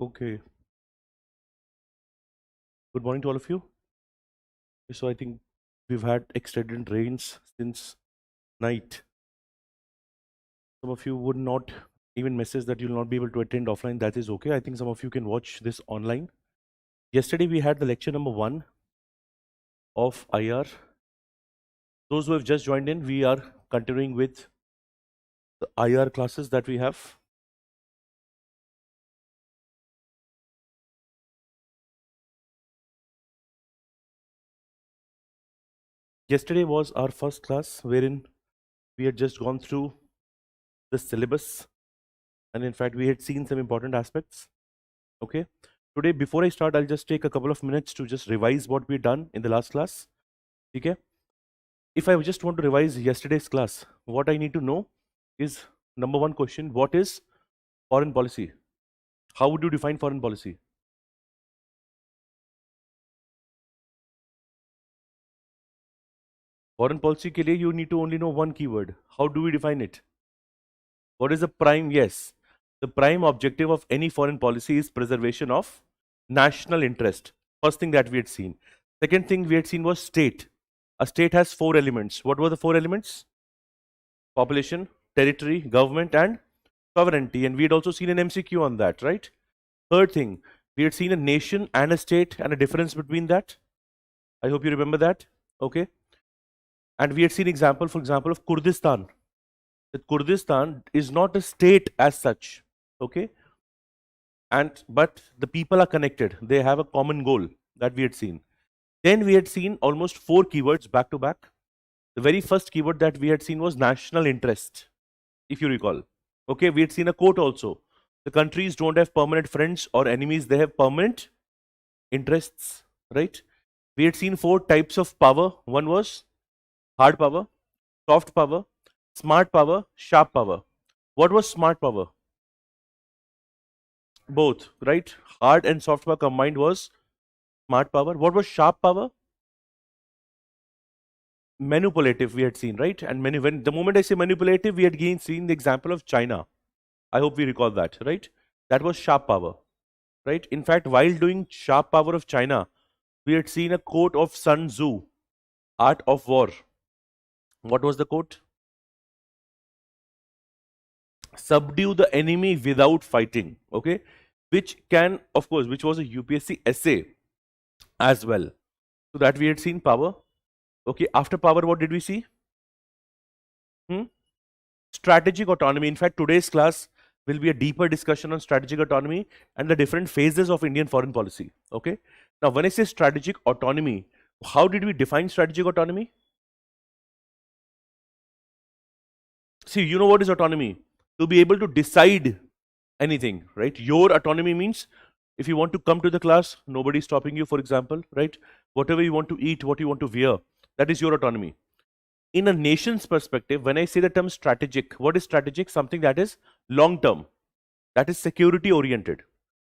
Okay. Good morning to all of you. So I think we've had extended rains since night. Some of you would not even message that you'll not be able to attend offline. That is okay. I think some of you can watch this online. Yesterday we had the lecture number 1 of IR. Those who have just joined in, we are continuing with the IR classes that we have. Yesterday was our first class wherein we had just gone through the syllabus, and in fact we had seen some important aspects. Okay, today before I start, I'll just take a couple of minutes to just revise what we've done in the last class. Okay, if I just want to revise yesterday's class, what I need to know is number 1 question: what is foreign policy? How would you define foreign policy? Foreign policy के लिए you need to only know one keyword. How do we define it? What is the prime? Yes, the prime objective of any foreign policy is preservation of national interest. First thing that we had seen. Second thing we had seen was state. A state has 4 elements. What were the 4 elements? Population, territory, government, and sovereignty. And we had also seen an MCQ on that, right? Third thing, we had seen a nation and a state and a difference between that. I hope you remember that. Okay. And we had seen example, for example, of Kurdistan. That Kurdistan is not a state as such. Okay. But the people are connected. They have a common goal that we had seen. Then we had seen almost 4 keywords back to back. The very first keyword that we had seen was national interest, if you recall. Okay, we had seen a quote also. The countries don't have permanent friends or enemies, they have permanent interests, right? We had seen 4 types of power. One was hard power, soft power, smart power, sharp power. What was smart power? Both, right? Hard and soft power combined was smart power. What was sharp power? Manipulative, we had seen, right? And when the moment I say manipulative, we had again seen the example of China. I hope we recall that, right? That was sharp power, right? In fact, while doing sharp power of China, we had seen a quote of Sun Tzu, Art of War. What was the quote? Subdue the enemy without fighting. Okay, which can, of course, which was a UPSC essay as well. So that we had seen power. Okay, after power, what did we see? Strategic autonomy. In fact, today's class will be a deeper discussion on strategic autonomy and the different phases of Indian foreign policy. Okay. Now, when I say strategic autonomy, how did we define strategic autonomy? See, you know what is autonomy? To be able to decide anything, right? Your autonomy means if you want to come to the class, nobody is stopping you, for example, right? Whatever you want to eat, what you want to wear, that is your autonomy. In a nation's perspective, when I say the term strategic, what is strategic? Something that is long term, that is security oriented.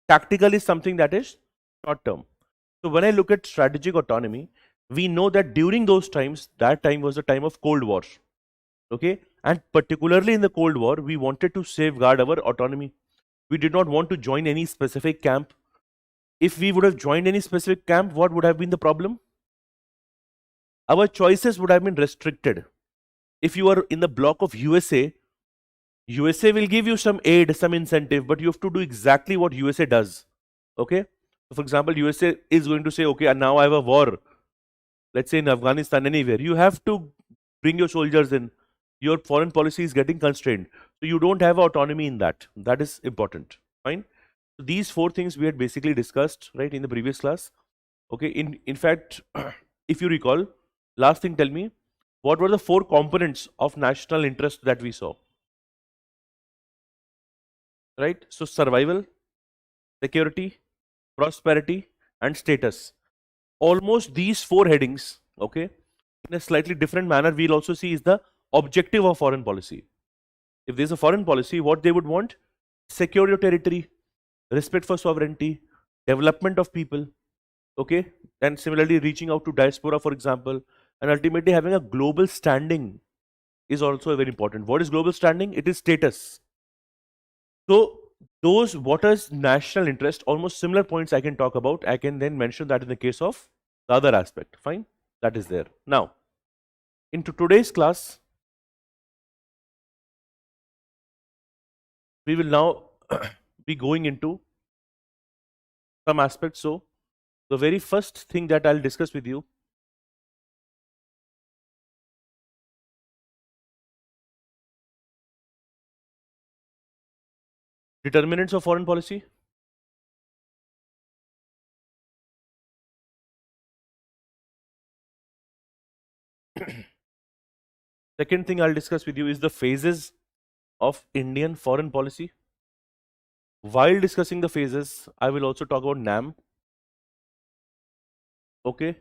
Tactical is something that is short term. So when I look at strategic autonomy, we know that during those times, that time was the time of Cold War. Okay, and particularly in the Cold War, we wanted to safeguard our autonomy. We did not want to join any specific camp. If we would have joined any specific camp, what would have been the problem? Our choices would have been restricted. If you are in the block of USA will give you some aid, some incentive, but you have to do exactly what USA does. Okay, so for example, USA is going to say, okay, and now I have a war, let's say in Afghanistan, anywhere, you have to bring your soldiers in. Your foreign policy is getting constrained, so you don't have autonomy in that. That is important. Fine. So these 4 things we had basically discussed, right, in the previous class. Okay, in fact, if you recall, last thing, tell me, what were the 4 components of national interest that we saw? Right, so survival, security, prosperity, and status. Almost these 4 headings, okay, in a slightly different manner, we'll also see is the objective of foreign policy. If there's a foreign policy, what they would want? Secure your territory, respect for sovereignty, development of people, okay, and similarly reaching out to diaspora, for example, and ultimately having a global standing is also very important. What is global standing? It is status. So those what is national interest, almost similar points I can talk about. I can then mention that in the case of the other aspect. Fine, that is there. Now, into today's class, we will now be going into some aspects. So, the very first thing that I'll discuss with you determinants of foreign policy. Second thing I'll discuss with you is the phases of Indian foreign policy. While discussing the phases, I will also talk about NAM, okay,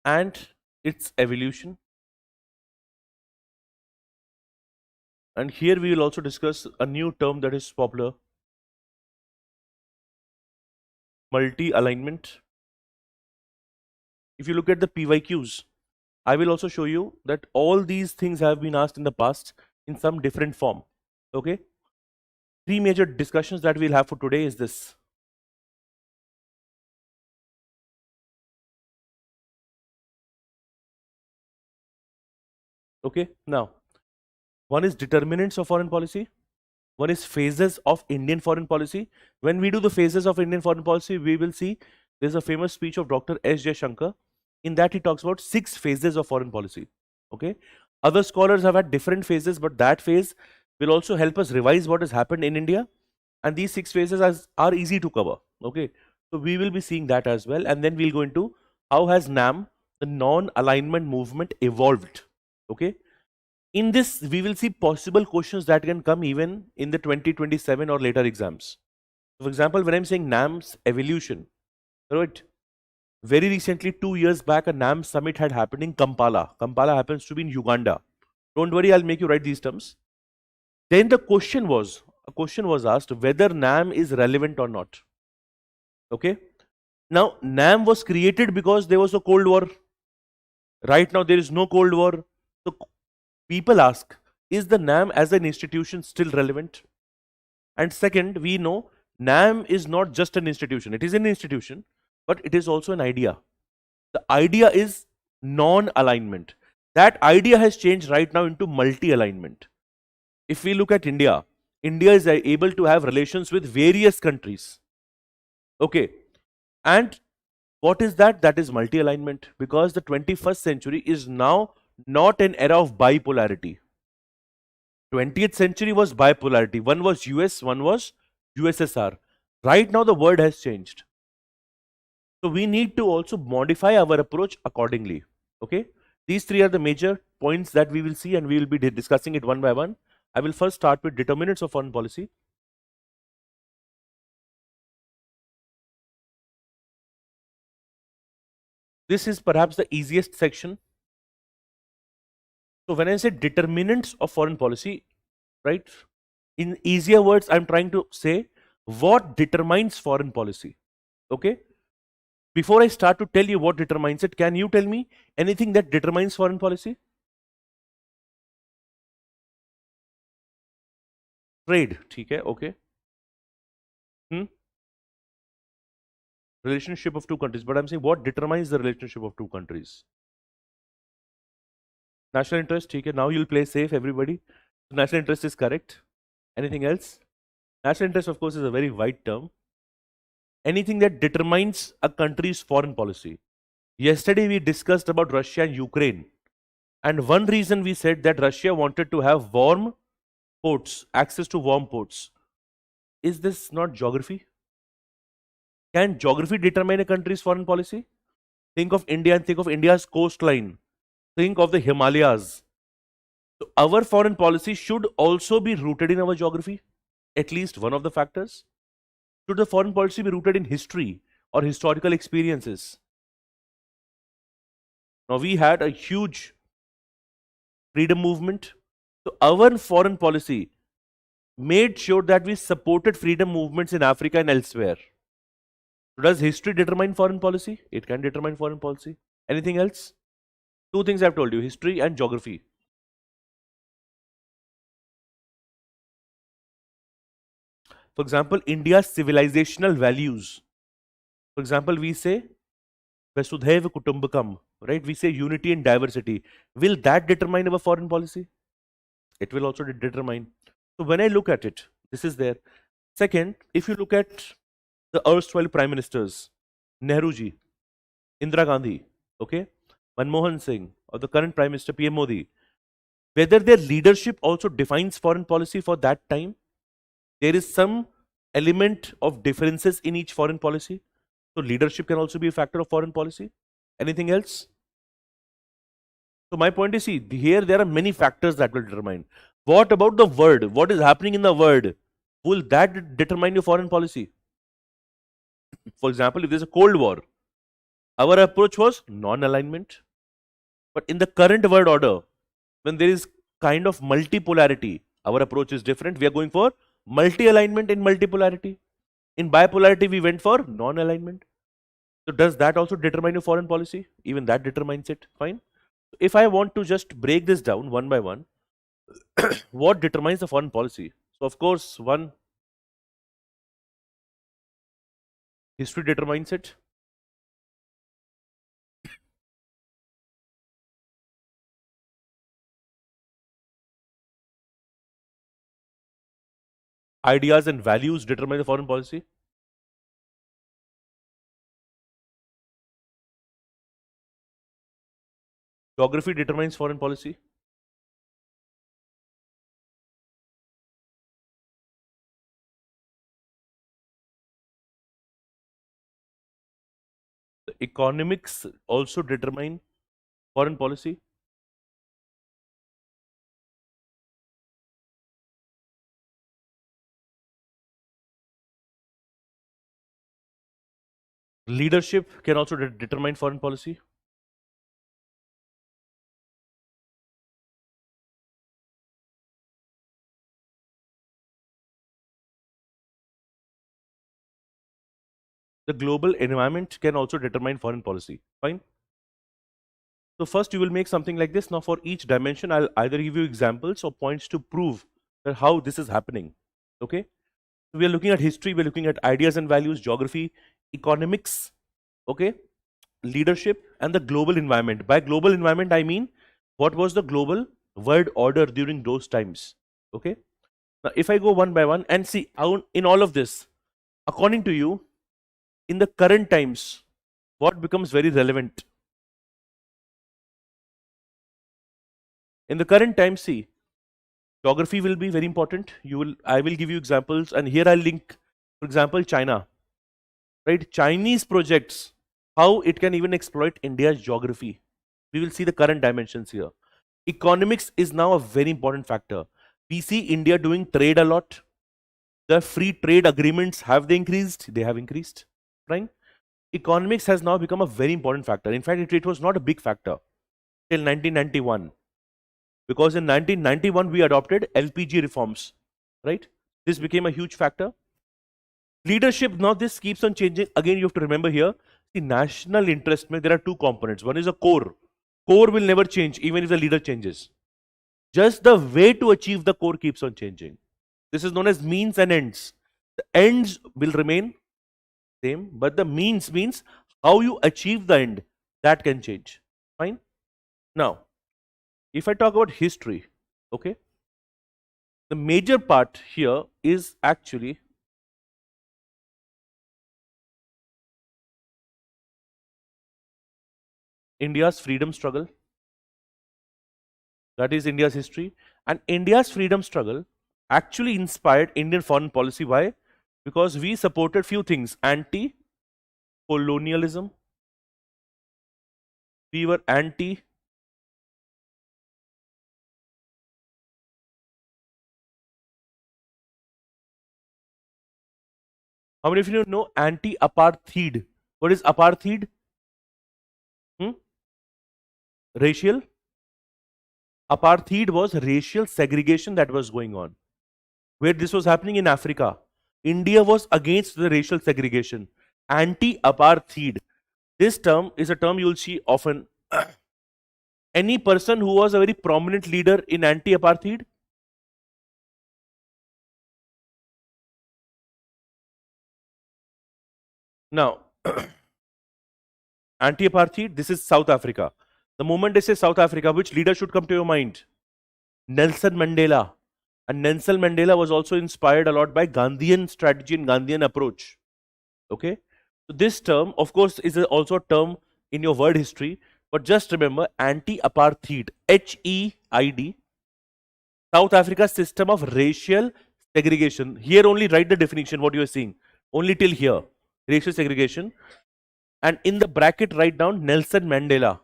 and its evolution. And here we will also discuss a new term that is popular, multi-alignment. If you look at the PYQs, I will also show you that all these things have been asked in the past in some different form. Okay. Three major discussions that we'll have for today is this. Okay. Now, one is determinants of foreign policy. One is phases of Indian foreign policy. When we do the phases of Indian foreign policy, we will see there's a famous speech of Dr. S. J. Shankar. In that, he talks about 6 phases of foreign policy. Okay. Other scholars have had different phases, but that phase will also help us revise what has happened in India. And these 6 phases are easy to cover. Okay. So we will be seeing that as well. And then we'll go into how has NAM, the non-alignment movement, evolved. Okay. In this, we will see possible questions that can come even in the 2027 or later exams. For example, when I'm saying NAM's evolution, right? Very recently, 2 years back, a NAM summit had happened in Kampala. Kampala happens to be in Uganda. Don't worry, I'll make you write these terms. Then a question was asked whether NAM is relevant or not. Okay. Now, NAM was created because there was a Cold War. Right now, there is no Cold War. So, people ask, is the NAM as an institution still relevant? And second, we know NAM is not just an institution. It is an institution, but it is also an idea. The idea is non-alignment. That idea has changed right now into multi-alignment. If we look at India, India is able to have relations with various countries. Okay. And what is that? That is multi-alignment, because the 21st century is now not an era of bipolarity. 20th century was bipolarity. One was US, one was USSR. Right now the world has changed. So we need to also modify our approach accordingly. Okay. These 3 are the major points that we will see, and we will be discussing it one by one. I will first start with determinants of foreign policy. This is perhaps the easiest section. So when I say determinants of foreign policy, right, in easier words, I'm trying to say what determines foreign policy. Okay. Before I start to tell you what determines it, can you tell me anything that determines foreign policy? Trade. Okay. Okay. Relationship of 2 countries. But I'm saying what determines the relationship of 2 countries? National interest. Okay. Now you'll play safe, everybody. National interest is correct. Anything else? National interest, of course, is a very wide term. Anything that determines a country's foreign policy. Yesterday we discussed about Russia and Ukraine. And one reason we said that Russia wanted to have warm ports, access to warm ports. Is this not geography? Can geography determine a country's foreign policy? Think of India and think of India's coastline. Think of the Himalayas. So our foreign policy should also be rooted in our geography, at least one of the factors. Should the foreign policy be rooted in history or historical experiences? Now, we had a huge freedom movement. So our foreign policy made sure that we supported freedom movements in Africa and elsewhere. Does history determine foreign policy? It can determine foreign policy. Anything else? 2 things I've told you, history and geography. For example, India's civilizational values. For example, we say Vasudhaiva Kutumbakam, right? We say unity and diversity. Will that determine our foreign policy? It will also determine. So when I look at it, this is there. Second, if you look at the erstwhile prime ministers, Nehruji, Indira Gandhi, okay, Manmohan Singh, or the current prime minister PM Modi, whether their leadership also defines foreign policy for that time, there is some element of differences in each foreign policy. So leadership can also be a factor of foreign policy. Anything else? So my point is, see, here there are many factors that will determine. What about the world? What is happening in the world? Will that determine your foreign policy? For example, if there's a Cold War, our approach was non-alignment. But in the current world order, when there is kind of multipolarity, our approach is different. We are going for multi-alignment in multipolarity. In bipolarity, we went for non-alignment. So does that also determine your foreign policy? Even that determines it. Fine. If I want to just break this down one by one, what determines the foreign policy? So of course, one, history determines it. Ideas and values determine the foreign policy. Geography determines foreign policy. The economics also determine foreign policy. Leadership can also determine foreign policy. The global environment can also determine foreign policy. Fine. So first you will make something like this. Now for each dimension, I'll either give you examples or points to prove that how this is happening. Okay. So we are looking at history, we're looking at ideas and values, geography, economics, okay, leadership, and the global environment. By global environment, I mean what was the global world order during those times. Okay. Now if I go one by one and see in all of this, according to you, in the current times, what becomes very relevant? In the current times, see, geography will be very important. I will give you examples, and here I'll link, for example, China. Right? Chinese projects, how it can even exploit India's geography. We will see the current dimensions here. Economics is now a very important factor. We see India doing trade a lot. The free trade agreements, have they increased? They have increased. Right? Economics has now become a very important factor. In fact, it was not a big factor till 1991. Because in 1991, we adopted LPG reforms. Right? This became a huge factor. Leadership, now this keeps on changing. Again, you have to remember here, the national interest, there are two components. One is a core. Core will never change, even if the leader changes. Just the way to achieve the core keeps on changing. This is known as means and ends. The ends will remain same, but the means how you achieve the end. That can change. Fine? Now, if I talk about history, okay, the major part here is actually India's freedom struggle. That is India's history. And India's freedom struggle actually inspired Indian foreign policy. Why? Because we supported few things. Anti-colonialism. We were anti how many of you know anti-apartheid? What is apartheid? Racial. Apartheid was racial segregation that was going on. Where this was happening in Africa. India was against the racial segregation. Anti-apartheid. This term is a term you will see often. Any person who was a very prominent leader in anti-apartheid? Now, anti-apartheid, this is South Africa. The moment they say South Africa, which leader should come to your mind? Nelson Mandela. And Nelson Mandela was also inspired a lot by Gandhian strategy and Gandhian approach. Okay? So this term, of course, is also a term in your word history. But just remember, anti-apartheid, HEID, South Africa's system of racial segregation. Here only write the definition, what you are seeing. Only till here. Racial segregation. And in the bracket, write down Nelson Mandela.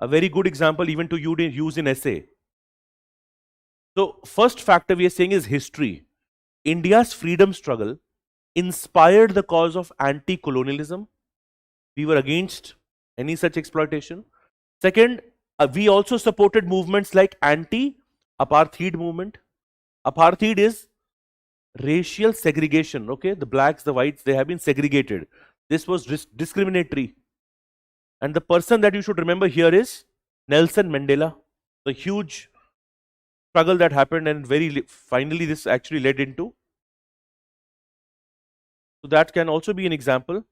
A very good example even to use in essay. So first factor we are saying is history. India's freedom struggle inspired the cause of anti-colonialism. We were against any such exploitation. Second, we also supported movements like anti-apartheid movement. Apartheid is racial segregation. Okay, the blacks, the whites, they have been segregated. This was discriminatory. And the person that you should remember here is Nelson Mandela, the huge struggle that happened, and finally this actually led into. So that can also be an example.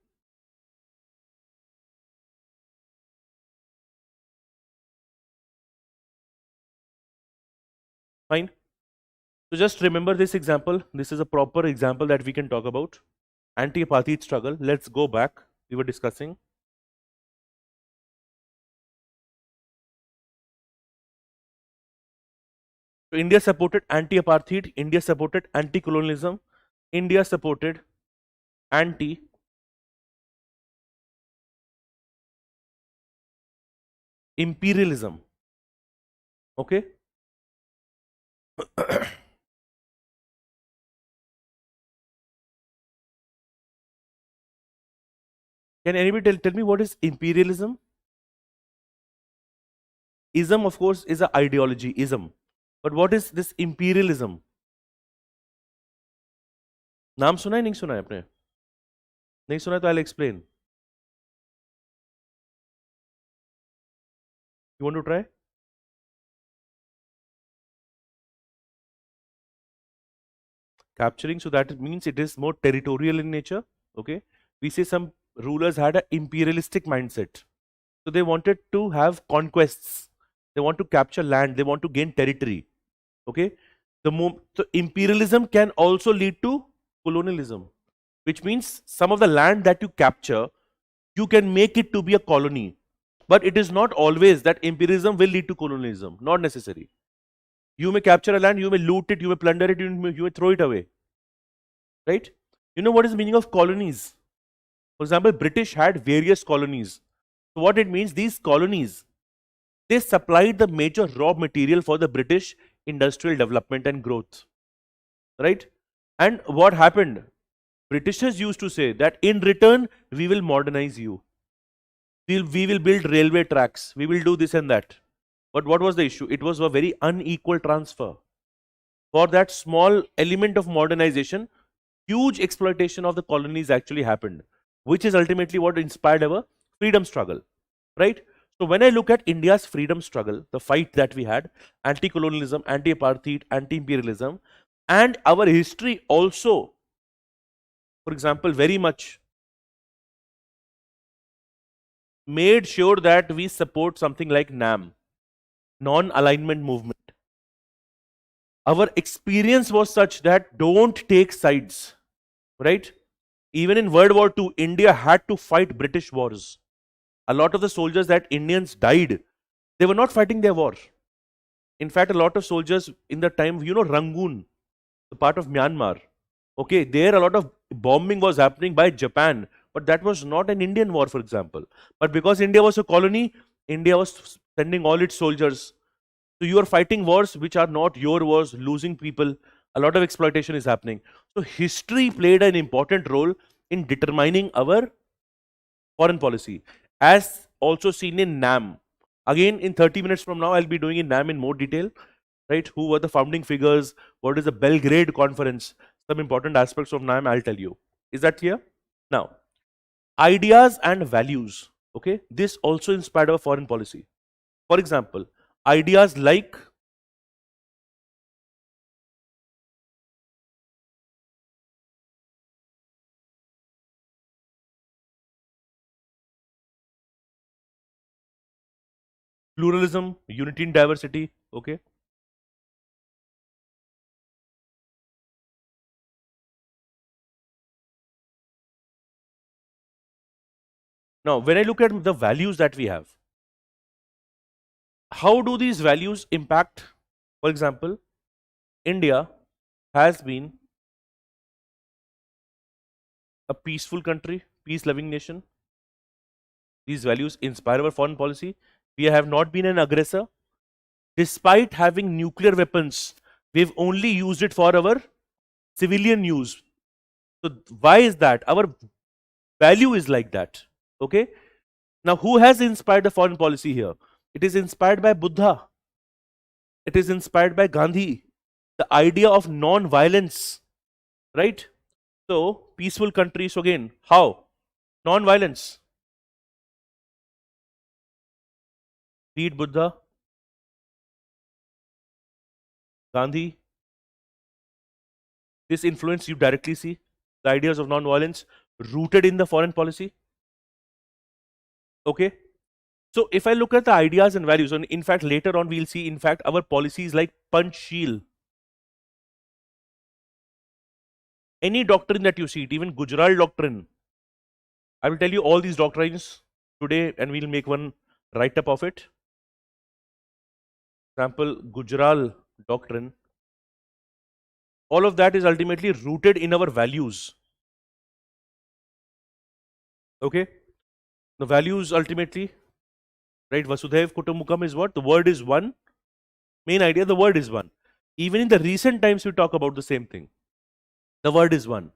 Fine. So just remember this example. This is a proper example that we can talk about. Anti-apartheid struggle. Let's go back. We were discussing. So India supported anti-apartheid. India supported anti-colonialism. India supported anti-imperialism. Okay. Can anybody tell me what is imperialism? Ism, of course, is an ideology, ism. But what is this imperialism? नाम सुना है नहीं सुना है आपने? नहीं सुना है तो I'll explain. You want to try? Capturing, so that means it is more territorial in nature. Okay, we say some rulers had an imperialistic mindset, so they wanted to have conquests, they want to capture land, they want to gain territory. Okay, so imperialism can also lead to colonialism, which means some of the land that you capture, you can make it to be a colony, but it is not always that imperialism will lead to colonialism, not necessary. You may capture a land, you may loot it, you may plunder it, you may throw it away. Right? You know what is the meaning of colonies? For example, British had various colonies. So what it means, these colonies, they supplied the major raw material for the British industrial development and growth. Right? And what happened? Britishers used to say that in return, we will modernize you. We will build railway tracks. We will do this and that. But what was the issue? It was a very unequal transfer. For that small element of modernization, huge exploitation of the colonies actually happened, which is ultimately what inspired our freedom struggle. Right? So when I look at India's freedom struggle, the fight that we had, anti-colonialism, anti-apartheid, anti-imperialism, and our history also, for example, very much made sure that we support something like NAM, non-alignment movement. Our experience was such that don't take sides, right? Even in World War II, India had to fight British wars. A lot of the soldiers that Indians died, they were not fighting their war. In fact, a lot of soldiers in the time, Rangoon, the part of Myanmar, okay, there a lot of bombing was happening by Japan, but that was not an Indian war, for example. But because India was a colony, India was sending all its soldiers. So you are fighting wars which are not your wars, losing people. A lot of exploitation is happening. So history played an important role in determining our foreign policy, as also seen in NAM. Again, in 30 minutes from now, I'll be doing in NAM in more detail, right? Who were the founding figures? What is the Belgrade Conference? Some important aspects of NAM I'll tell you. Is that clear? Now, ideas and values. Okay, this also inspired our foreign policy. For example, ideas like pluralism, unity in diversity. Okay. Now, when I look at the values that we have, how do these values impact? For example, India has been a peaceful country, peace loving nation. These values inspire our foreign policy. We have not been an aggressor. Despite having nuclear weapons, we've only used it for our civilian use. So, why is that? Our value is like that. Okay. Now, who has inspired the foreign policy here? It is inspired by Buddha. It is inspired by Gandhi. The idea of non-violence, right? So, peaceful countries again. How? Non-violence. Read Buddha, Gandhi. This influence you directly see. The ideas of non-violence rooted in the foreign policy. Okay. So, if I look at the ideas and values, and in fact, later on we'll see, in fact, our policies like Panchsheel. Any doctrine that you see, it, even Gujarat doctrine. I will tell you all these doctrines today and we'll make one write-up of it. Example, Gujarat doctrine. All of that is ultimately rooted in our values. Okay. The values ultimately, right? Vasudhaiv Kutumbakam is what? The word is one. Main idea, the word is one. Even in the recent times, we talk about the same thing. The word is one.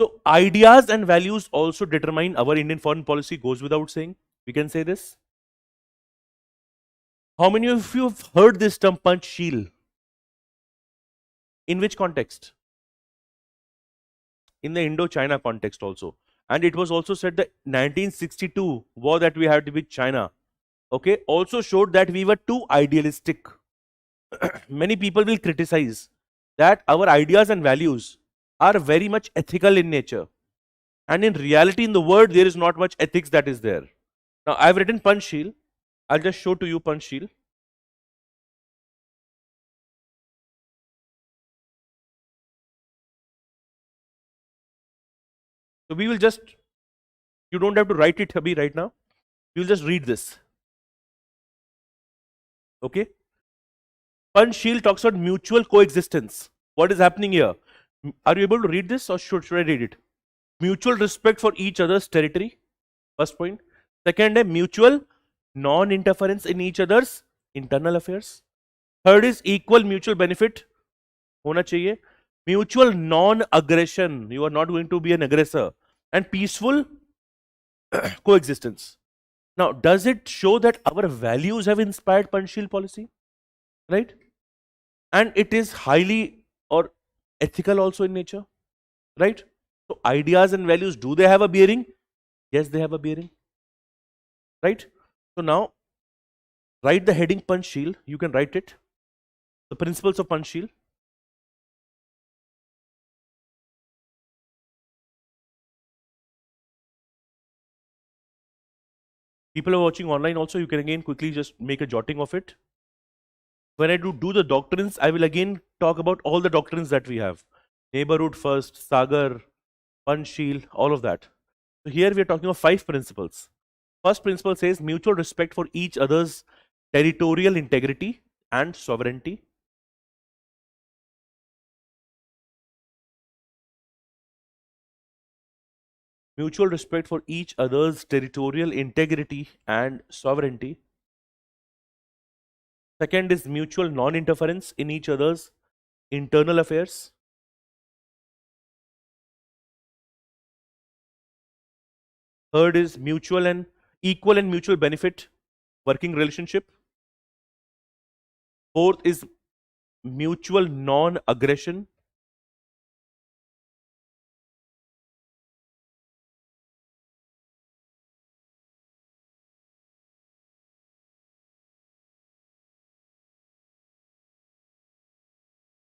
So, ideas and values also determine our Indian foreign policy, goes without saying. We can say this. How many of you have heard this term Panchsheel? In which context? In the Indo-China context also. And it was also said that 1962 war that we had with China, okay, also showed that we were too idealistic. Many people will criticize that our ideas and values are very much ethical in nature. And in reality, in the word, there is not much ethics that is there. Now, I've written Panchsheel. I'll just show to you Panchsheel. So we will just, you don't have to write it, Abhi, right now. You'll just read this. Okay. Panchsheel talks about mutual coexistence. What is happening here? Are you able to read this or should I read it? Mutual respect for each other's territory. First point. Second, mutual non-interference in each other's internal affairs. Third is equal mutual benefit. Hona chahiye. Mutual non-aggression. You are not going to be an aggressor. And peaceful coexistence. Now, does it show that our values have inspired Panchsheel policy? Right? And it is highly or ethical also in nature. Right? So, ideas and values, do they have a bearing? Yes, they have a bearing. Right? So, now, write the heading Panchsheel. You can write it. The principles of Panchsheel. People are watching online also, you can again quickly just make a jotting of it. When I do the doctrines, I will again talk about all the doctrines that we have. Neighborhood first, Sagar, Panchsheel, all of that. So here we are talking of 5 principles. First principle says mutual respect for each other's territorial integrity and sovereignty. Mutual respect for each other's territorial integrity and sovereignty. Second is mutual non-interference in each other's internal affairs. Third is mutual and equal and mutual benefit working relationship. Fourth is mutual non-aggression.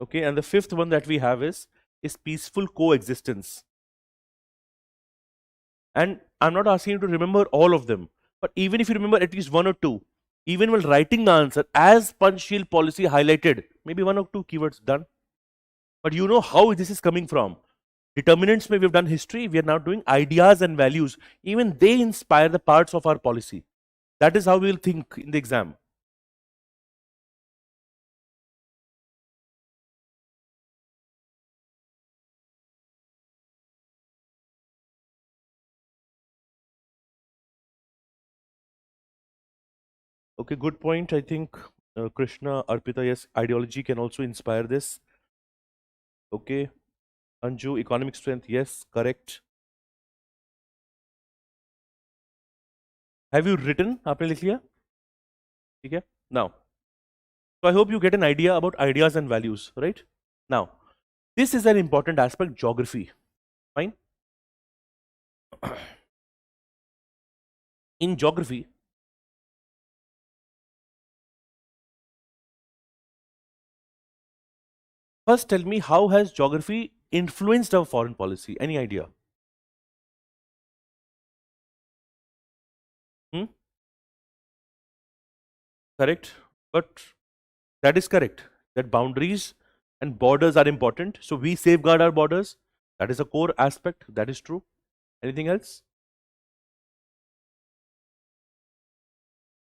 Okay, and the fifth one that we have is peaceful coexistence. And I'm not asking you to remember all of them, but even if you remember at least one or two, Even while writing the answer, as Panchsheel policy highlighted, maybe one or two keywords done. But you know how this is coming from. Determinants, may we've done history, we are now doing ideas and values. Even they inspire the parts of our policy. That is how we will think in the exam. Okay, good point. I think Krishna, Arpita, yes, ideology can also inspire this. Okay, Anju, economic strength, yes, correct. Have you written? आपने लिख लिया? ठीक है? Now, so I hope you get an idea about ideas and values, right? Now, this is an important aspect, geography. Fine. In geography, first tell me, how has geography influenced our foreign policy? Any idea? Hmm? Correct. But that is correct. That boundaries and borders are important. So we safeguard our borders. That is a core aspect. That is true. Anything else?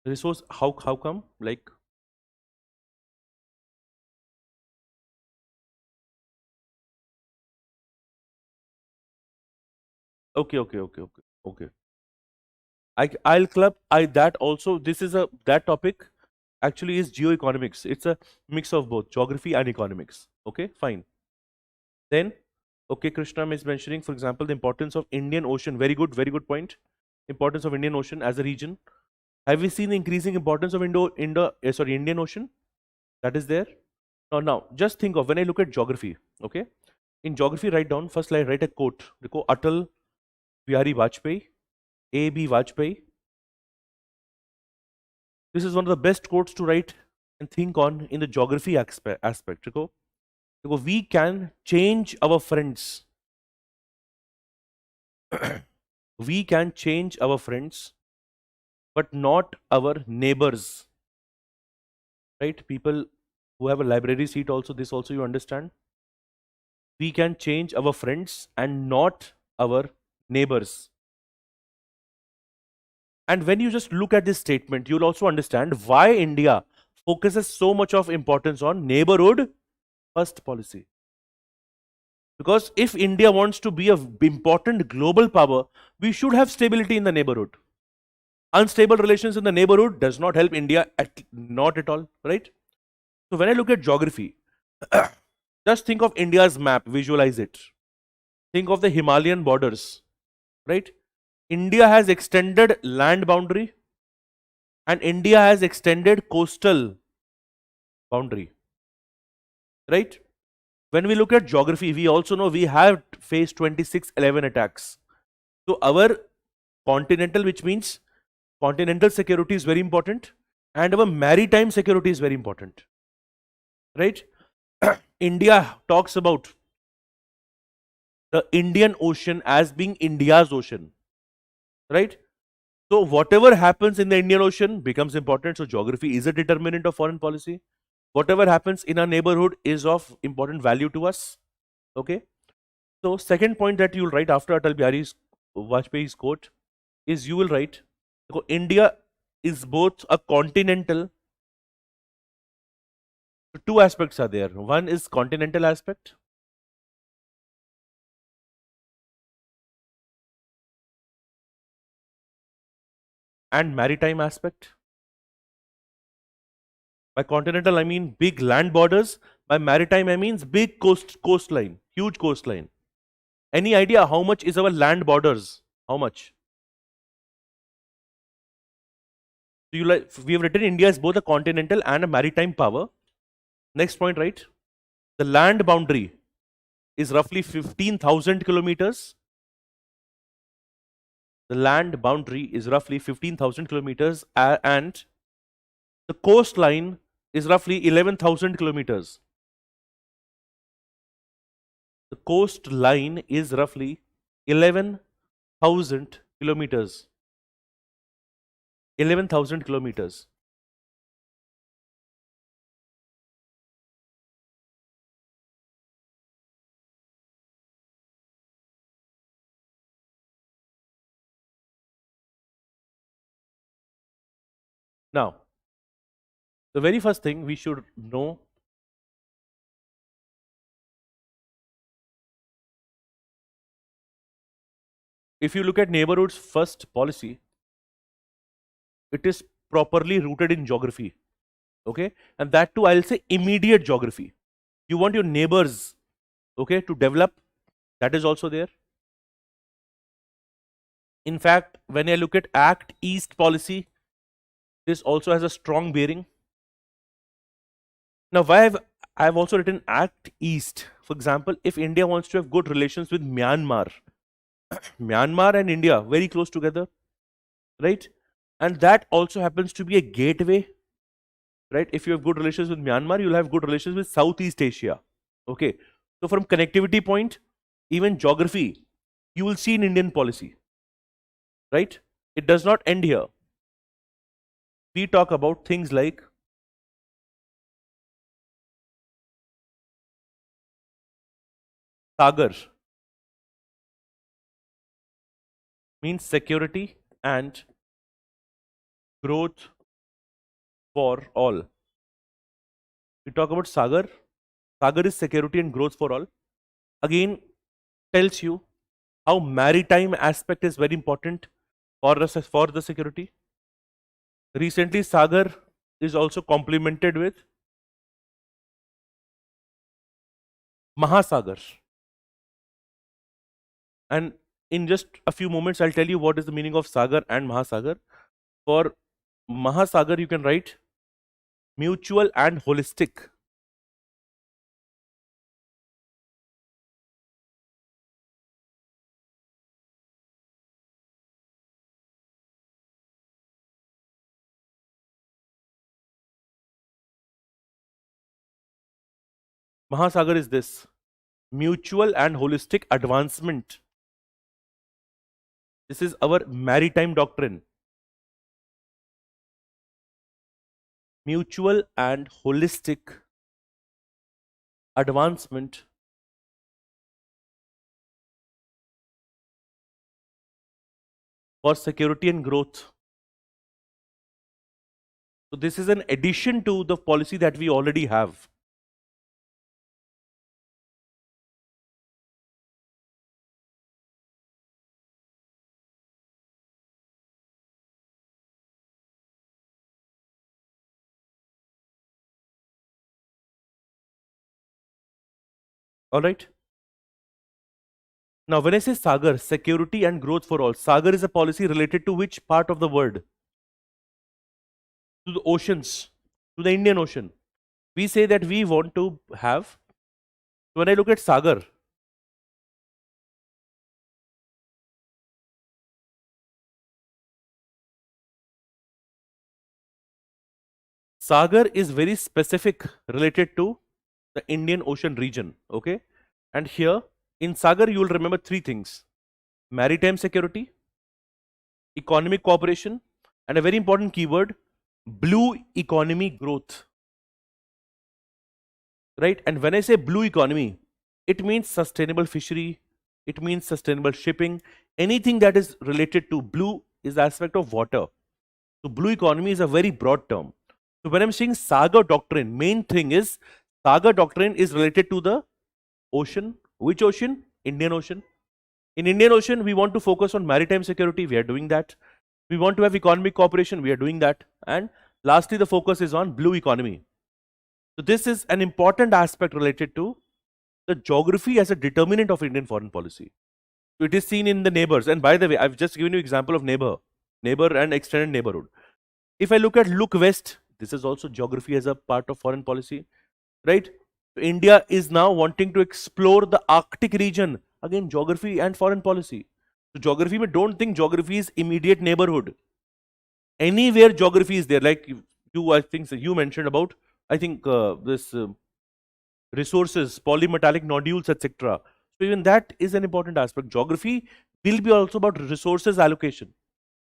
Resource, how come? Like, okay. I'll club I that also. This is a that topic actually is geoeconomics. It's a mix of both geography and economics. Okay, fine. Then, okay, Krishna is mentioning, for example, the importance of Indian Ocean. Very good point. Importance of Indian Ocean as a region. Have we seen the increasing importance of Indian Ocean? That is there. Now, just think of when I look at geography. Okay, in geography, write down first. I write a quote. देखो, Atal Bihari Vajpayee, A.B. Vajpayee. This is one of the best quotes to write and think on in the geography aspect. We can change our friends. We can change our friends, but not our neighbors. Right? People who have a library seat also, this also you understand. We can change our friends and not our neighbors. And when you just look at this statement, you'll also understand why India focuses so much of importance on neighborhood first policy. Because if India wants to be an important global power, we should have stability in the neighborhood. Unstable relations in the neighborhood does not help India, not at all, right? So when I look at geography, just think of India's map, visualize it. Think of the Himalayan borders, right? India has extended land boundary and India has extended coastal boundary, right? When we look at geography, we also know we have faced 2611 attacks. So our continental, which means continental security is very important and our maritime security is very important, right? India talks about the Indian Ocean as being India's ocean, right? So whatever happens in the Indian Ocean becomes important. So geography is a determinant of foreign policy. Whatever happens in our neighborhood is of important value to us. Okay. So second point that you will write after Atal Bihari Vajpayee's quote is you will write, India is both a continental. Two aspects are there. One is continental aspect. And maritime aspect. By continental, I mean big land borders. By maritime, I mean big coastline, huge coastline. Any idea how much is our land borders? How much? So we have written India is both a continental and a maritime power. Next point, right? The land boundary is roughly 15,000 kilometers. The land boundary is roughly 15,000 kilometers and the coastline is roughly 11,000 kilometers. The coastline is roughly 11,000 kilometers. 11,000 kilometers. Now, the very first thing we should know, if you look at neighborhood's first policy, it is properly rooted in geography. Okay, and that too, I'll say immediate geography. You want your neighbors, okay, to develop. That is also there. In fact, when I look at Act East policy, this also has a strong bearing. Now, why I've also written Act East. For example, if India wants to have good relations with Myanmar, Myanmar and India very close together, right? And that also happens to be a gateway, right? If you have good relations with Myanmar, you'll have good relations with Southeast Asia. Okay. So from connectivity point, even geography, you will see in Indian policy, right? It does not end here. We talk about things like Sagar, means security and growth for all. We talk about Sagar. Sagar is security and growth for all. Again, tells you how maritime aspect is very important for the security. Recently, Sagar is also complemented with Mahasagar. And in just a few moments, I'll tell you what is the meaning of Sagar and Mahasagar. For Mahasagar, you can write mutual and holistic. Mahasagar is this: mutual and holistic advancement. This is our maritime doctrine. Mutual and holistic advancement for security and growth. So this is an addition to the policy that we already have. All right. Now, when I say Sagar, security and growth for all, Sagar is a policy related to which part of the world? To the oceans, to the Indian Ocean. We say that we want to have, when I look at Sagar, Sagar is very specific related to the Indian Ocean region. Okay. And here in Sagar, you will remember three things: maritime security, economic cooperation, and a very important keyword, blue economy growth. Right? And when I say blue economy, it means sustainable fishery, it means sustainable shipping. Anything that is related to blue is the aspect of water. So blue economy is a very broad term. So when I'm saying Sagar doctrine, main thing is Sagar doctrine is related to the ocean. Which ocean? Indian Ocean. In Indian Ocean, we want to focus on maritime security. We are doing that. We want to have economic cooperation. We are doing that. And lastly, the focus is on blue economy. So this is an important aspect related to the geography as a determinant of Indian foreign policy. So it is seen in the neighbors. And by the way, I've just given you example of neighbor and extended neighborhood. If I look west, this is also geography as a part of foreign policy, right? So India is now wanting to explore the Arctic region. Again, geography and foreign policy. So geography, we don't think geography is immediate neighborhood. Anywhere geography is there, like I think you mentioned about, I think this resources, polymetallic nodules, etc. So even that is an important aspect. Geography will be also about resources allocation,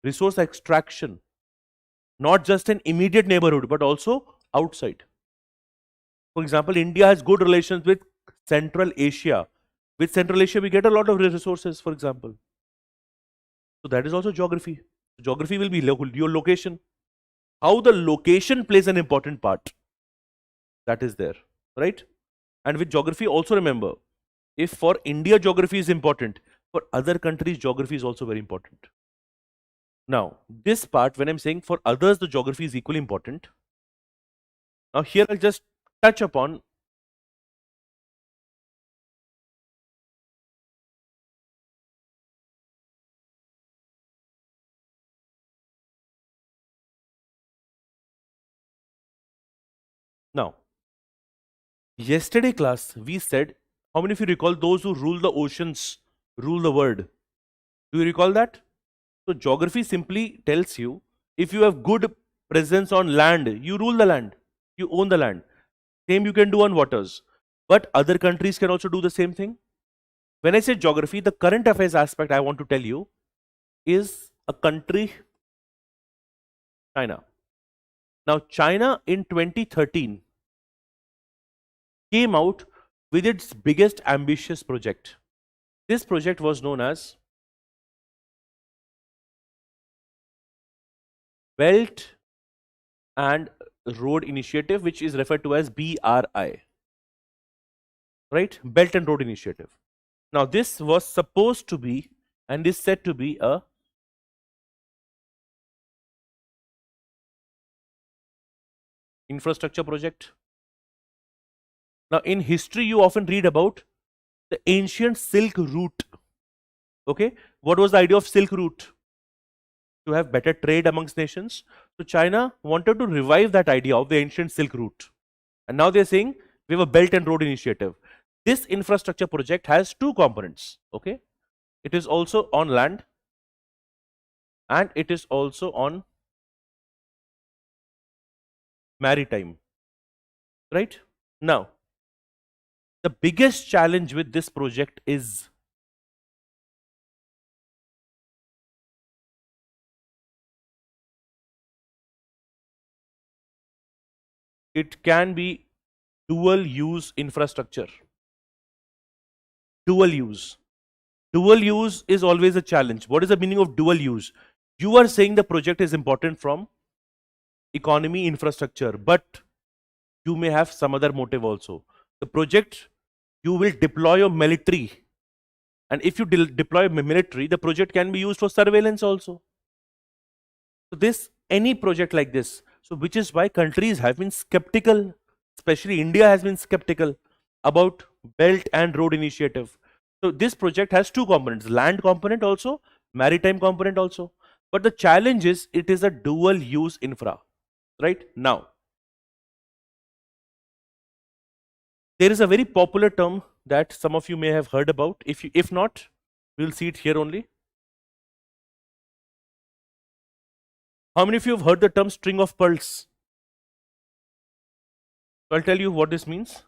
resource extraction, not just an immediate neighborhood, but also outside. For example, India has good relations with Central Asia. With Central Asia, we get a lot of resources, for example. So that is also geography. Geography will be your location. how the location plays an important part. That is there, right? And with geography, also remember, if for India geography is important, for other countries geography is also very important. Now, this part, when I'm saying for others the geography is equally important, now here I'll just touch upon now. Yesterday class, we said, how many of you recall those who rule the oceans, rule the world? Do you recall that? So geography simply tells you, if you have good presence on land, you rule the land, you own the land. Same you can do on waters. But other countries can also do the same thing. When I say geography, the current affairs aspect I want to tell you is a country, China. Now, China in 2013 came out with its biggest ambitious project. This project was known as Belt and Road Initiative, which is referred to as BRI. Right? Belt and Road Initiative. Now, this was supposed to be and is said to be a infrastructure project. Now, in history, you often read about the ancient Silk Route. Okay, what was the idea of Silk Route? To have better trade amongst nations. So China wanted to revive that idea of the ancient Silk Route. And now they're saying we have a Belt and Road Initiative. This infrastructure project has two components. Okay, it is also on land and it is also on maritime. Right? Now, the biggest challenge with this project is it can be dual use infrastructure. Dual use. Dual use is always a challenge. What is the meaning of dual use? You are saying the project is important from economy infrastructure, but you may have some other motive also. The project, you will deploy your military, and if you deploy military, the project can be used for surveillance also. So this, any project like this, so which is why countries have been skeptical, especially India has been skeptical about Belt and Road Initiative. So this project has two components, land component also, maritime component also. But the challenge is it is a dual use infra. Right? Now, there is a very popular term that some of you may have heard about. If not, we'll see it here only. How many of you have heard the term string of pearls? So I'll tell you what this means.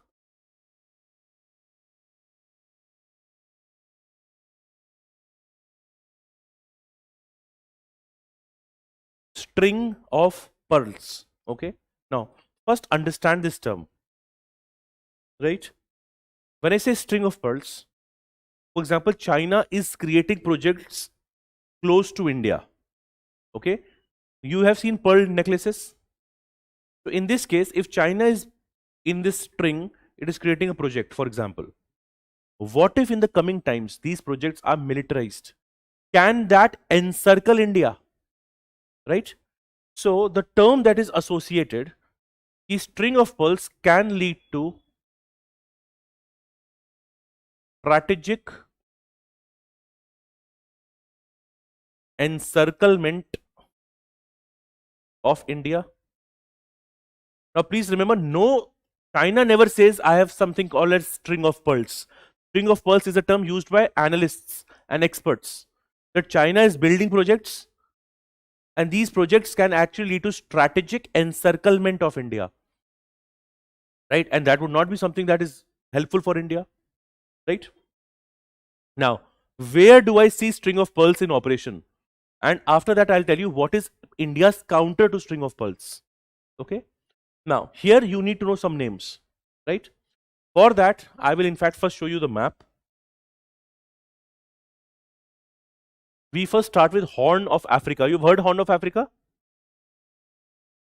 String of pearls. Okay. Now, first understand this term. Right? When I say string of pearls, for example, China is creating projects close to India. Okay. You have seen pearl necklaces. So in this case, if China is in this string, it is creating a project, for example. What if in the coming times these projects are militarized? Can that encircle India? Right? So the term that is associated, the string of pearls can lead to strategic encirclement of India. Now please remember, no, China never says I have something called as string of pearls. String of pearls is a term used by analysts and experts. That China is building projects and these projects can actually lead to strategic encirclement of India. Right? And that would not be something that is helpful for India. Right? Now, where do I see string of pearls in operation? And after that, I'll tell you what is India's counter to string of pearls. Okay? Now, here you need to know some names. Right? For that, I will in fact first show you the map. We first start with Horn of Africa. You've heard Horn of Africa?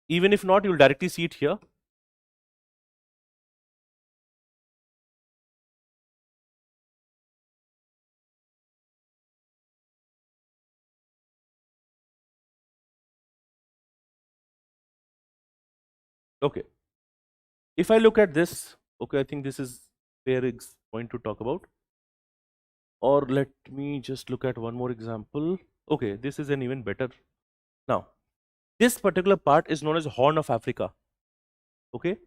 Even if not, you'll directly see it here. Okay. If I look at this, okay, I think this is fair point to talk about. Or let me just look at one more example. Okay, this is an even better. Now, this particular part is known as Horn of Africa. Okay.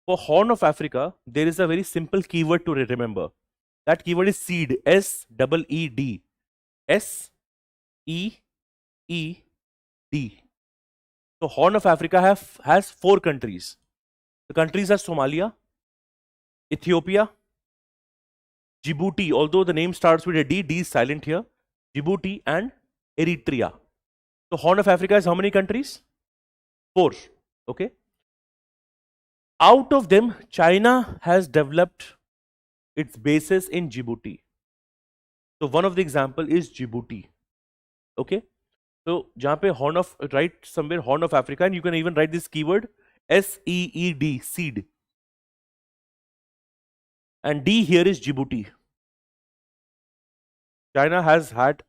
For Horn of Africa, there is a very simple keyword to remember. That keyword is seed. S-E-E-D. S-E-E-D. So Horn of Africa has 4 countries. The countries are Somalia, Ethiopia, Djibouti, although the name starts with a D, D is silent here. Djibouti and Eritrea. So Horn of Africa is how many countries? 4. Okay. Out of them, China has developed its bases in Djibouti. So one of the example is Djibouti. Okay. So जहाँ पे Horn of, write somewhere Horn of Africa, and you can even write this keyword SEED, seed. And D here is Djibouti. China has had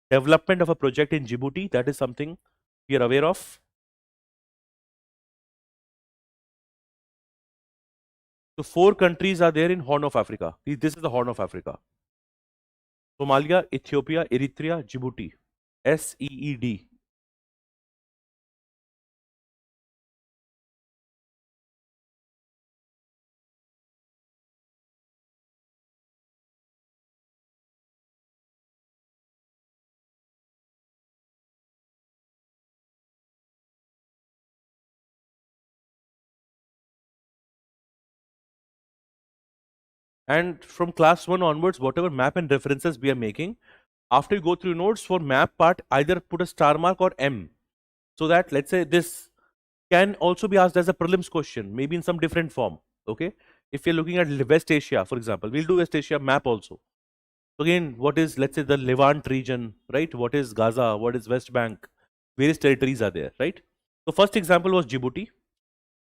development of a project in Djibouti. That is something we are aware of. So 4 countries are there in Horn of Africa. This is the Horn of Africa. Somalia, Ethiopia, Eritrea, Djibouti. SEED. And from class 1 onwards, whatever map and references we are making, after you go through notes, for map part, either put a star mark or M. So that, let's say, this can also be asked as a prelims question, maybe in some different form. Okay. If you're looking at West Asia, for example, we'll do West Asia map also. So again, what is, let's say, the Levant region, right? What is Gaza? What is West Bank? Various territories are there, right? So first example was Djibouti.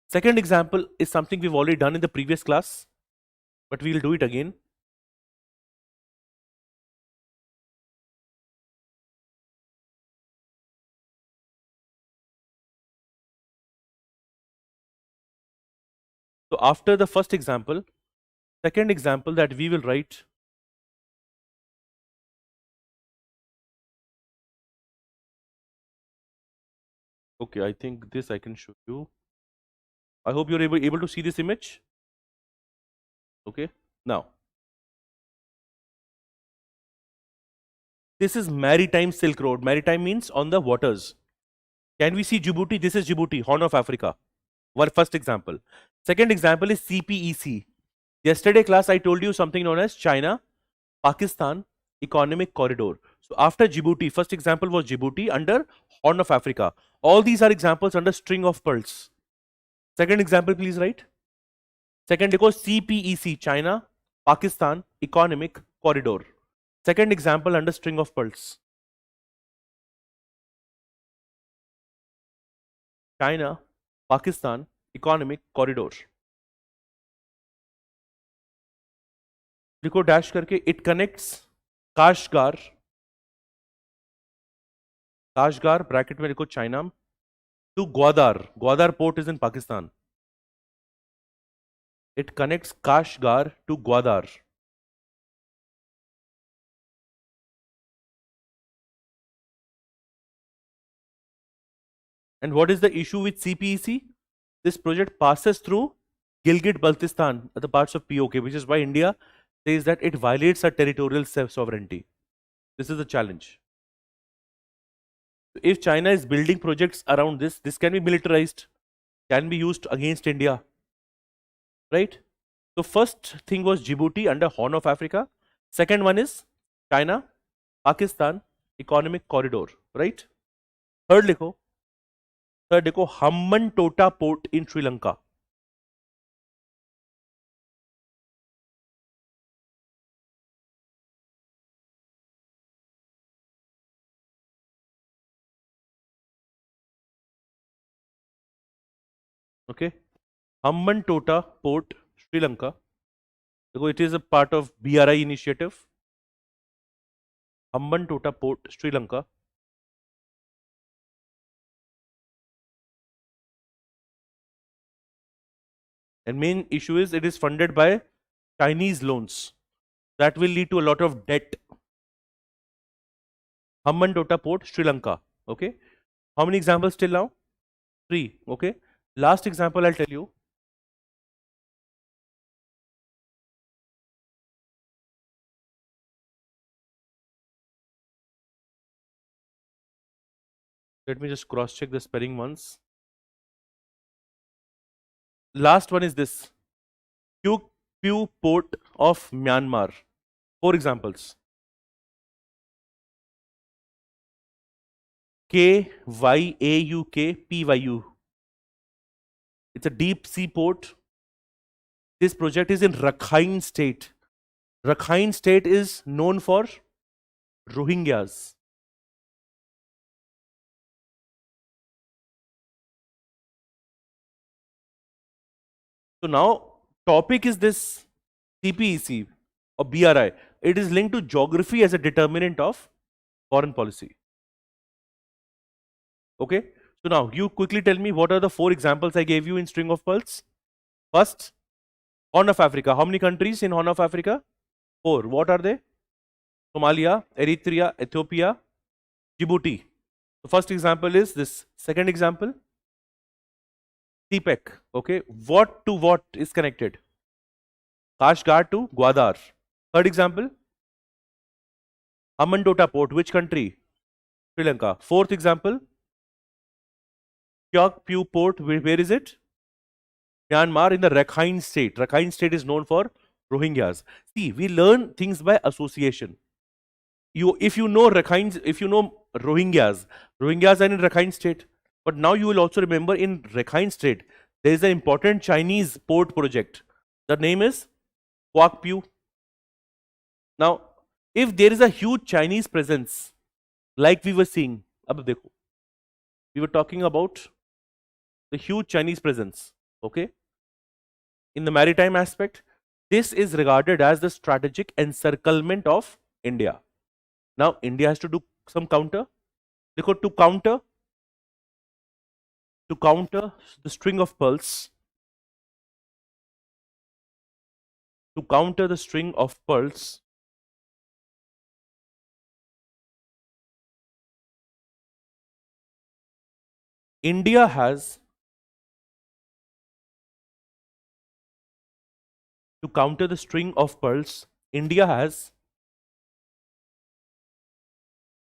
Second example is something we've already done in the previous class, but we'll do it again. So after the first example, second example that we will write. Okay, I think this I can show you. I hope you're able to see this image. Okay, now this is Maritime Silk Road. Maritime means on the waters. Can we see Djibouti? This is Djibouti, Horn of Africa. Our first example. Second example is CPEC. Yesterday class I told you something known as China Pakistan Economic Corridor. So after Djibouti, first example was Djibouti under Horn of Africa. All these are examples under string of pearls. Second example, please write. Second, देखो CPEC, China Pakistan Economic Corridor. Second example under string of pearls. China Pakistan Economic Corridor. देखो dash करके, it connects Kashgar bracket में देखो China to Gwadar. Gwadar port is in Pakistan. It connects Kashgar to Gwadar. And what is the issue with CPEC? This project passes through Gilgit-Baltistan, the parts of POK, which is why India says that it violates our territorial sovereignty. This is the challenge. If China is building projects around this can be militarized, can be used against India, right? So first thing was Djibouti under Horn of Africa. Second one is China, Pakistan Economic Corridor, right? Third देखो Hambantota port in Sri Lanka. Okay, Hambantota Port, Sri Lanka. It is a part of BRI initiative. Hambantota Port, Sri Lanka. And main issue is it is funded by Chinese loans. That will lead to a lot of debt. Hambantota Port, Sri Lanka. Okay. How many examples till now? 3. Okay. Last example I'll tell you. Let me just cross check the spelling once. Last one is this. Pyu Port of Myanmar. 4 examples. KYAUK It's a deep sea port. This project is in Rakhine State. Rakhine State is known for Rohingyas. So now topic is this CPEC or BRI. It is linked to geography as a determinant of foreign policy. Okay. So now you quickly tell me what are the 4 examples I gave you in string of pearls. First, Horn of Africa. How many countries in Horn of Africa? 4. What are they? Somalia, Eritrea, Ethiopia, Djibouti. The first example is this. Second example, CPEC. Okay. What to what is connected? Kashgar to Gwadar. Third example, Hambantota Port. Which country? Sri Lanka. Fourth example, Pyu Port. Where is it? Myanmar, in the Rakhine State. Rakhine State is known for Rohingyas. See, we learn things by association. If you know Rohingyas, Rohingyas are in Rakhine State. But now you will also remember in Rakhine State, there is an important Chinese port project. The name is PYQs. Now, if there is a huge Chinese presence, like we were seeing, we were talking about the huge Chinese presence, okay? In the maritime aspect, this is regarded as the strategic encirclement of India. Now, India has to do some counter. Because to counter the string of pearls, India has to counter the string of pearls, India has,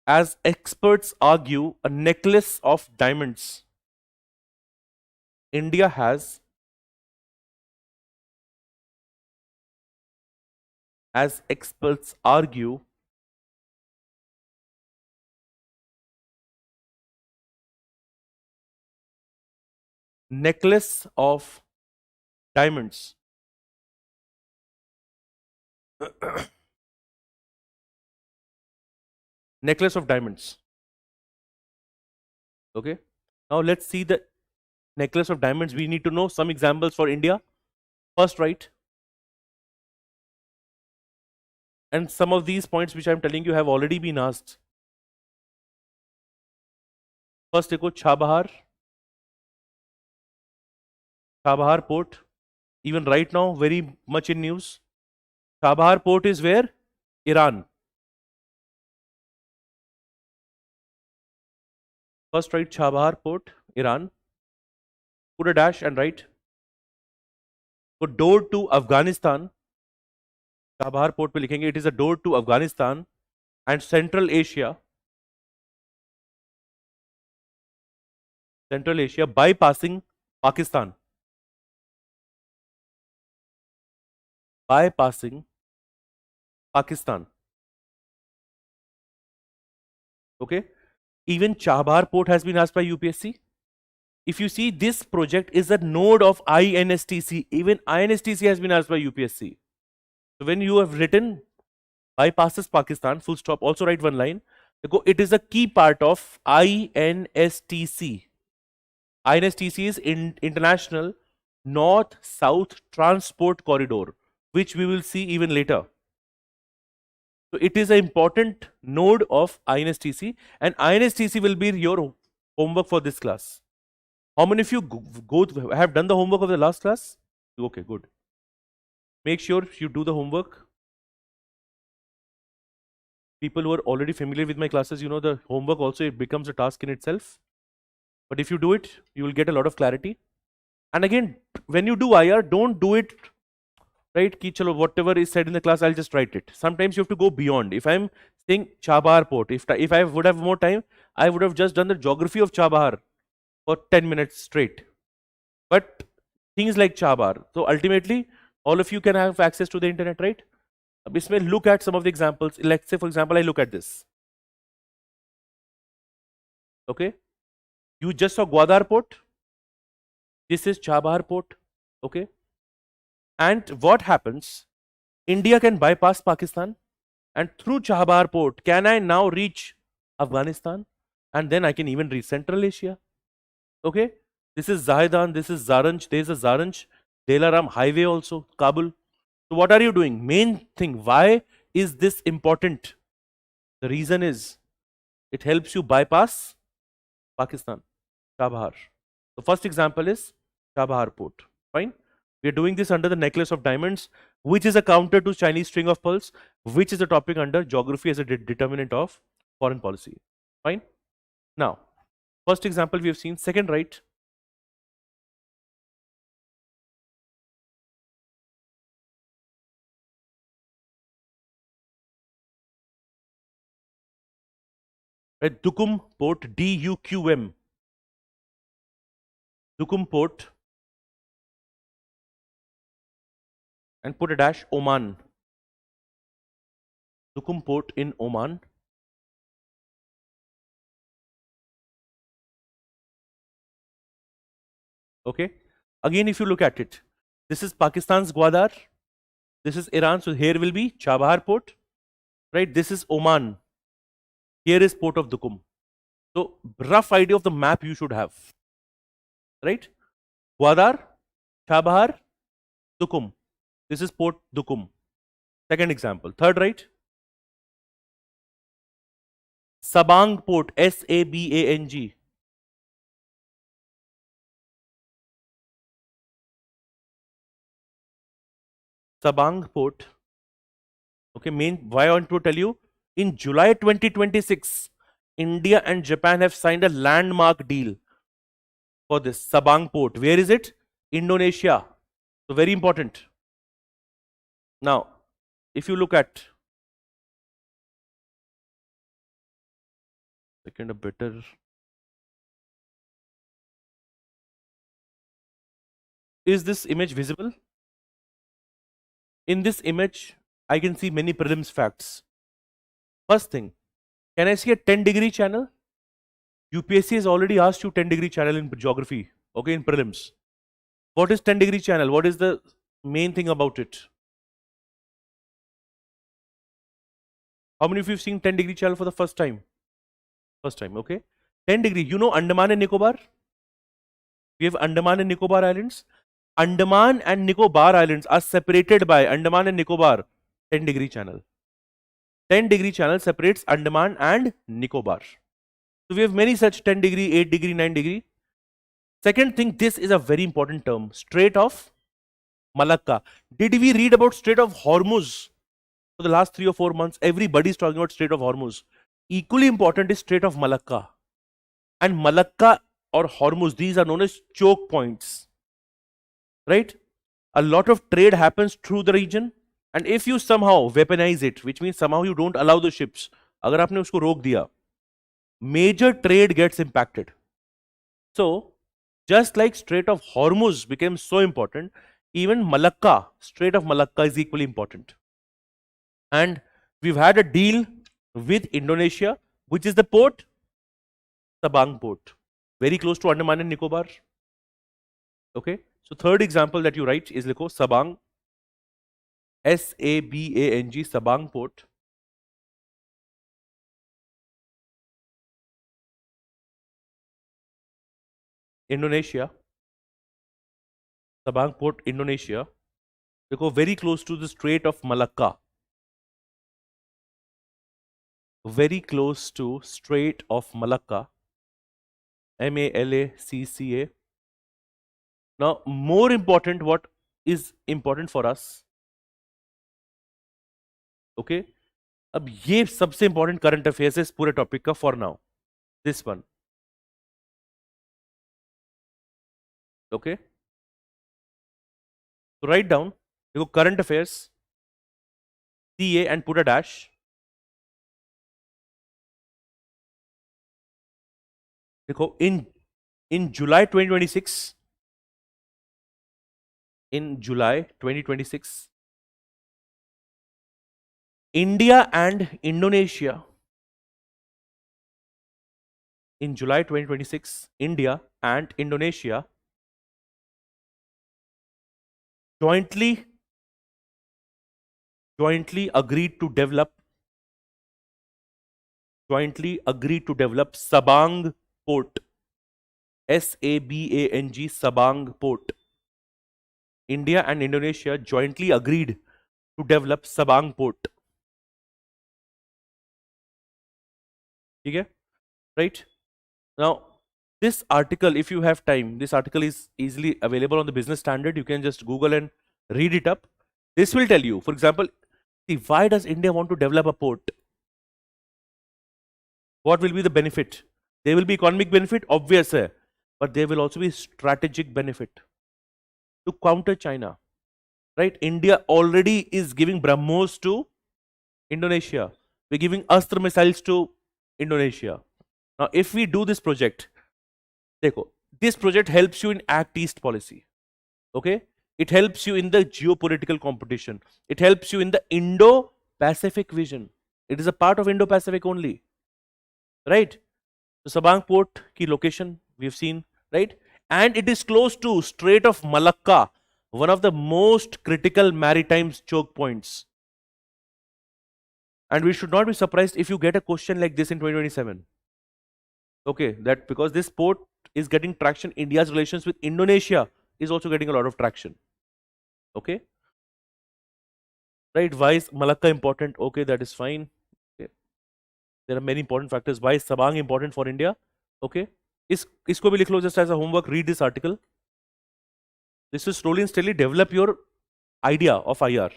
as experts argue, a necklace of diamonds. India has, as experts argue, necklace of diamonds. Necklace of diamonds. Okay. Now let's see the necklace of diamonds. We need to know some examples for India. First, right? And some of these points which I'm telling you have already been asked. First, Chabahar port. Even right now, very much in news. Chabahar port is where? Iran. First write Chabahar port, Iran. Put a dash and write. So door to Afghanistan. Chabahar port पे लिखेंगे. It is a door to Afghanistan and Central Asia. Central Asia bypassing Pakistan. Bypassing Pakistan. Okay. Even Chabahar port has been asked by UPSC. If you see, this project is a node of INSTC. Even INSTC has been asked by UPSC. So when you have written bypasses Pakistan, full stop, also write one line. It is a key part of INSTC. INSTC is International North-South Transport Corridor, which we will see even later. So it is an important node of INSTC, and INSTC will be your homework for this class. How many of you have done the homework of the last class? Okay, good. Make sure you do the homework. People who are already familiar with my classes, you know the homework also, it becomes a task in itself. But if you do it, you will get a lot of clarity. And again, when you do IR, don't do it, right? Ki chalo, whatever is said in the class, I'll just write it. Sometimes you have to go beyond. If I'm saying Chabahar Port, if I would have more time, I would have just done the geography of Chabahar for 10 minutes straight. But things like Chabahar. So ultimately, all of you can have access to the internet, right? Bismillah, look at some of the examples. Let's say, for example, I look at this. Okay? You just saw Gwadar Port. This is Chabahar Port. Okay? And what happens? India can bypass Pakistan, and through Chabahar Port, can I now reach Afghanistan? And then I can even reach Central Asia. Okay? This is Zahedan, this is Zaranj, there is a Zaranj, Delaram Highway also, Kabul. So what are you doing? Main thing, why is this important? The reason is, it helps you bypass Pakistan, Chabahar. The first example is Chabahar Port. Fine? We are doing this under the necklace of diamonds, which is a counter to Chinese string of pearls, which is a topic under geography as a determinant of foreign policy. Fine? Now, first example we have seen. Second, right? Right? Duqm Port, D-U-Q-M. Duqm Port, and put a dash, Oman. Duqm Port in Oman. Okay. Again, if you look at it, this is Pakistan's Gwadar. This is Iran. So here will be Chabahar Port. Right? This is Oman. Here is Port of Duqm. So rough idea of the map you should have. Right? Gwadar, Chabahar, Duqm. This is Port Duqm. Second example. Third, right? Sabang Port, S-A-B-A-N-G. Sabang Port. Okay, why I want to tell you, in July 2026, India and Japan have signed a landmark deal for this Sabang Port. Where is it? Indonesia. So very important. Now, if you look at second, a better. Is this image visible? In this image, I can see many prelims facts. First thing, can I see a 10-degree channel? UPSC has already asked you 10-degree channel in geography, okay, in prelims. What is 10-degree channel? What is the main thing about it? How many of you have seen 10-degree channel for the first time? First time, okay. 10-degree, you know Andaman and Nicobar? We have Andaman and Nicobar Islands. Andaman and Nicobar Islands are separated by Andaman and Nicobar 10-degree channel. 10-degree channel separates Andaman and Nicobar. So we have many such 10-degree, 8-degree, 9-degree. Second thing, this is a very important term, Strait of Malacca. Did we read about Strait of Hormuz? For the last 3 or 4 months, everybody is talking about Strait of Hormuz. Equally important is Strait of Malacca. And Malacca or Hormuz, these are known as choke points. Right? A lot of trade happens through the region. And if you somehow weaponize it, which means somehow you don't allow the ships, agar aapne usko rok diya, major trade gets impacted. So, just like Strait of Hormuz became so important, even Malacca, Strait of Malacca is equally important. And we've had a deal with Indonesia, which is the port, Sabang Port, very close to Andaman and Nicobar. Okay, so third example that you write is likho Sabang, S-A-B-A-N-G, Sabang Port. Indonesia, Sabang Port, Indonesia. They go very close to the Strait of Malacca. Very close to Strait of Malacca. Malacca. Now, more important, what is important for us? Okay. अब ये सबसे important current affairs है इस पूरे topic का for now. This one. Okay. So write down. देखो current affairs. CA and put a dash. देखो in July 2026. In July 2026. India and Indonesia. In July 2026, India and Indonesia jointly agreed to develop Sabang Port. SABANG, Sabang Port. India and Indonesia jointly agreed to develop Sabang Port. Okay? Right? Now, this article, if you have time, this article is easily available on the Business Standard. You can just Google and read it up. This will tell you, for example, see, why does India want to develop a port? What will be the benefit? There will be economic benefit, obvious, but there will also be strategic benefit to counter China. Right? India already is giving BrahMos to Indonesia. We're giving Astra missiles to Indonesia. Now, if we do this project, this project helps you in Act East policy. Okay? It helps you in the geopolitical competition. It helps you in the Indo-Pacific vision. It is a part of Indo-Pacific only. Right? So, Sabang Port ki location we have seen, right? And it is close to Strait of Malacca, one of the most critical maritime choke points. And we should not be surprised if you get a question like this in 2027. Okay, that because this port is getting traction, India's relations with Indonesia is also getting a lot of traction. Okay. Right, why is Malacca important? Okay, that is fine. Okay. There are many important factors. Why is Sabang important for India? Okay. Isko bhi likh lo just as a homework, read this article. This will slowly and steadily develop your idea of IR.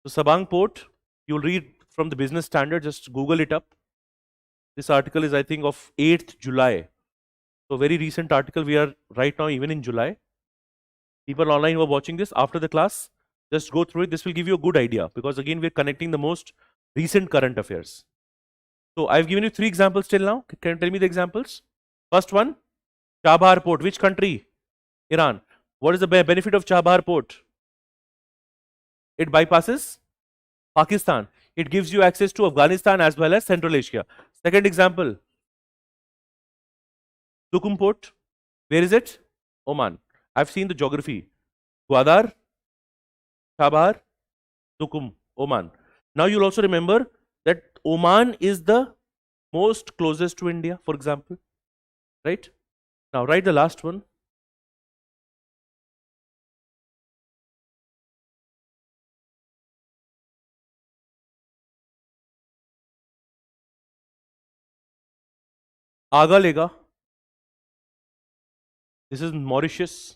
So Sabang Port, you'll read from the Business Standard, just Google it up. This article is, I think, of 8th July. So very recent article. We are right now even in July. People online who are watching this after the class, just go through it. This will give you a good idea because again, we're connecting the most recent current affairs. So I've given you 3 examples till now. Can you tell me the examples? First one, Chabahar Port. Which country? Iran. What is the benefit of Chabahar Port? It bypasses Pakistan. It gives you access to Afghanistan as well as Central Asia. Second example, Dukum Port. Where is it? Oman. I've seen the geography. Gwadar, Chabahar, Dukum, Oman. Now you'll also remember that Oman is the most closest to India, for example. Right? Now write the last one. Aga Lega. This is Mauritius.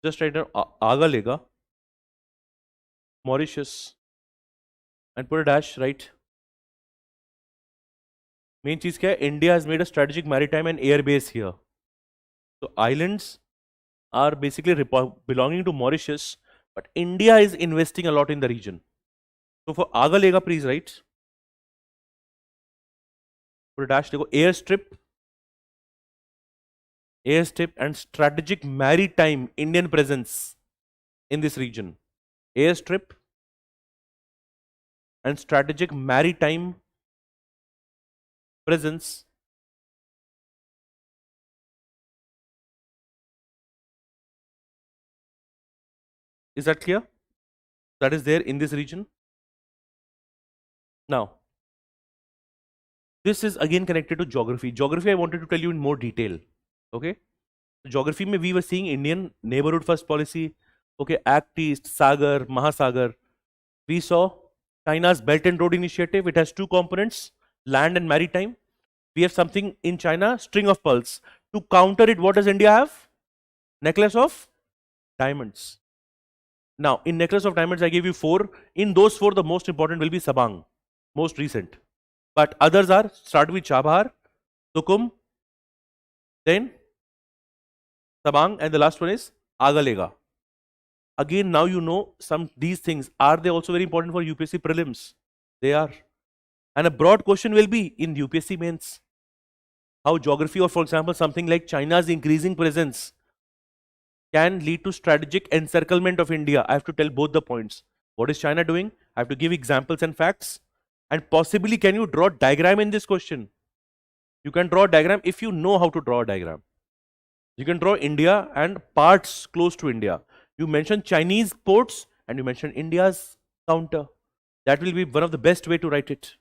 Just write down Aga Lega, Mauritius, and put a dash, right? Main cheez kya hai? India has made a strategic maritime and air base here. So islands are basically belonging to Mauritius, but India is investing a lot in the region. So for Aga Lega, please write. Put a dash, airstrip and strategic maritime Indian presence in this region. Airstrip and strategic maritime presence Is that clear? That is there in this region. Now, this is again connected to geography. Geography I wanted to tell you in more detail. Okay. Geography mein we were seeing Indian neighborhood first policy. Okay, Act East, Sagar, Mahasagar. We saw China's Belt and Road Initiative. It has two components, land and maritime. We have something in China, string of pearls. To counter it, what does India have? Necklace of diamonds. Now, in necklace of diamonds, I gave you 4. In those 4, the most important will be Sabang, most recent. But others are, start with Chabahar, Tukum, then Sabang, and the last one is Agalega. Again, now you know some these things. Are they also very important for UPSC prelims? They are. And a broad question will be in UPSC mains. How geography, or for example, something like China's increasing presence can lead to strategic encirclement of India. I have to tell both the points. What is China doing? I have to give examples and facts. And possibly, can you draw a diagram in this question? You can draw a diagram if you know how to draw a diagram. You can draw India and parts close to India. You mentioned Chinese ports and you mentioned India's counter. That will be one of the best way to write it.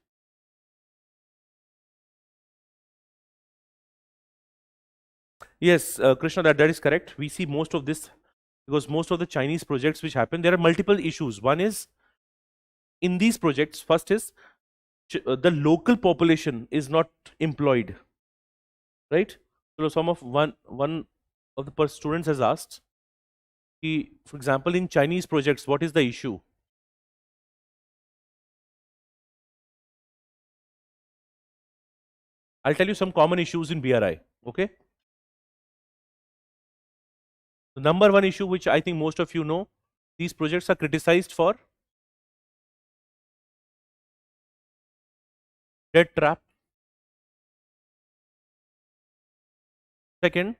Yes, Krishna, that is correct. We see most of this because most of the Chinese projects which happen, there are multiple issues. One is, in these projects, first is the local population is not employed, right? So some of one of the students has asked, for example, in Chinese projects, what is the issue? I'll tell you some common issues in BRI, okay? The number one issue, which I think most of you know, these projects are criticized for debt trap. Second,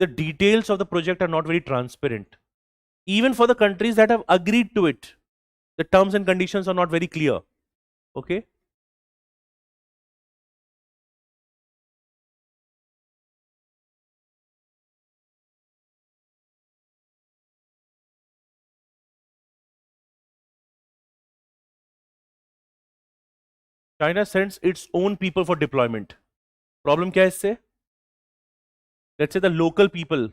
the details of the project are not very transparent. Even for the countries that have agreed to it, the terms and conditions are not very clear. Okay. China sends its own people for deployment. Problem kya hai isse? Let's say the local people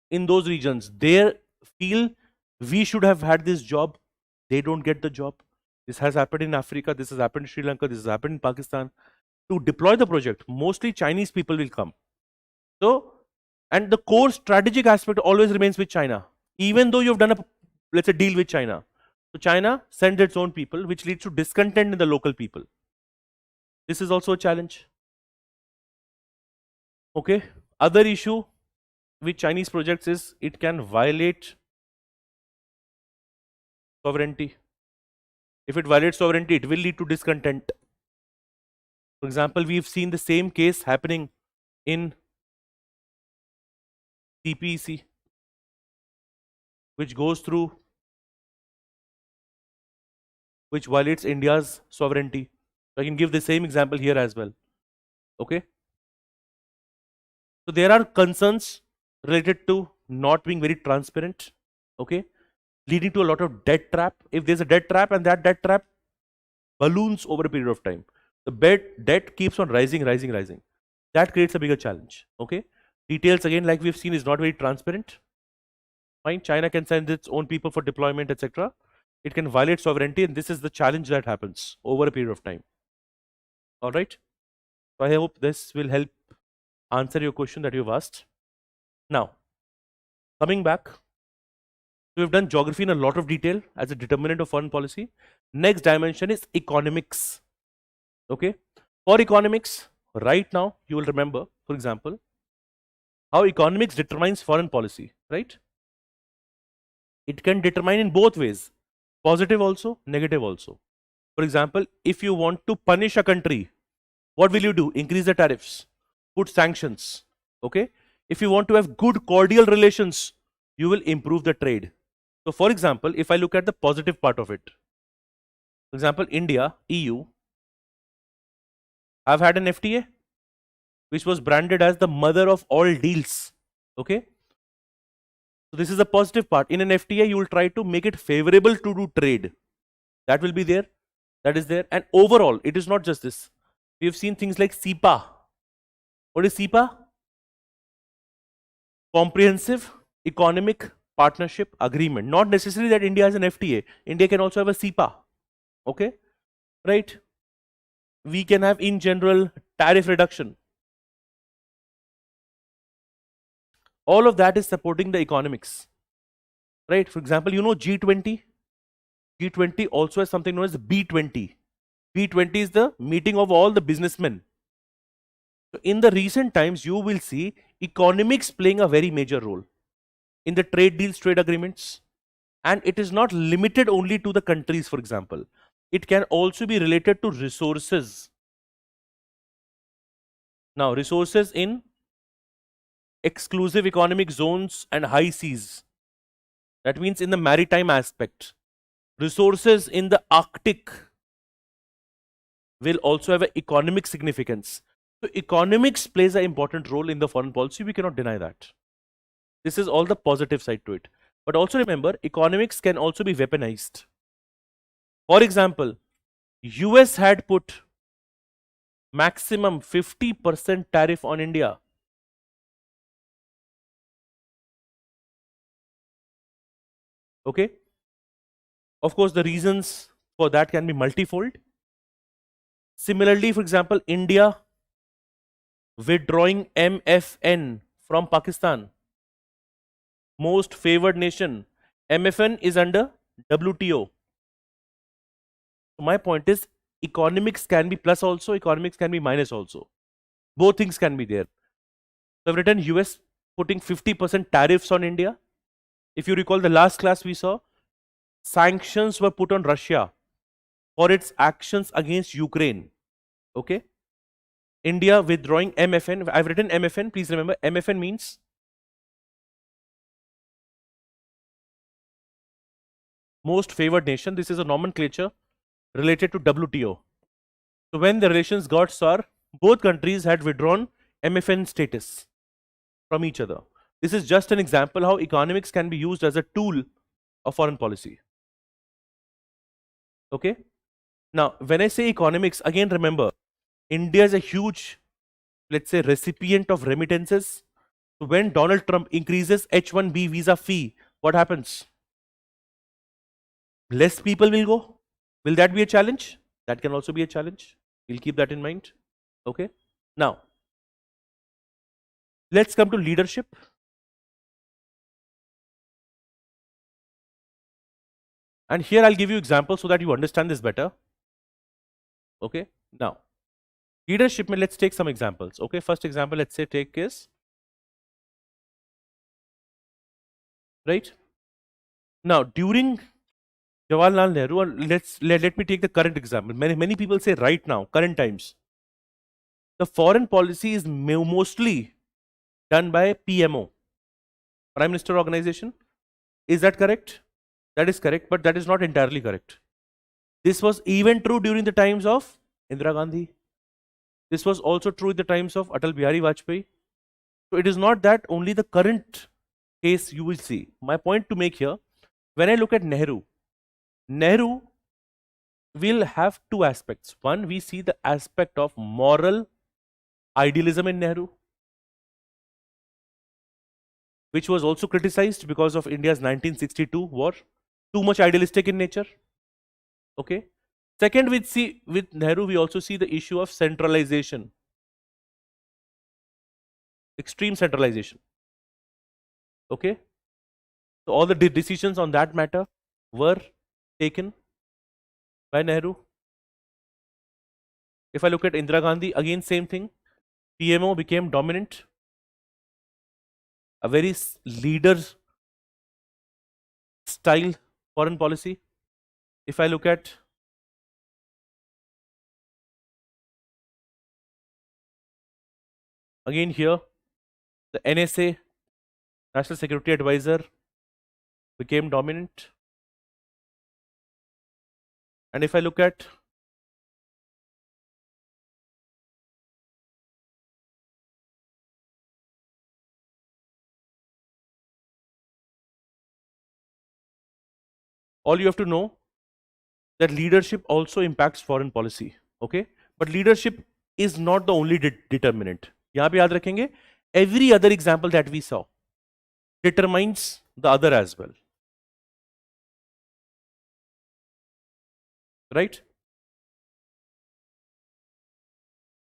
in those regions, they feel we should have had this job. They don't get the job. This has happened in Africa. This has happened in Sri Lanka. This has happened in Pakistan. To deploy the project, mostly Chinese people will come. So, and the core strategic aspect always remains with China. Even though you've done a, let's say, deal with China. So China sends its own people, which leads to discontent in the local people. This is also a challenge. Okay. Other issue with Chinese projects is it can violate sovereignty. If it violates sovereignty, it will lead to discontent. For example, we've seen the same case happening in CPEC, which goes through, which violates India's sovereignty. So I can give the same example here as well. Okay. So there are concerns related to not being very transparent. Okay. Leading to a lot of debt trap. If there's a debt trap and that debt trap balloons over a period of time, the debt keeps on rising. That creates a bigger challenge. Okay. Details again, like we've seen, is not very transparent. Fine. China can send its own people for deployment, etc. It can violate sovereignty, and this is the challenge that happens over a period of time. All right. So I hope this will help answer your question that you've asked. Now, coming back, we've done geography in a lot of detail as a determinant of foreign policy. Next dimension is economics. Okay. For economics, right now, you will remember, for example, how economics determines foreign policy, right? It can determine in both ways, positive also, negative also. For example, if you want to punish a country, what will you do? Increase the tariffs, put sanctions. Okay. If you want to have good cordial relations, you will improve the trade. So for example, if I look at the positive part of it, for example, India, EU have had an FTA, which was branded as the mother of all deals. Okay. So this is the positive part. In an FTA, you will try to make it favorable to do trade. That will be there. That is there. And overall, it is not just this. We have seen things like CEPA. What is CEPA? Comprehensive Economic Partnership Agreement. Not necessarily that India has an FTA. India can also have a CEPA. Okay. Right. We can have in general tariff reduction. All of that is supporting the economics. Right. For example, you know G20. G20 also has something known as B20. B20 is the meeting of all the businessmen. So in the recent times, you will see economics playing a very major role in the trade deals, trade agreements. And it is not limited only to the countries, for example. It can also be related to resources. Now, resources in exclusive economic zones and high seas. That means in the maritime aspect. Resources in the Arctic will also have an economic significance. So economics plays an important role in the foreign policy. We cannot deny that. This is all the positive side to it. But also remember, economics can also be weaponized. For example, US had put maximum 50% tariff on India. Okay. Of course, the reasons for that can be multifold. Similarly, for example, India withdrawing MFN from Pakistan. Most favored nation. MFN is under WTO. So my point is, economics can be plus also, economics can be minus also. Both things can be there. So I've written US putting 50% tariffs on India. If you recall the last class we saw, sanctions were put on Russia for its actions against Ukraine. Okay. India withdrawing MFN. I've written MFN. Please remember, MFN means most favored nation. This is a nomenclature related to WTO. So when the relations got sour, both countries had withdrawn MFN status from each other. This is just an example how economics can be used as a tool of foreign policy. Okay. Now, when I say economics, again remember, India is a huge, let's say, recipient of remittances. So when Donald Trump increases H-1B visa fee, what happens? Less people will go. Will that be a challenge? That can also be a challenge. We'll keep that in mind. Okay. Now, let's come to leadership. And here I'll give you examples so that you understand this better. Okay. Now, leadership, let's take some examples. Okay. First example, let's say take is, right? Now, during Jawaharlal Nehru, or let me take the current example. Many people say right now, current times. The foreign policy is mostly done by PMO, Prime Minister Organization. Is that correct? That is correct, but that is not entirely correct. This was even true during the times of Indira Gandhi. This was also true in the times of Atal Bihari Vajpayee. So it is not that only the current case you will see. My point to make here, when I look at Nehru will have two aspects. One, we see the aspect of moral idealism in Nehru, which was also criticized because of India's 1962 war. Too much idealistic in nature. Okay. Second, with Nehru, we also see the issue of centralization. Extreme centralization. Okay. So all the decisions on that matter were taken by Nehru. If I look at Indira Gandhi, again same thing. PMO became dominant. A very leader style foreign policy. If I look at again here, the NSA, National Security Advisor, became dominant. And if I look at all you have to know that leadership also impacts foreign policy. Okay, but leadership is not the only determinant. यहाँ पे याद रखेंगे, every other example that we saw determines the other as well, right?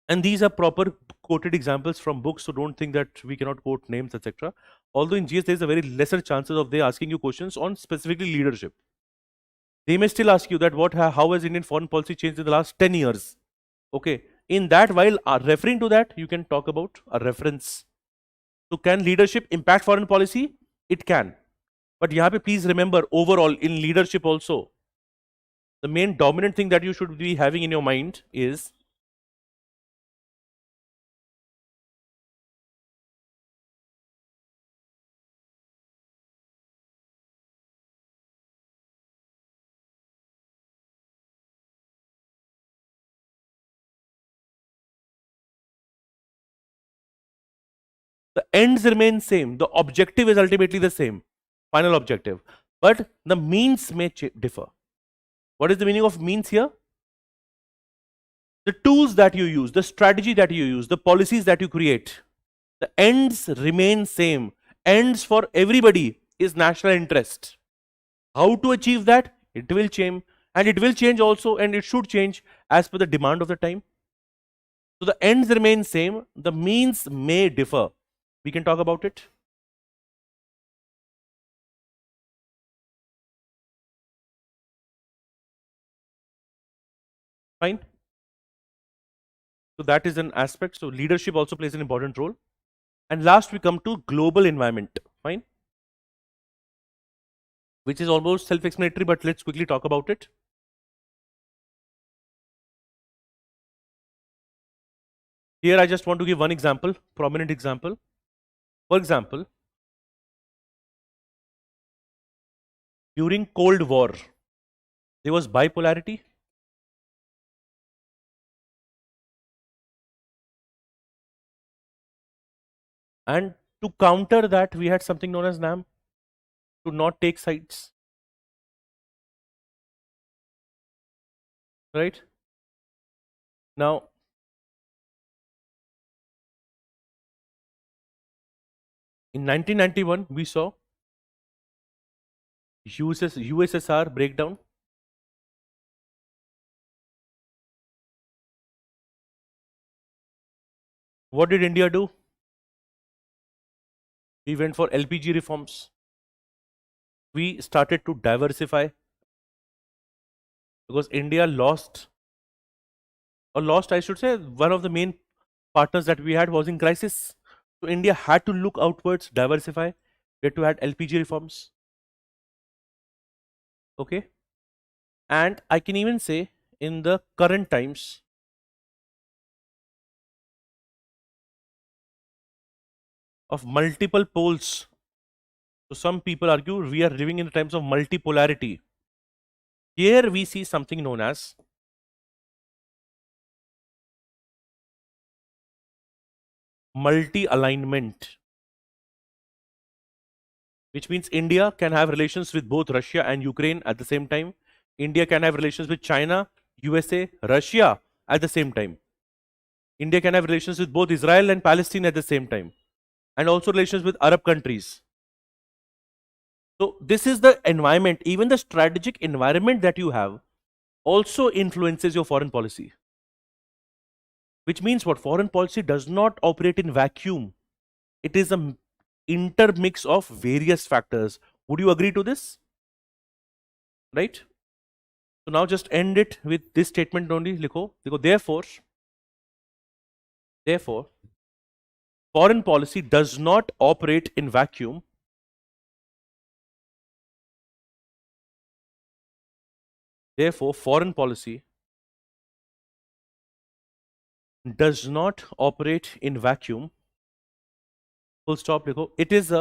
And these are proper quoted examples from books, so don't think that we cannot quote names, etc. Although in GS there is a very lesser chances of they asking you questions on specifically leadership. They may still ask you that how has Indian foreign policy changed in the last 10 years? Okay, in that, while referring to that, you can talk about a reference. So can leadership impact foreign policy? It can. But यहाँ पे please remember, overall in leadership also, the main dominant thing that you should be having in your mind is the ends remain same. The objective is ultimately the same, final objective. But the means may differ. What is the meaning of means here? The tools that you use, the strategy that you use, the policies that you create, the ends remain same. Ends for everybody is national interest. How to achieve that? It will change, and it will change also, and it should change as per the demand of the time. So the ends remain same, the means may differ. We can talk about it. Fine. So that is an aspect. So leadership also plays an important role. And last we come to global environment. Fine. Which is almost self-explanatory, but let's quickly talk about it. Here I just want to give one example, prominent example. For example, during Cold War, there was bipolarity. And to counter that, we had something known as NAM, to not take sides. Right? Now, in 1991, we saw USSR breakdown. What did India do? We went for LPG reforms. We started to diversify because India lost, I should say, one of the main partners that we had was in crisis. So India had to look outwards, diversify. We had to add LPG reforms. Okay. And I can even say in the current times, of multiple poles. So some people argue we are living in the times of multipolarity. Here we see something known as multi-alignment, which means India can have relations with both Russia and Ukraine at the same time. India can have relations with China, USA, Russia at the same time. India can have relations with both Israel and Palestine at the same time, and also relations with Arab countries. So this is the environment, even the strategic environment that you have also influences your foreign policy. Which means what? Foreign policy does not operate in vacuum. It is a intermix of various factors. Would you agree to this? Right? So now just end it with this statement only. Likho. Therefore, foreign policy does not operate in vacuum. Therefore, foreign policy does not operate in vacuum. Full stop. Likho. It is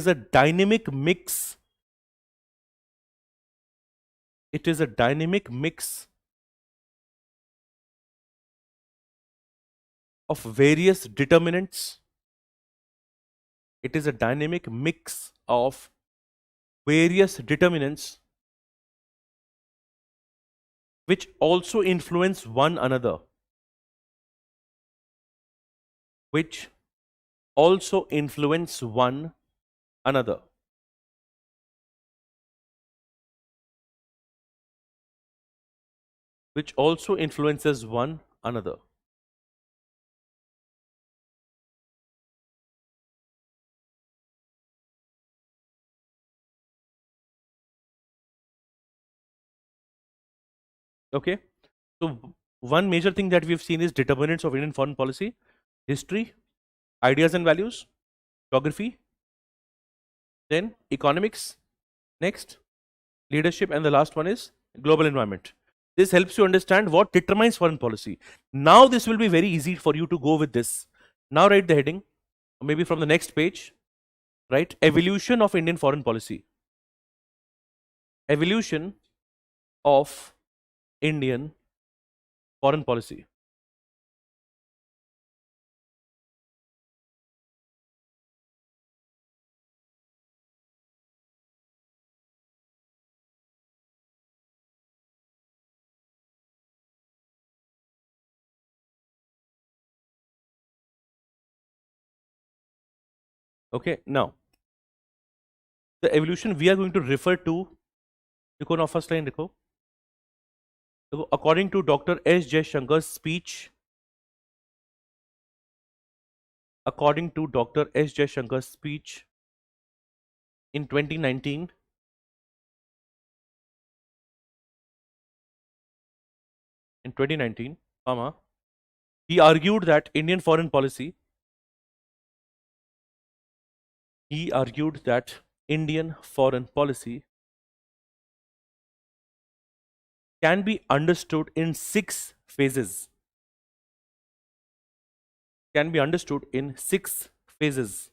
a dynamic mix. It is a dynamic mix of various determinants. It is a dynamic mix of various determinants which also influence one another. Which also influence one another. Which also influences one another. Okay, so one major thing that we've seen is determinants of Indian foreign policy: history, ideas and values, geography, then economics, next leadership, and the last one is global environment. This helps you understand what determines foreign policy. Now this will be very easy for you to go with this. Now write the heading, maybe from the next page, right? Evolution of Indian foreign policy. Evolution of Indian foreign policy. Okay, now the evolution we are going to refer to, देखो ना first line देखो, according to Dr. S. Jaishankar's speech, according to Dr. S. Jaishankar's speech in 2019, he argued that Indian foreign policy, can be understood in 6 phases. Can be understood in 6 phases.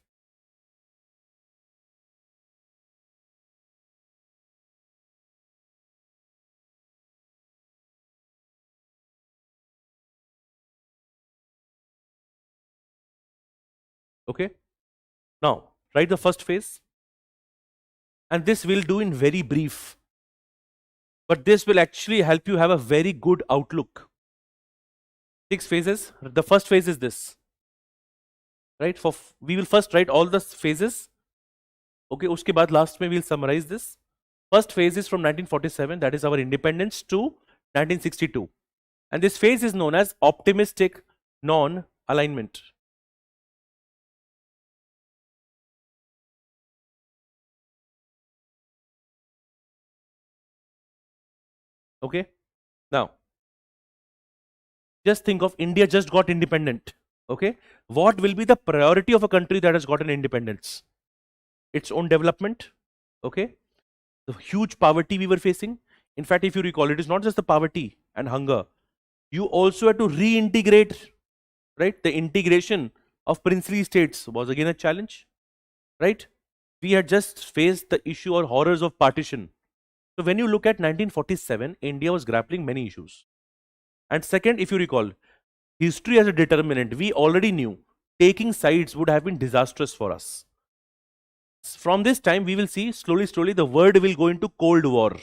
Okay, now write the first phase, and this we'll do in very brief, but this will actually help you have a very good outlook. 6 phases. The first phase is this, right? We will first write all the phases. Okay, uske baad last mein we'll summarize this. First phase is from 1947, that is our independence, to 1962. And this phase is known as optimistic non-alignment. Okay, now just think of India just got independent. Okay, what will be the priority of a country that has gotten independence? Its own development. Okay, the huge poverty we were facing. In fact, if you recall, it is not just the poverty and hunger. You also had to reintegrate, right? The integration of princely states was again a challenge, right? We had just faced the issue or horrors of partition. So when you look at 1947, India was grappling many issues. And second, if you recall, history as a determinant, we already knew taking sides would have been disastrous for us. From this time, we will see slowly the world will go into Cold War.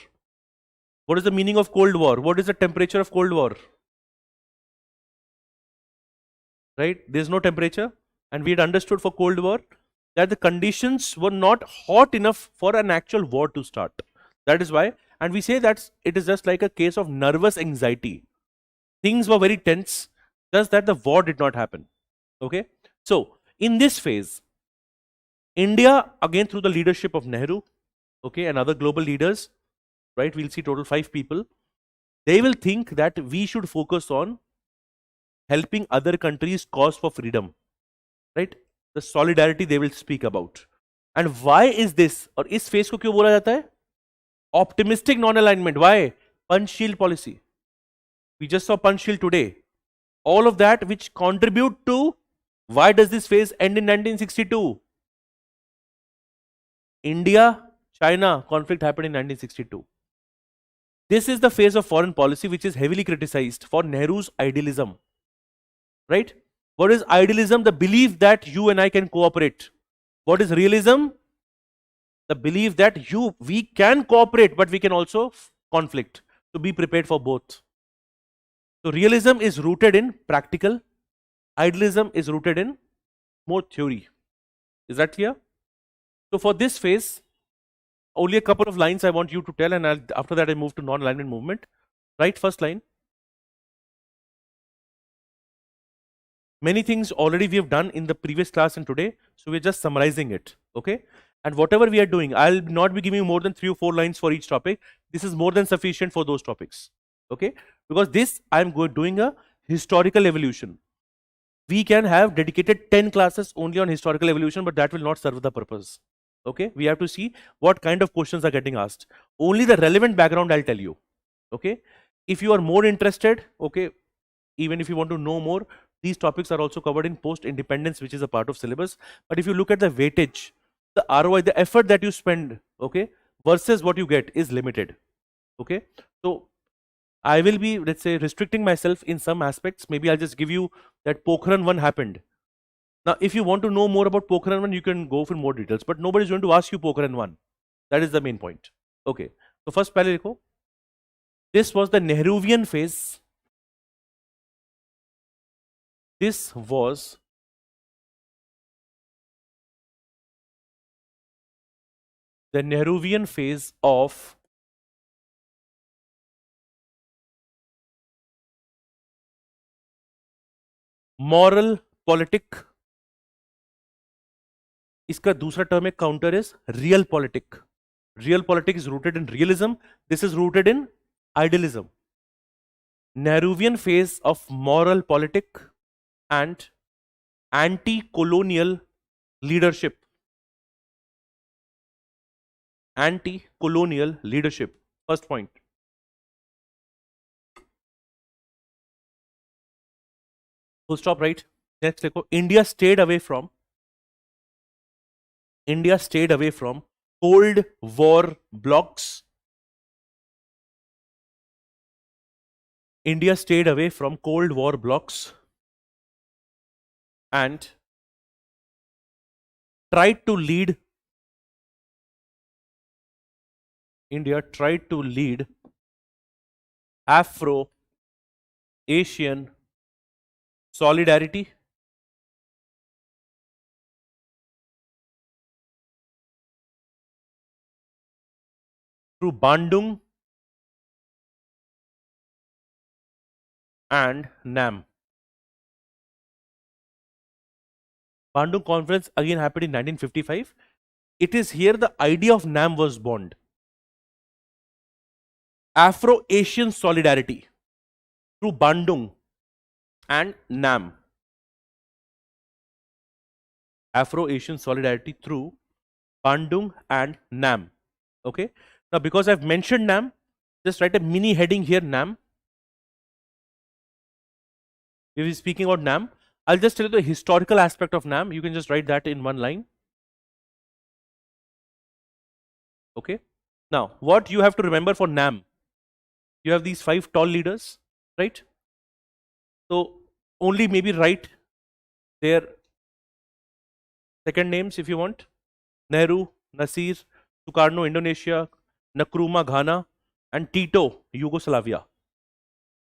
What is the meaning of Cold War? What is the temperature of Cold War? Right? There's no temperature. And we had understood for Cold War that the conditions were not hot enough for an actual war to start. That is why, and we say that it is just like a case of nervous anxiety. Things were very tense, just that the war did not happen. Okay, so in this phase, India, again through the leadership of Nehru, okay, and other global leaders, right, we'll see total 5 people, they will think that we should focus on helping other countries cause for freedom, right? The solidarity they will speak about. And why is this? और इस phase को क्यों बोला जाता है? Optimistic non-alignment. Why? Panchsheel policy. We just saw Panchsheel today. All of that which contribute to why does this phase end in 1962? India-China conflict happened in 1962. This is the phase of foreign policy which is heavily criticized for Nehru's idealism. Right? What is idealism? The belief that you and I can cooperate. What is realism? The belief that we can cooperate, but we can also conflict. So be prepared for both. So realism is rooted in practical. Idealism is rooted in more theory. Is that clear? So for this phase, only a couple of lines I want you to tell, and after that I move to non-alignment movement. Right, first line. Many things already we have done in the previous class and today, so we're just summarizing it, okay? And whatever we are doing, I'll not be giving you more than 3 or 4 lines for each topic. This is more than sufficient for those topics, okay? Because this, I'm doing a historical evolution. We can have dedicated 10 classes only on historical evolution, but that will not serve the purpose, okay? We have to see what kind of questions are getting asked. Only the relevant background I'll tell you, okay? If you are more interested, okay, even if you want to know more, these topics are also covered in post-independence, which is a part of syllabus. But if you look at the weightage, the ROI, the effort that you spend, okay, versus what you get is limited, okay? So I will be, let's say, restricting myself in some aspects. Maybe I'll just give you that Pokhran 1 happened. Now, if you want to know more about Pokhran 1, you can go for more details, but nobody's going to ask you Pokhran 1. That is the main point, okay? So first, pehle dekho. This was the Nehruvian phase. This was the Nehruvian phase of moral politic. इसका दूसरा term है counter is real politic. Real politic is rooted in realism. This is rooted in idealism. Nehruvian phase of moral politic and anti-colonial leadership. Anti-colonial leadership. First point. Full stop, right? Next, India stayed away from Cold War blocs. India stayed away from Cold War blocs and tried to lead Afro-Asian solidarity through Bandung and NAM. Bandung Conference again happened in 1955. It is here the idea of NAM was born. Afro-Asian solidarity through Bandung and NAM. Afro-Asian solidarity through Bandung and NAM. Okay. Now, because I've mentioned NAM, just write a mini heading here, NAM. We'll be speaking about NAM. I'll just tell you the historical aspect of NAM. You can just write that in one line. Okay. Now, what you have to remember for NAM, you have these 5 tall leaders, right? So, only maybe write their second names if you want. Nehru, Nasir, Sukarno, Indonesia, Nkrumah, Ghana, and Tito, Yugoslavia.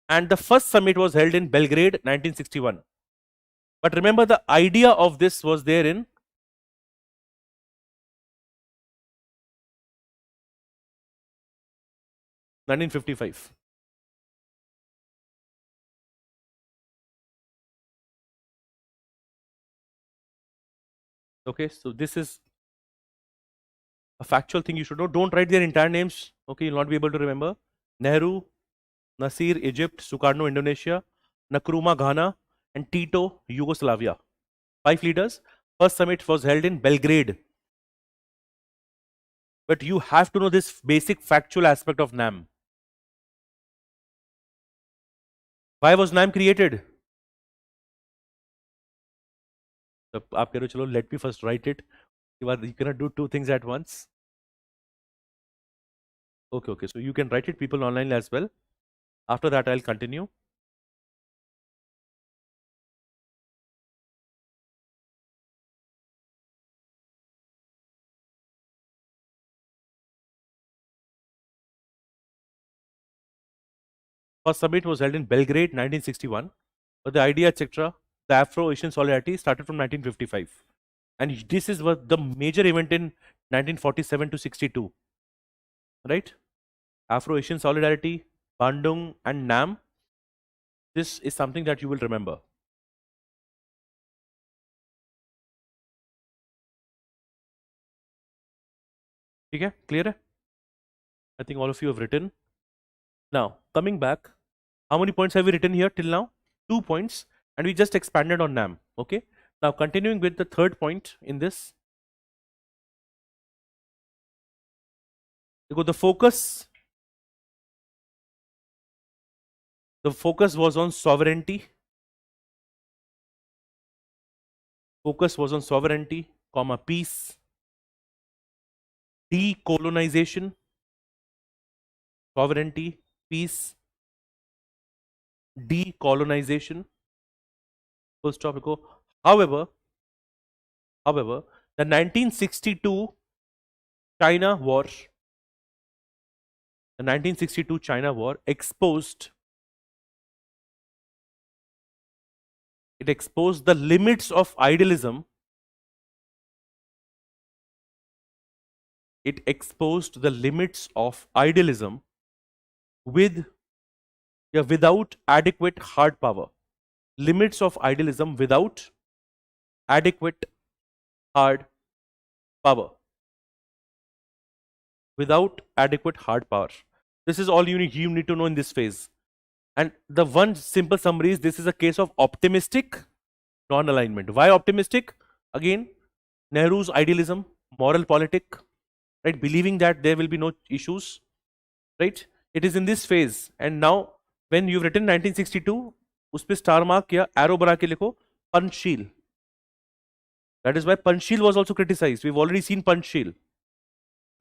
And the first summit was held in Belgrade, 1961. But remember, the idea of this was there in 1955. Okay, so this is a factual thing you should know. Don't write their entire names. Okay, you'll not be able to remember. Nehru, Nasir, Egypt, Sukarno, Indonesia, Nkrumah, Ghana, and Tito, Yugoslavia. 5 leaders. First summit was held in Belgrade. But you have to know this basic factual aspect of NAM. Why was NAM created? So, let me first write it. You cannot do 2 things at once. Okay. So you can write it, people online as well. After that, I'll continue. First summit was held in Belgrade, 1961. But the idea, etc., the Afro-Asian solidarity started from 1955. And this is what the major event in 1947 to 62. Right? Afro-Asian solidarity, Bandung and Nam. This is something that you will remember. Okay, clear? I think all of you have written. Now, coming back, how many points have we written here till now? 2 points, and we just expanded on NAM. Okay. Now, continuing with the third point in this. The focus was on sovereignty. Focus was on sovereignty, comma, peace, decolonization, sovereignty, peace, decolonization. Full stop. However, the 1962 China War, exposed the limits of idealism. It exposed the limits of idealism without adequate hard power. Limits of idealism without adequate hard power. Without adequate hard power. This is all you need to know in this phase. And the one simple summary is this is a case of optimistic non-alignment. Why optimistic? Again, Nehru's idealism, moral politic, right? Believing that there will be no issues, right? It is in this phase. And now, when you've written 1962, उसपे star mark या arrow बना के लिखो Panchsheel. That is why Panchsheel was also criticized. We've already seen Panchsheel.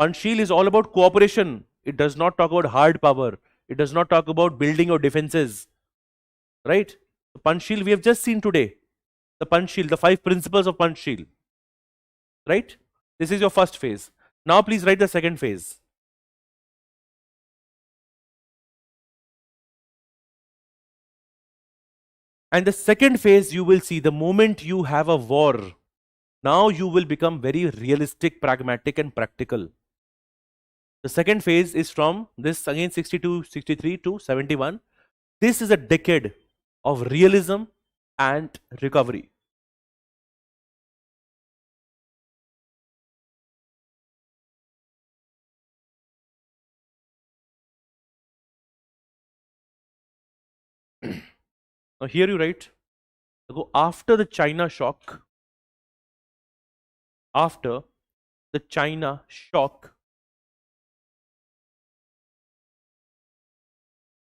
Panchsheel is all about cooperation. It does not talk about hard power. It does not talk about building your defenses. Right? The Panchsheel we have just seen today. The Panchsheel, the 5 principles of Panchsheel. Right? This is your first phase. Now please write the second phase. And the second phase you will see the moment you have a war. Now you will become very realistic, pragmatic and practical. The second phase is from this again 62, 63 to 71. This is a decade of realism and recovery. Now here you write, after the China shock,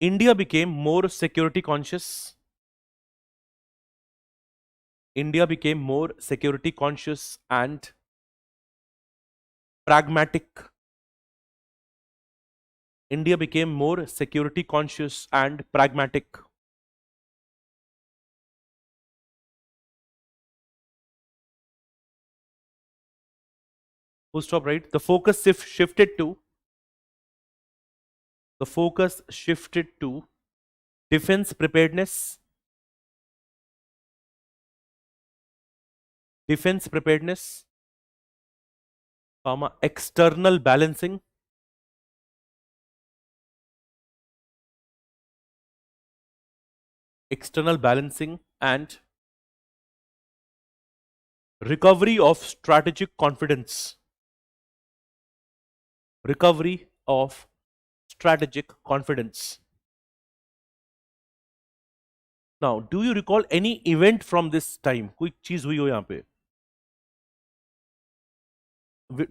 India became more security conscious. India became more security conscious and pragmatic. India became more security conscious and pragmatic. Full stop, right? The focus shifted to defense preparedness, external balancing, and recovery of strategic confidence. Recovery of strategic confidence. Now, do you recall any event from this time? कोई चीज हुई हो यहाँ पे?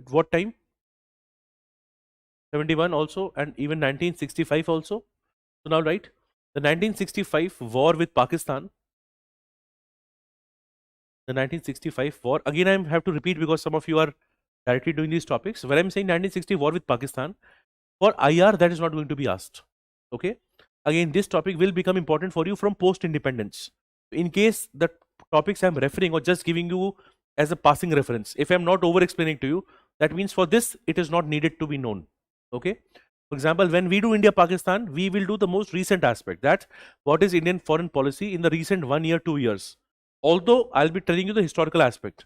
What time? 71 also, and even 1965 also. So now, right, the 1965 war with Pakistan. The 1965 war. Again, I have to repeat because some of you are directly doing these topics. When I'm saying 1960 war with Pakistan, for IR that is not going to be asked. Okay. Again, this topic will become important for you from post-independence. In case the topics I'm referring or just giving you as a passing reference, if I'm not over-explaining to you, that means for this, it is not needed to be known. Okay. For example, when we do India-Pakistan, we will do the most recent aspect, that what is Indian foreign policy in the recent 1 year, 2 years. Although I'll be telling you the historical aspect.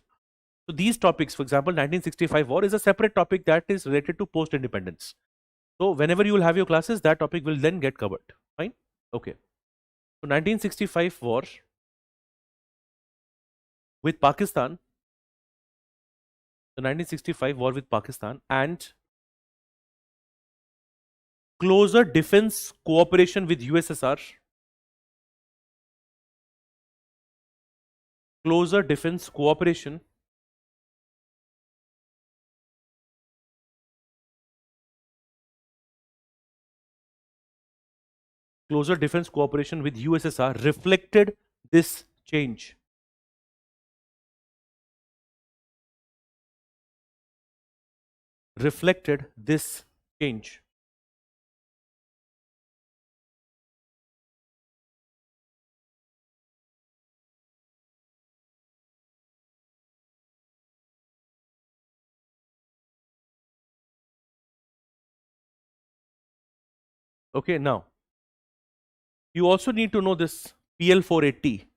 So these topics, for example, 1965 war is a separate topic that is related to post-independence. So whenever you will have your classes, that topic will then get covered. Fine? Okay. So 1965 war with Pakistan, the 1965 war with Pakistan and closer defense cooperation with USSR, closer defense cooperation with USSR reflected this change. Reflected this change. Okay, now you also need to know this PL 480.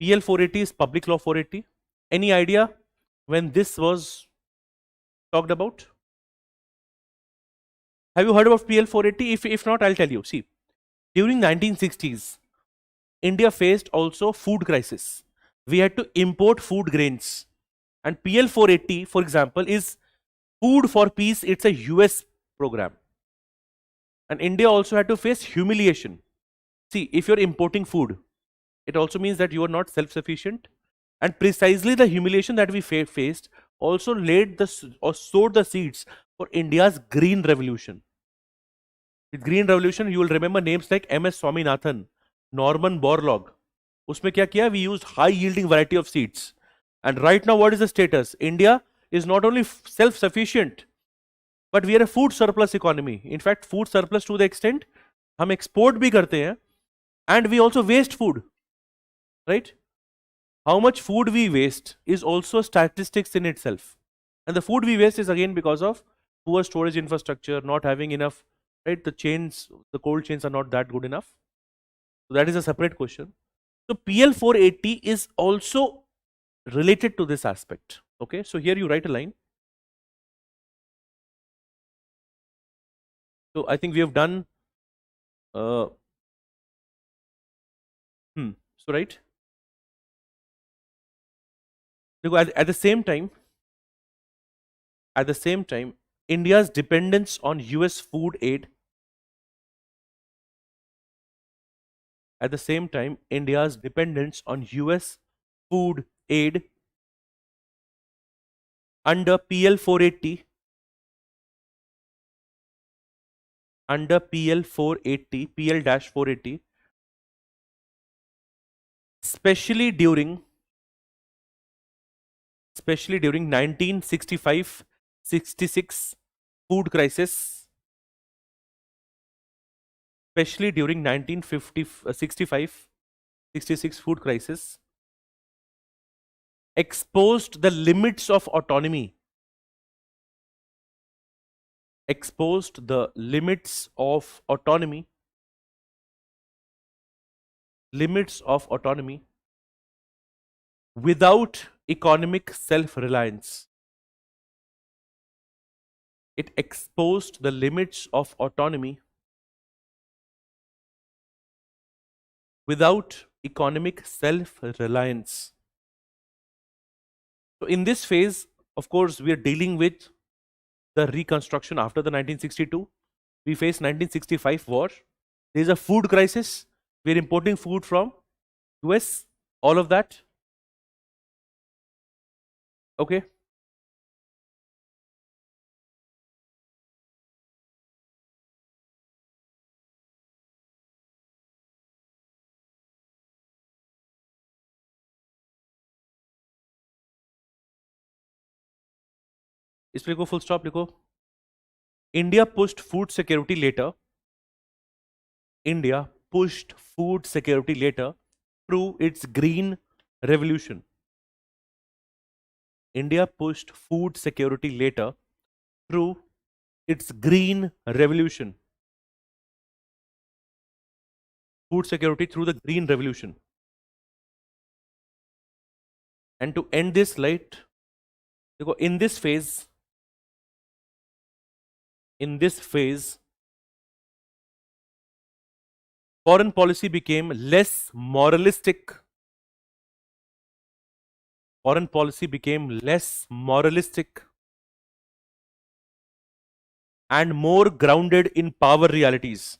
PL 480 is Public Law 480. Any idea when this was talked about? Have you heard about PL 480? If not, I'll tell you. See, during 1960s, India faced also food crisis. We had to import food grains. And PL 480, for example, is Food for Peace. It's a US program. And India also had to face humiliation. See, if you're importing food, it also means that you are not self-sufficient. And precisely the humiliation that we faced also laid or sowed the seeds for India's Green Revolution. With Green Revolution, you will remember names like MS Swaminathan, Norman Borlaug. Usme kya kiya? We used high yielding variety of seeds. And right now, what is the status? India is not only self-sufficient, but we are a food surplus economy. In fact, food surplus to the extent, हम export भी करते हैं, and we also waste food, right? How much food we waste is also statistics in itself. And the food we waste is again because of poor storage infrastructure, not having enough, right? The cold chains are not that good enough. So that is a separate question. So PL 480 is also related to this aspect. Okay, so here you write a line. So I think we have done so right. At the same time, India's dependence on US food aid. At the same time, India's dependence on US food aid under PL 480, under PL 480, PL-480, especially during 1965-66 food crisis, especially during 1965-66 food crisis, exposed the limits of autonomy. Exposed the limits of autonomy. Limits of autonomy without economic self-reliance. It exposed the limits of autonomy without economic self-reliance. So in this phase, of course, we are dealing with the reconstruction after the 1962. We face 1965 war. There is a food crisis. We are importing food from US. All of that. Okay. इस पे लिखो, full stop लिखो. India pushed food security later. India pushed food security later through its green revolution. India pushed food security later through its green revolution. Food security through the green revolution. And to end this light, in this phase, foreign policy became less moralistic. Foreign policy became less moralistic and more grounded in power realities.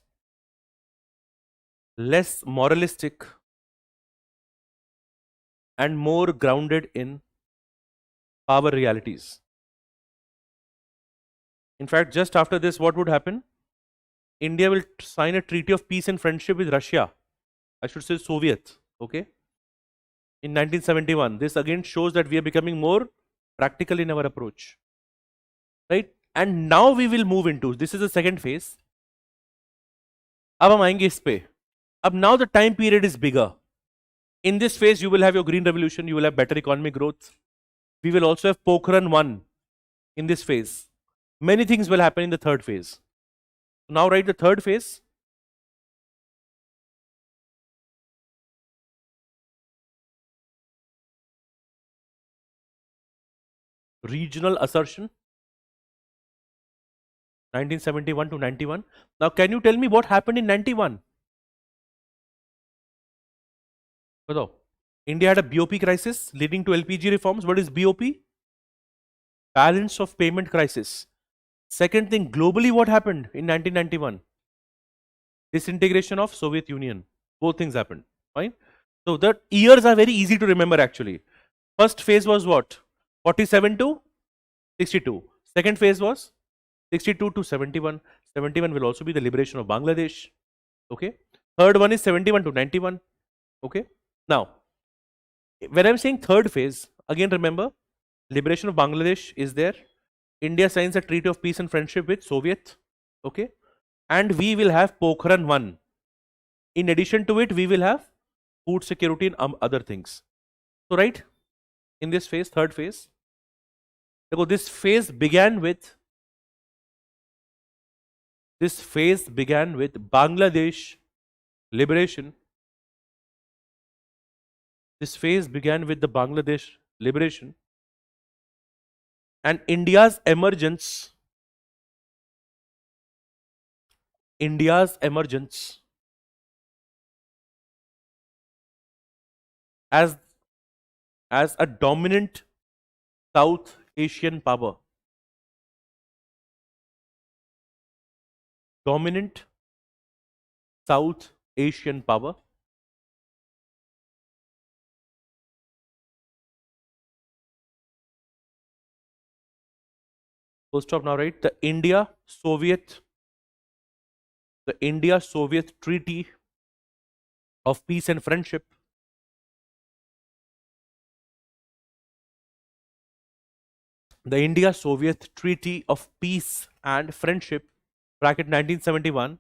Less moralistic and more grounded in power realities. In fact, just after this, what would happen? India will sign a treaty of peace and friendship with Russia. I should say Soviet. Okay. In 1971. This again shows that we are becoming more practical in our approach. Right? And now we will move into, this is the second phase. अब हम आएंगे इस पे. अब now the time period is bigger. In this phase, you will have your green revolution, you will have better economic growth. We will also have Pokhran 1 in this phase. Many things will happen in the third phase. Now write the third phase. Regional assertion. 1971 to 91. Now can you tell me what happened in 91? बताओ. India had a BOP crisis leading to LPG reforms. What is BOP? Balance of payment crisis. Second thing, globally what happened in 1991? Disintegration of Soviet Union. Both things happened. Fine. So the years are very easy to remember actually. First phase was what? 47 to 62. Second phase was 62 to 71. 71 will also be the liberation of Bangladesh. Okay. Third one is 71 to 91. Okay. Now, when I'm saying third phase, again remember, liberation of Bangladesh is there. India signs a treaty of peace and friendship with Soviet. Okay. And we will have Pokhran 1. In addition to it, we will have food security and other things. So, right, in this phase, third phase, this phase began with Bangladesh liberation. This phase began with the Bangladesh liberation and India's emergence. As a dominant South Asian power. Dominant South Asian power. Full stop now, right? The India-Soviet Treaty of Peace and Friendship. The India-Soviet Treaty of Peace and Friendship, bracket 1971.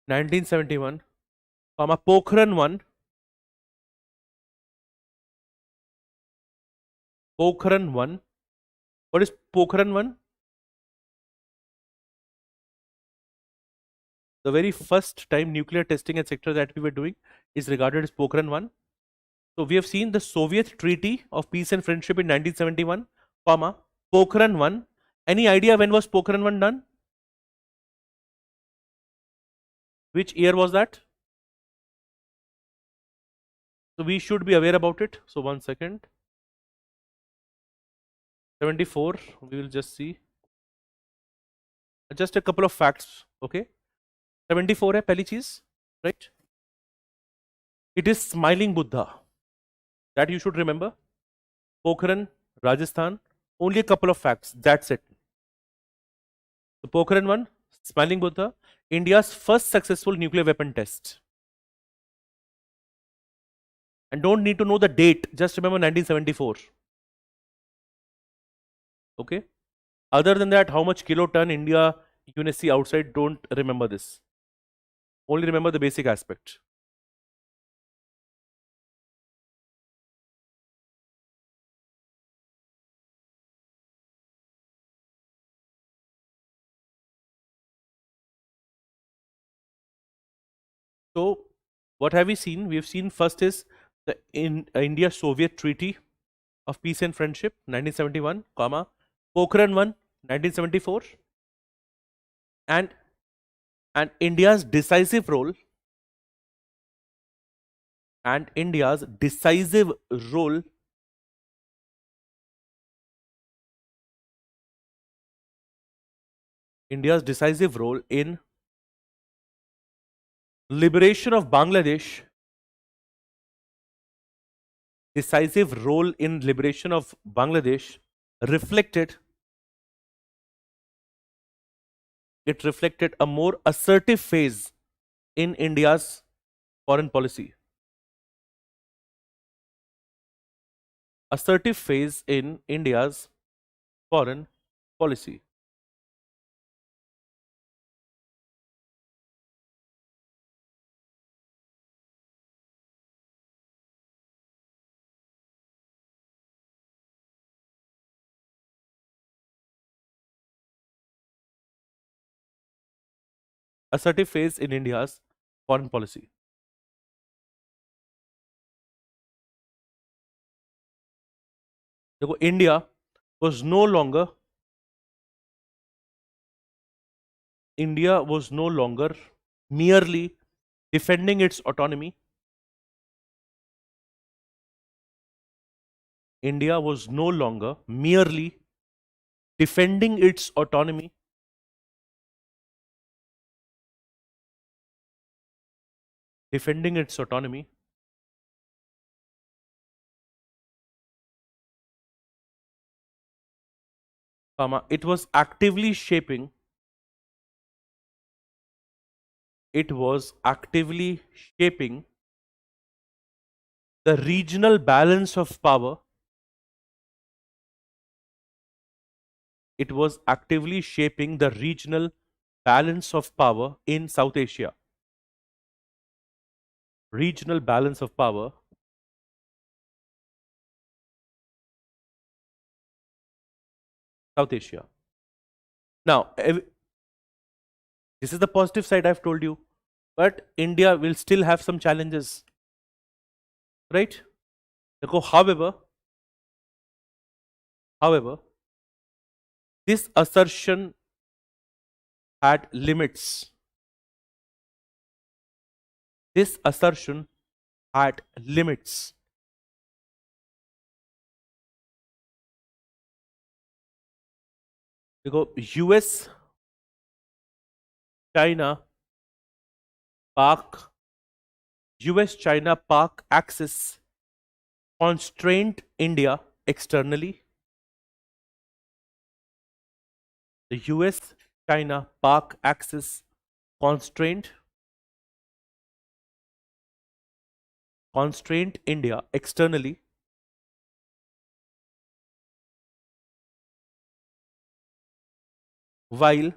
1971, comma, Pokhran 1. Pokhran 1. What is Pokhran 1? The very first time nuclear testing, etc. that we were doing is regarded as Pokhran 1. So we have seen the Soviet Treaty of Peace and Friendship in 1971, comma, Pokhran 1. Any idea when was Pokhran 1 done? Which year was that? So we should be aware about it. So 1 second. 74, we will just see. Just a couple of facts, okay? 74 hai pehli cheez, right? It is Smiling Buddha. That you should remember. Pokhran, Rajasthan. Only a couple of facts. That's it. So Pokhran 1, Smiling Buddha, India's first successful nuclear weapon test. And don't need to know the date. Just remember 1974. Okay. Other than that, how much kiloton India you can see outside, don't remember this. Only remember the basic aspect. So what have we seen? We have seen first is the India-Soviet Treaty of Peace and Friendship, 1971, comma, Pokhran 1, 1974, and India's decisive role and India's decisive role India's decisive role in liberation of Bangladesh, decisive role in liberation of Bangladesh reflected a more assertive phase in India's foreign policy. Assertive phase in India's foreign policy. Assertive phase in India's foreign policy. देखो, India was no longer merely defending its autonomy. India was no longer merely defending its autonomy. Defending its autonomy. It was actively shaping the regional balance of power. It was actively shaping the regional balance of power in South Asia. Regional balance of power South Asia. Now, this is the positive side I've told you, but India will still have some challenges, right? However, this assertion had limits. This assertion had limits. Because US, China, Pak axis constrained India externally. The US, China, Pak axis constrained India externally. While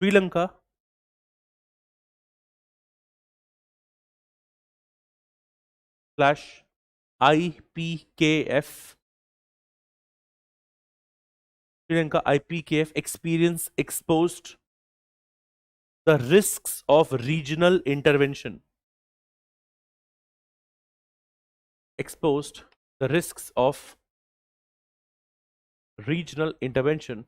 Sri Lanka / IPKF experience exposed the risks of regional intervention. Exposed the risks of regional intervention.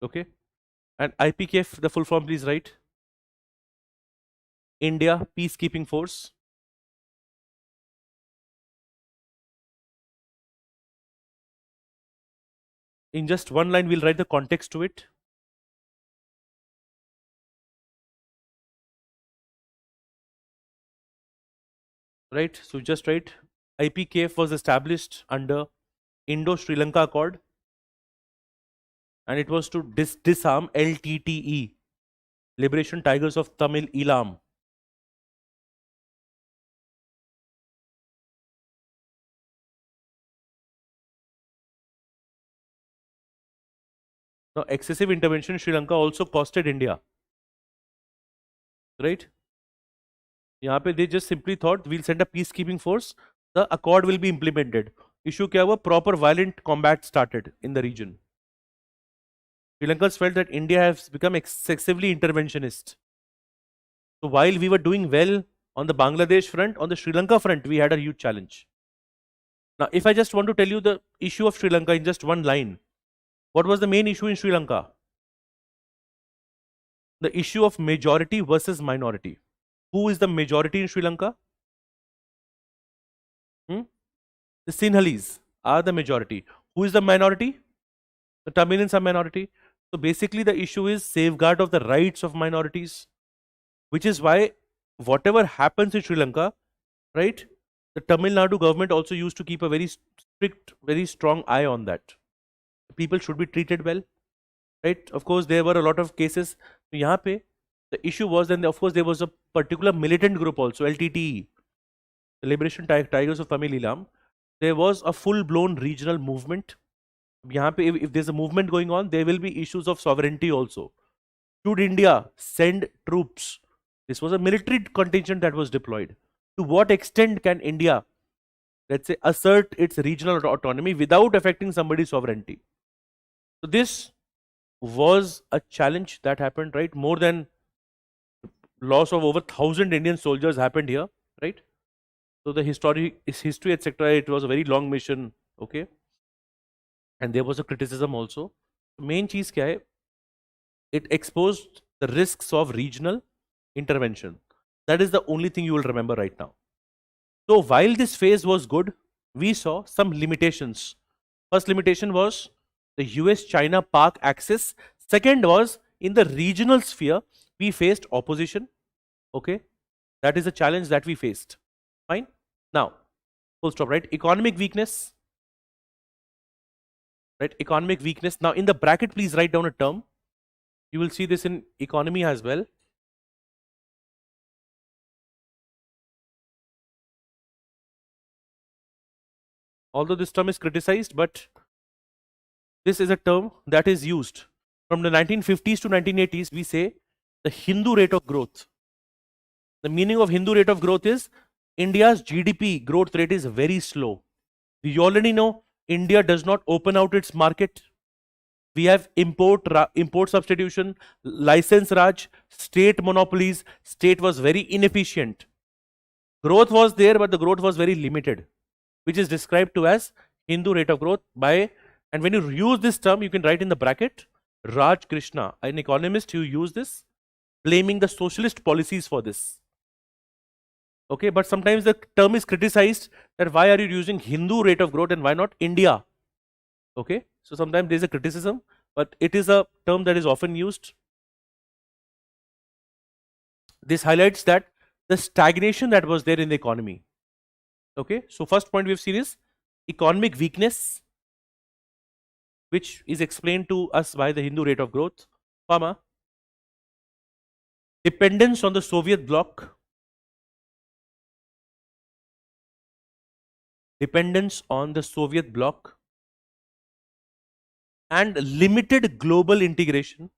Okay, and IPKF, the full form, please write. India Peacekeeping Force. In just one line, we'll write the context to it. Right, so just write IPKF was established under Indo-Sri Lanka Accord, and it was to disarm LTTE, Liberation Tigers of Tamil Eelam. Now, excessive intervention in Sri Lanka also costed India right? यहाँ पे they just simply thought we'll send a peacekeeping force, the accord will be implemented. Issue क्या हुआ? Proper violent combat started in the region. Sri Lankans felt that India has become excessively interventionist. So while we were doing well on the Bangladesh front, on the Sri Lanka front, we had a huge challenge. Now, if I just want to tell you the issue of Sri Lanka in just one line, what was the main issue in Sri Lanka? The issue of majority versus minority. Who is the majority in Sri Lanka? The Sinhalese are the majority. Who is the minority? The Tamilians are minority. So basically the issue is safeguard of the rights of minorities, which is why whatever happens in Sri Lanka, right, the Tamil Nadu government also used to keep a very strict, very strong eye on that. People should be treated well, right? Of course, there were a lot of cases. यहाँ पे the issue was, then of course there was a particular militant group also, LTTE, the Liberation Tigers of Tamil Eelam. There was a full-blown regional movement. यहाँ पे if there's a movement going on, there will be issues of sovereignty also. Should India send troops? This was a military contingent that was deployed. To what extent can India, let's say, assert its regional autonomy without affecting somebody's sovereignty? So this was a challenge that happened, right? More than loss of over 1,000 Indian soldiers happened here, right? So the history, etc. It was a very long mission, okay? And there was a criticism also. Main cheez kya hai? It exposed the risks of regional intervention. That is the only thing you will remember right now. So while this phase was good, we saw some limitations. First limitation was the US-China-Pak axis. Second was in the regional sphere, we faced opposition. Okay, that is a challenge that we faced. Fine. Now, full stop, right? Economic weakness. Right, economic weakness. Now in the bracket, please write down a term. You will see this in economy as well. Although this term is criticized, but this is a term that is used. From the 1950s to 1980s, we say the Hindu rate of growth. The meaning of Hindu rate of growth is India's GDP growth rate is very slow. We already know India does not open out its market. We have import substitution, license Raj, state monopolies. State was very inefficient. Growth was there, but the growth was very limited, which is described to as Hindu rate of growth by, and when you use this term, you can write in the bracket, Raj Krishna, an economist who used this, blaming the socialist policies for this. Okay, but sometimes the term is criticized that why are you using Hindu rate of growth and why not India? Okay, so sometimes there's a criticism, but it is a term that is often used. This highlights that the stagnation that was there in the economy. Okay, so first point we've seen is economic weakness, which is explained to us by the Hindu rate of growth, comma, dependence on the Soviet bloc, dependence on the Soviet bloc, and limited global integration.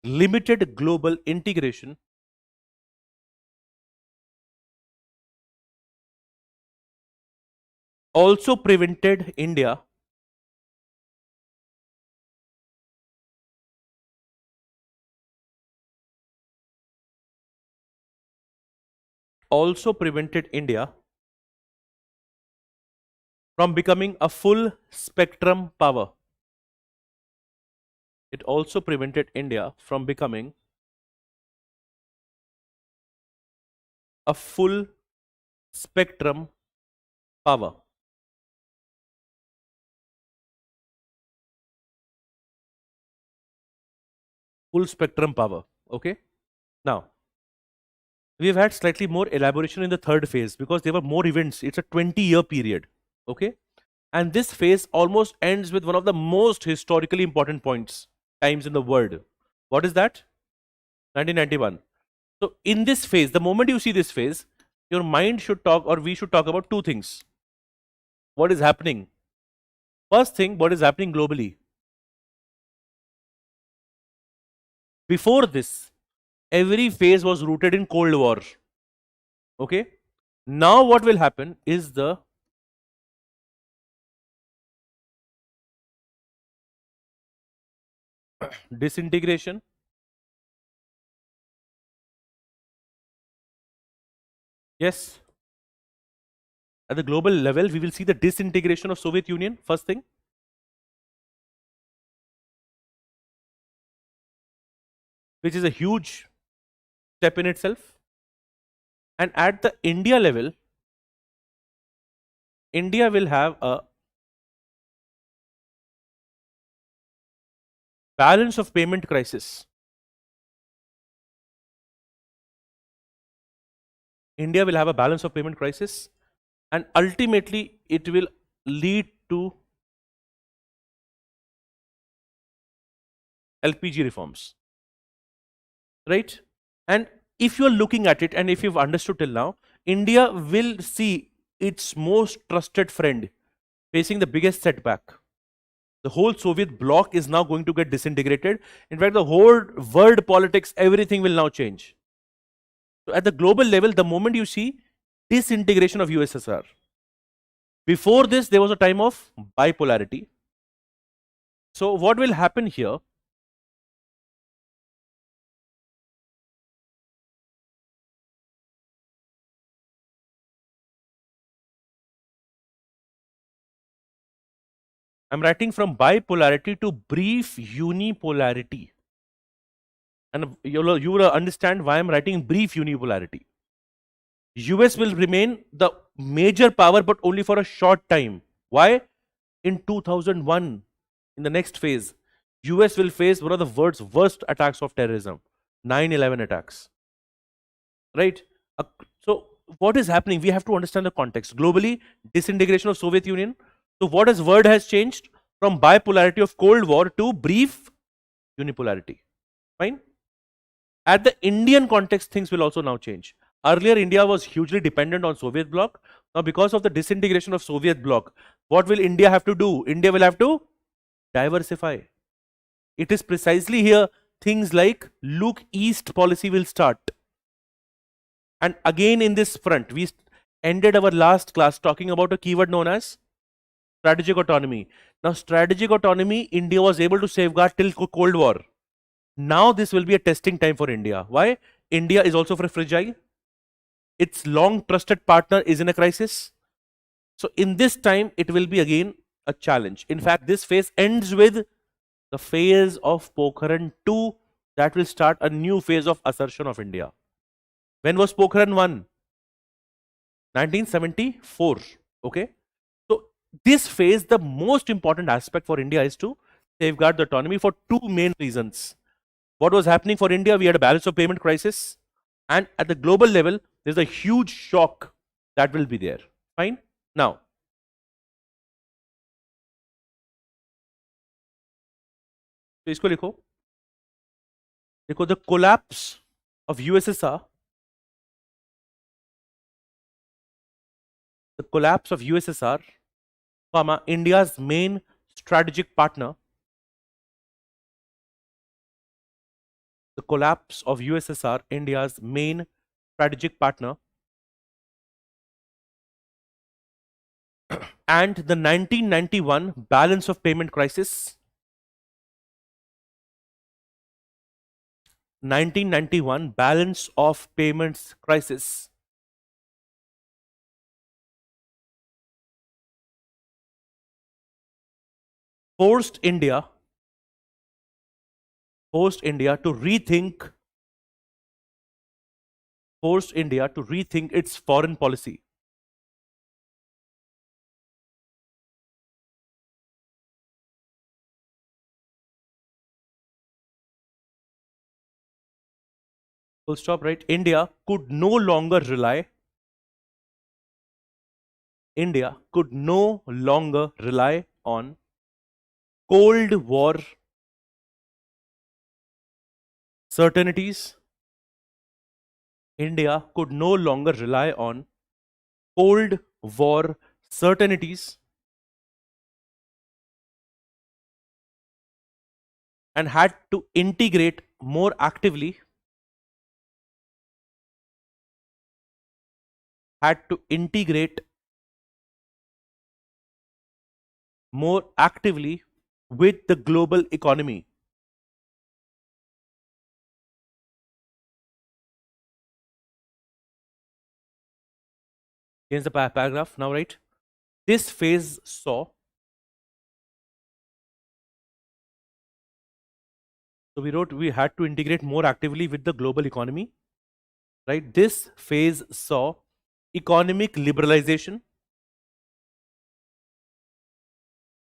Limited global integration also prevented India from becoming a full spectrum power. It also prevented India from becoming a full spectrum power. Full spectrum power. Okay. Now, we've had slightly more elaboration in the third phase because there were more events. It's a 20-year period. Okay. And this phase almost ends with one of the most historically important times in the world. What is that? 1991. So in this phase, the moment you see this phase, your mind should talk, or we should talk about two things. What is happening? First thing, what is happening globally? Before this, every phase was rooted in Cold War. Okay. Now what will happen is the disintegration. Yes. At the global level, we will see the disintegration of Soviet Union, first thing. Which is a huge step in itself. And at the India level, India will have a balance of payment crisis. India will have a balance of payment crisis, and ultimately it will lead to LPG reforms. Right? And if you are looking at it, and if you've understood till now, India will see its most trusted friend facing the biggest setback. The whole Soviet bloc is now going to get disintegrated. In fact, the whole world politics, everything will now change. So at the global level, the moment you see disintegration of USSR, before this, there was a time of bipolarity. So what will happen here? I'm writing from bipolarity to brief unipolarity. And you will understand why I'm writing brief unipolarity. US will remain the major power, but only for a short time. Why? In 2001, in the next phase, US will face one of the world's worst attacks of terrorism, 9/11 attacks. Right? So what is happening? We have to understand the context. Globally, disintegration of Soviet Union. So what has word has changed from bipolarity of Cold War to brief unipolarity. Fine. At the Indian context, things will also now change. Earlier, India was hugely dependent on Soviet bloc. Now, because of the disintegration of Soviet bloc, what will India have to do? India will have to diversify. It is precisely here things like look east policy will start. And again in this front, we ended our last class talking about a keyword known as strategic autonomy. Now, strategic autonomy, India was able to safeguard till Cold War. Now this will be a testing time for India. Why? India is also fragile. Its long trusted partner is in a crisis. So in this time, it will be again a challenge. In fact, this phase ends with the phase of Pokhran 2 that will start a new phase of assertion of India. When was Pokhran 1? 1974. Okay. So this phase, the most important aspect for India is to safeguard the autonomy for two main reasons. What was happening for India? We had a balance of payment crisis, and at the global level, there's a huge shock that will be there. Fine. Now, तो इसको लिखो. देखो, the collapse of USSR, the collapse of USSR, comma, India's main strategic partner, the collapse of USSR, India's main strategic partner, and the 1991 balance of payment crisis. 1991 balance of payments crisis forced India to rethink its foreign policy. Full stop, right? India could no longer rely on Cold War certainties. India could no longer rely on Cold War certainties and had to integrate more actively had to integrate more actively with the global economy. Change the paragraph now, right? This phase saw, so we wrote we had to integrate more actively with the global economy, right? This phase saw economic liberalization.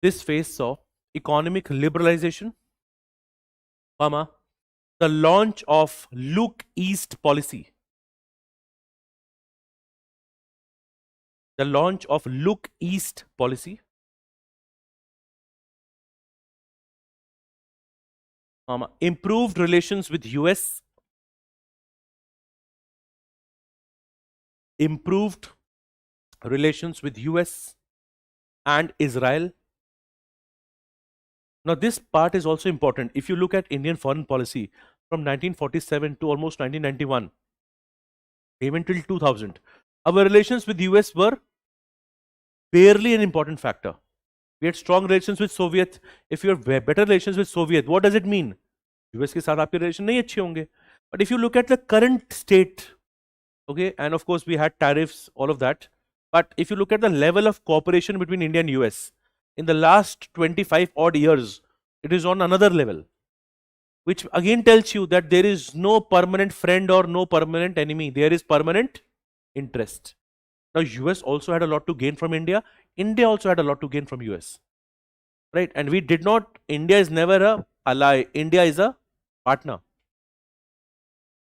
This phase saw economic liberalization, comma, the launch of Look East policy. The launch of Look East policy, improved relations with US, improved relations with US and Israel. Now this part is also important. If you look at Indian foreign policy from 1947 to almost 1991, even till 2000, our relations with US were barely an important factor. We had strong relations with Soviet. If you have better relations with Soviet, what does it mean? US के साथ आपके relation नहीं अच्छे होंगे. But if you look at the current state, okay, and of course we had tariffs, all of that. But if you look at the level of cooperation between India and US, in the last 25 odd years, it is on another level, which again tells you that there is no permanent friend or no permanent enemy. There is permanent interest. Now, US also had a lot to gain from India. India also had a lot to gain from US. Right? And we did not, India is never a ally. India is a partner.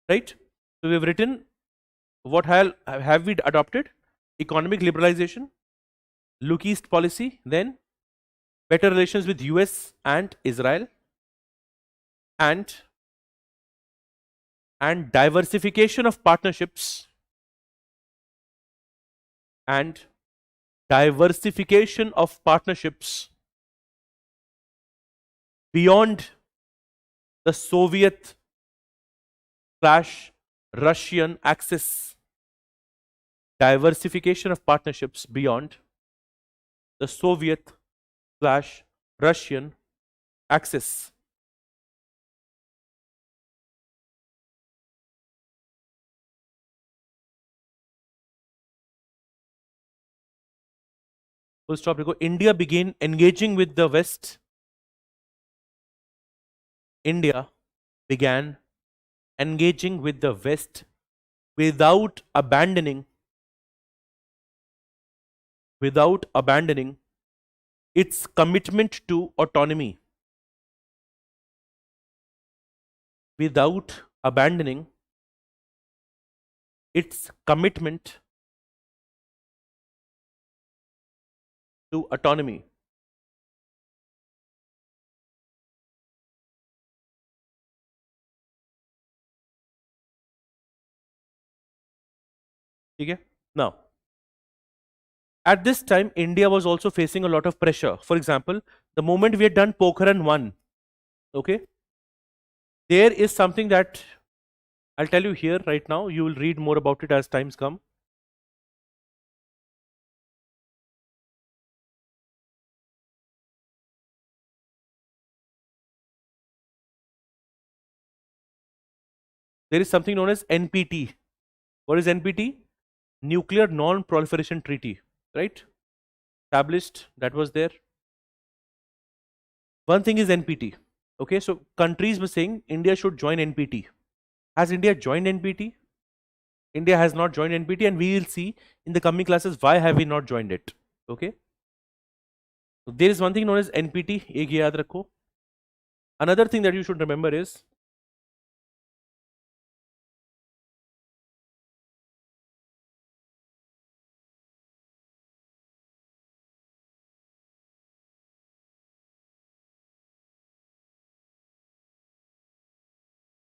Right? So, we have written, what have we adopted? Economic liberalization, Look East policy, then better relations with US and Israel, and diversification of partnerships, and diversification of partnerships beyond the Soviet / Russian axis. Diversification of partnerships beyond the Soviet / Russian axis. Full stop. India began engaging with the West. India began engaging with the West without abandoning its commitment to autonomy. Without abandoning its commitment to autonomy. Okay? Now, at this time, India was also facing a lot of pressure. For example, the moment we had done Pokhran 1, okay, there is something that I'll tell you here right now. You will read more about it as times come. There is something known as NPT. What is NPT? Nuclear Non-Proliferation Treaty, right? Established, that was there. One thing is NPT. Okay, so countries were saying India should join NPT. Has India joined NPT? India has not joined NPT, and we will see in the coming classes why have we not joined it. Okay. So there is one thing known as NPT. Ek yaad rakho. Another thing that you should remember is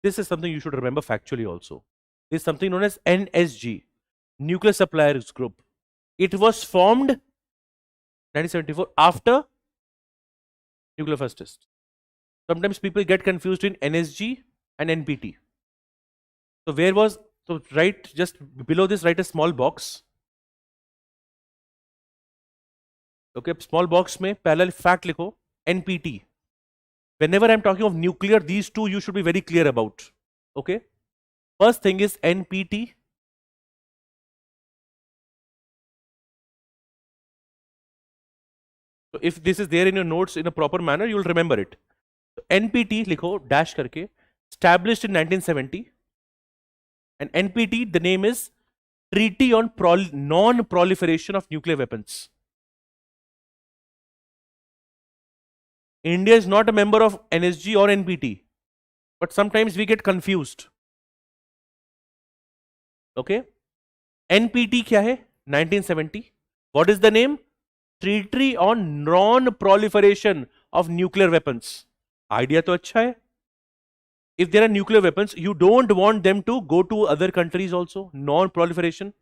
this is something you should remember factually also. There is something known as NSG, Nuclear Suppliers Group. It was formed 1974 after nuclear first test. Sometimes people get confused in NSG and NPT. So where was, so right, just below this, write a small box. Okay, small box में पहला fact लिखो, NPT. Whenever I'm talking of nuclear, these two you should be very clear about. Okay. First thing is NPT. So if this is there in your notes in a proper manner, you will remember it. So NPT लिखो dash करके, established in 1970. And NPT, the name is Treaty on Non-Proliferation of Nuclear Weapons. India is not a member of NSG or NPT, but sometimes we get confused. Okay. NPT क्या है? 1970. What is the name? Treaty on Non-Proliferation of Nuclear Weapons. Idea तो अच्छा है. If there are nuclear weapons, you don't want them to go to other countries also. Non-proliferation,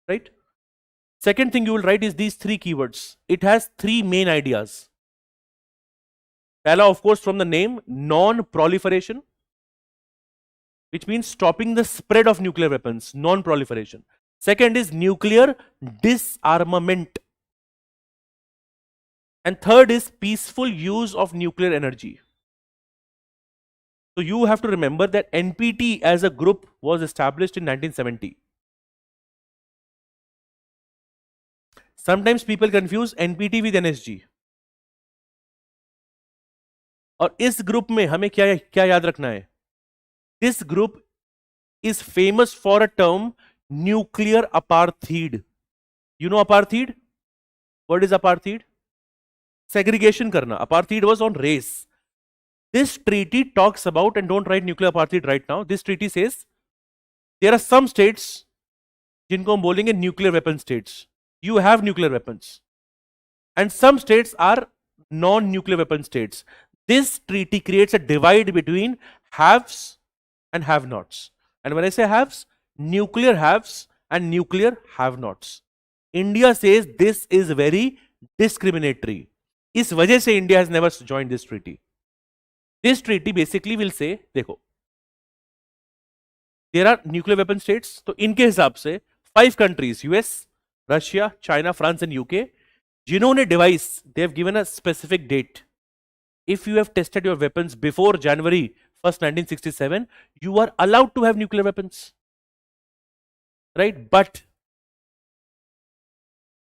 right? Second thing you will write is these three keywords. It has three main ideas. Pehla, of course, from the name, non-proliferation, which means stopping the spread of nuclear weapons, non-proliferation. Second is nuclear disarmament. And third is peaceful use of nuclear energy. So you have to remember that NPT as a group was established in 1970. Sometimes people confuse NPT with NSG. और इस group में हमें क्या क्या याद रखना है? This group is famous for a term nuclear apartheid. You know apartheid? What is apartheid? Segregation karna. Apartheid was on race. This treaty talks about, and don't write nuclear apartheid right now, this treaty says there are some states जिनको हम बोलेंगे nuclear weapon states. You have nuclear weapons. And some states are non-nuclear weapon states. This treaty creates a divide between haves and have-nots. And when I say haves, nuclear haves and nuclear have-nots. India says this is very discriminatory. इस वजह से India has never joined this treaty. This treaty basically will say, देखो, there are nuclear weapon states, तो इनके हिसाब से 5 countries, US, Russia, China, France and UK, जिन्होंने device, they have given a specific date. If you have tested your weapons before January 1st, 1967, you are allowed to have nuclear weapons. Right? But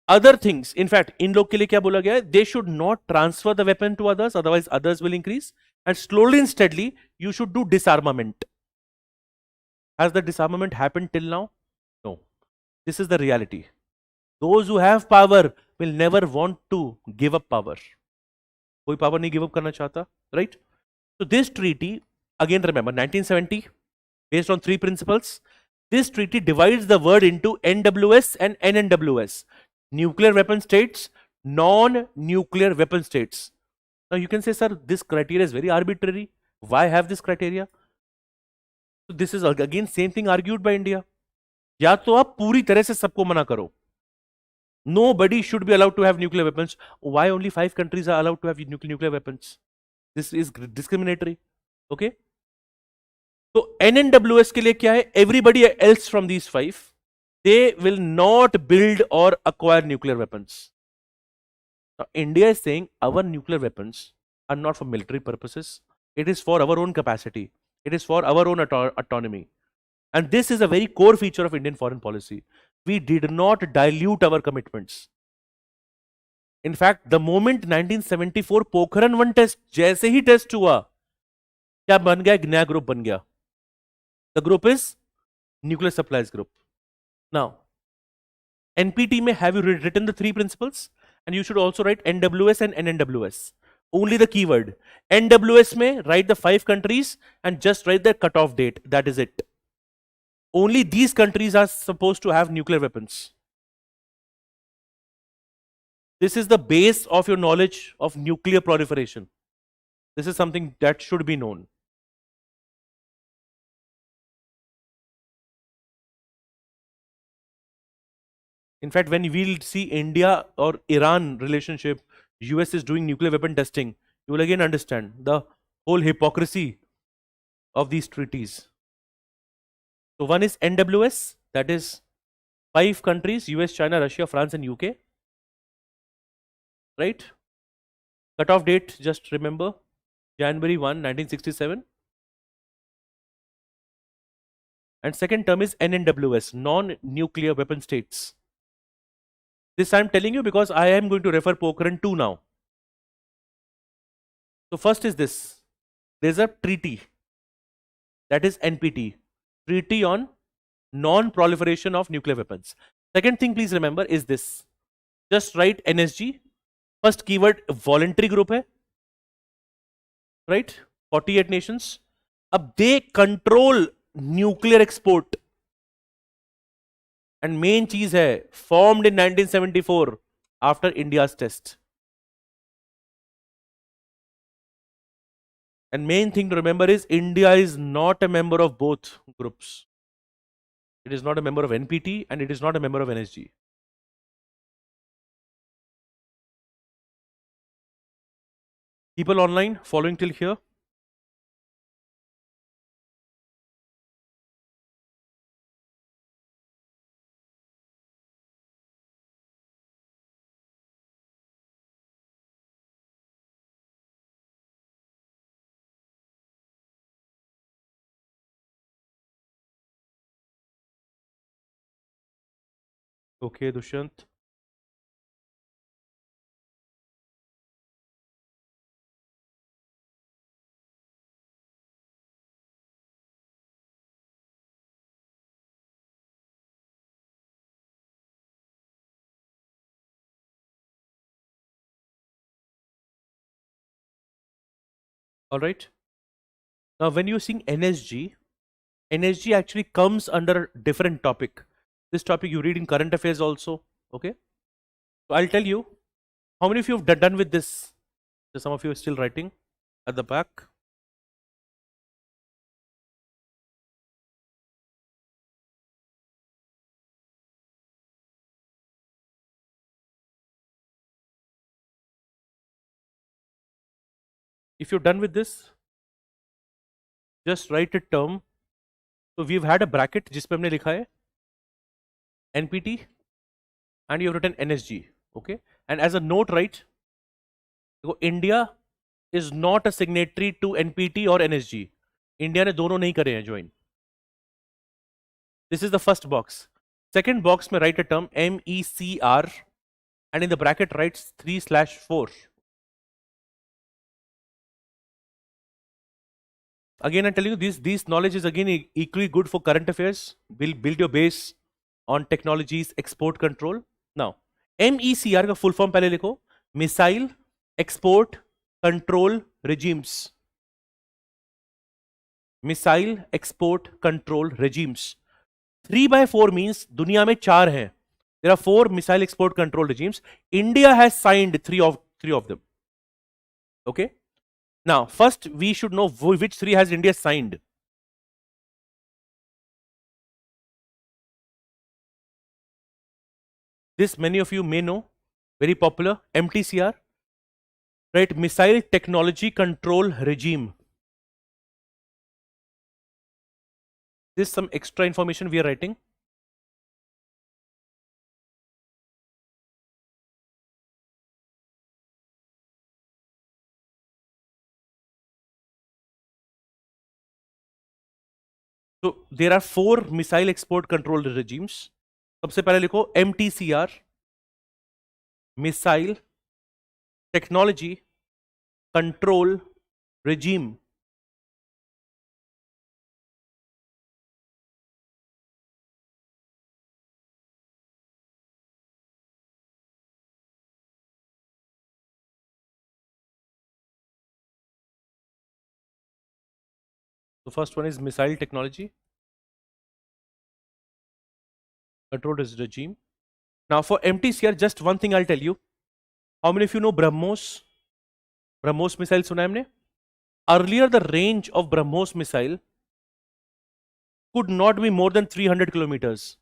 other things, in fact, in लोग के लिए क्या बोला गया है? They should not transfer the weapon to others, otherwise others will increase. And slowly and steadily, you should do disarmament. Has the disarmament happened till now? No. This is the reality. Those who have power will never want to give up power. कोई power नहीं give up करना चाहता, right? So this treaty, again remember, 1970, based on 3 principles. This treaty divides the word into NWS and NNWS. Nuclear weapon states, non-nuclear weapon states. Now you can say, sir, this criteria is very arbitrary. Why have this criteria? So this is again same thing argued by India. या तो आप पूरी तरह से सबको मना करो. Nobody should be allowed to have nuclear weapons. Why only 5 countries are allowed to have nuclear weapons? This is discriminatory. Okay? So NNWS के लिए क्या है? Everybody else from these 5, they will not build or acquire nuclear weapons. Now, India is saying our nuclear weapons are not for military purposes. It is for our own capacity. It is for our own autonomy. And this is a very core feature of Indian foreign policy. We did not dilute our commitments. In fact, the moment 1974 Pokhran 1 test, जैसे ही test हुआ, क्या बन गया? एक नया group बन गया. The group is Nuclear Supplies Group. Now, NPT में have you written the 3 principles? And you should also write NWS and NNWS. Only the keyword. NWS में write the 5 countries and just write the cutoff date. That is it. Only these countries are supposed to have nuclear weapons. This is the base of your knowledge of nuclear proliferation. This is something that should be known. In fact, when we'll see India or Iran relationship, US is doing nuclear weapon testing, you will again understand the whole hypocrisy of these treaties. So one is NWS, that is 5 countries, US, China, Russia, France and UK. Right? Cutoff date, just remember, January 1, 1967. And second term is NNWS, non-nuclear weapon states. This I am telling you because I am going to refer Pokhran 2 now. So first is this. There is a treaty, that is NPT, Treaty on Non-Proliferation of Nuclear Weapons. Second thing please remember is this. Just write NSG. First keyword voluntary group hai, right? 48 nations. Ab they control nuclear export. And main cheez hai, formed in 1974 after India's test. And main thing to remember is India is not a member of both groups. It is not a member of NPT and it is not a member of NSG. People online following till here? Okay, Dushyant. All right. Now, when you're seeing NSG, NSG actually comes under a different topic. This topic you read in current affairs also. Okay. So I'll tell you, how many of you have done with this? So some of you are still writing at the back. If you're done with this, just write a term. So we've had a bracket जिसपे हमने लिखा है NPT and you have written NSG. Okay. And as a note, write, India is not a signatory to NPT or NSG. India ने दोनों नहीं करे हैं join. This is the first box. Second box में write a term MECR and in the bracket writes 3/4. Again, I'm telling you, this knowledge is again equally good for current affairs. Will build your base on technologies, export control. Now, MECR का full form पहले लिखो. Missile Export Control Regimes. Missile Export Control Regimes. 3/4 means दुनिया में 4 हैं. There are 4 missile export control regimes. India has signed three of them. Okay. Now, first we should know which 3 has India signed. This many of you may know, very popular, MTCR, right? Missile Technology Control Regime. This is some extra information we are writing. So there are 4 missile export control regimes. सबसे पहले लिखो MTCR, Missile Technology Control Regime. The first one is Missile Technology Control Regime. Now for MTCR, just one thing I'll tell you. How many of you know BrahMos? BrahMos missile suna hai humne? Earlier the range of BrahMos missile could not be more than 300 kilometers.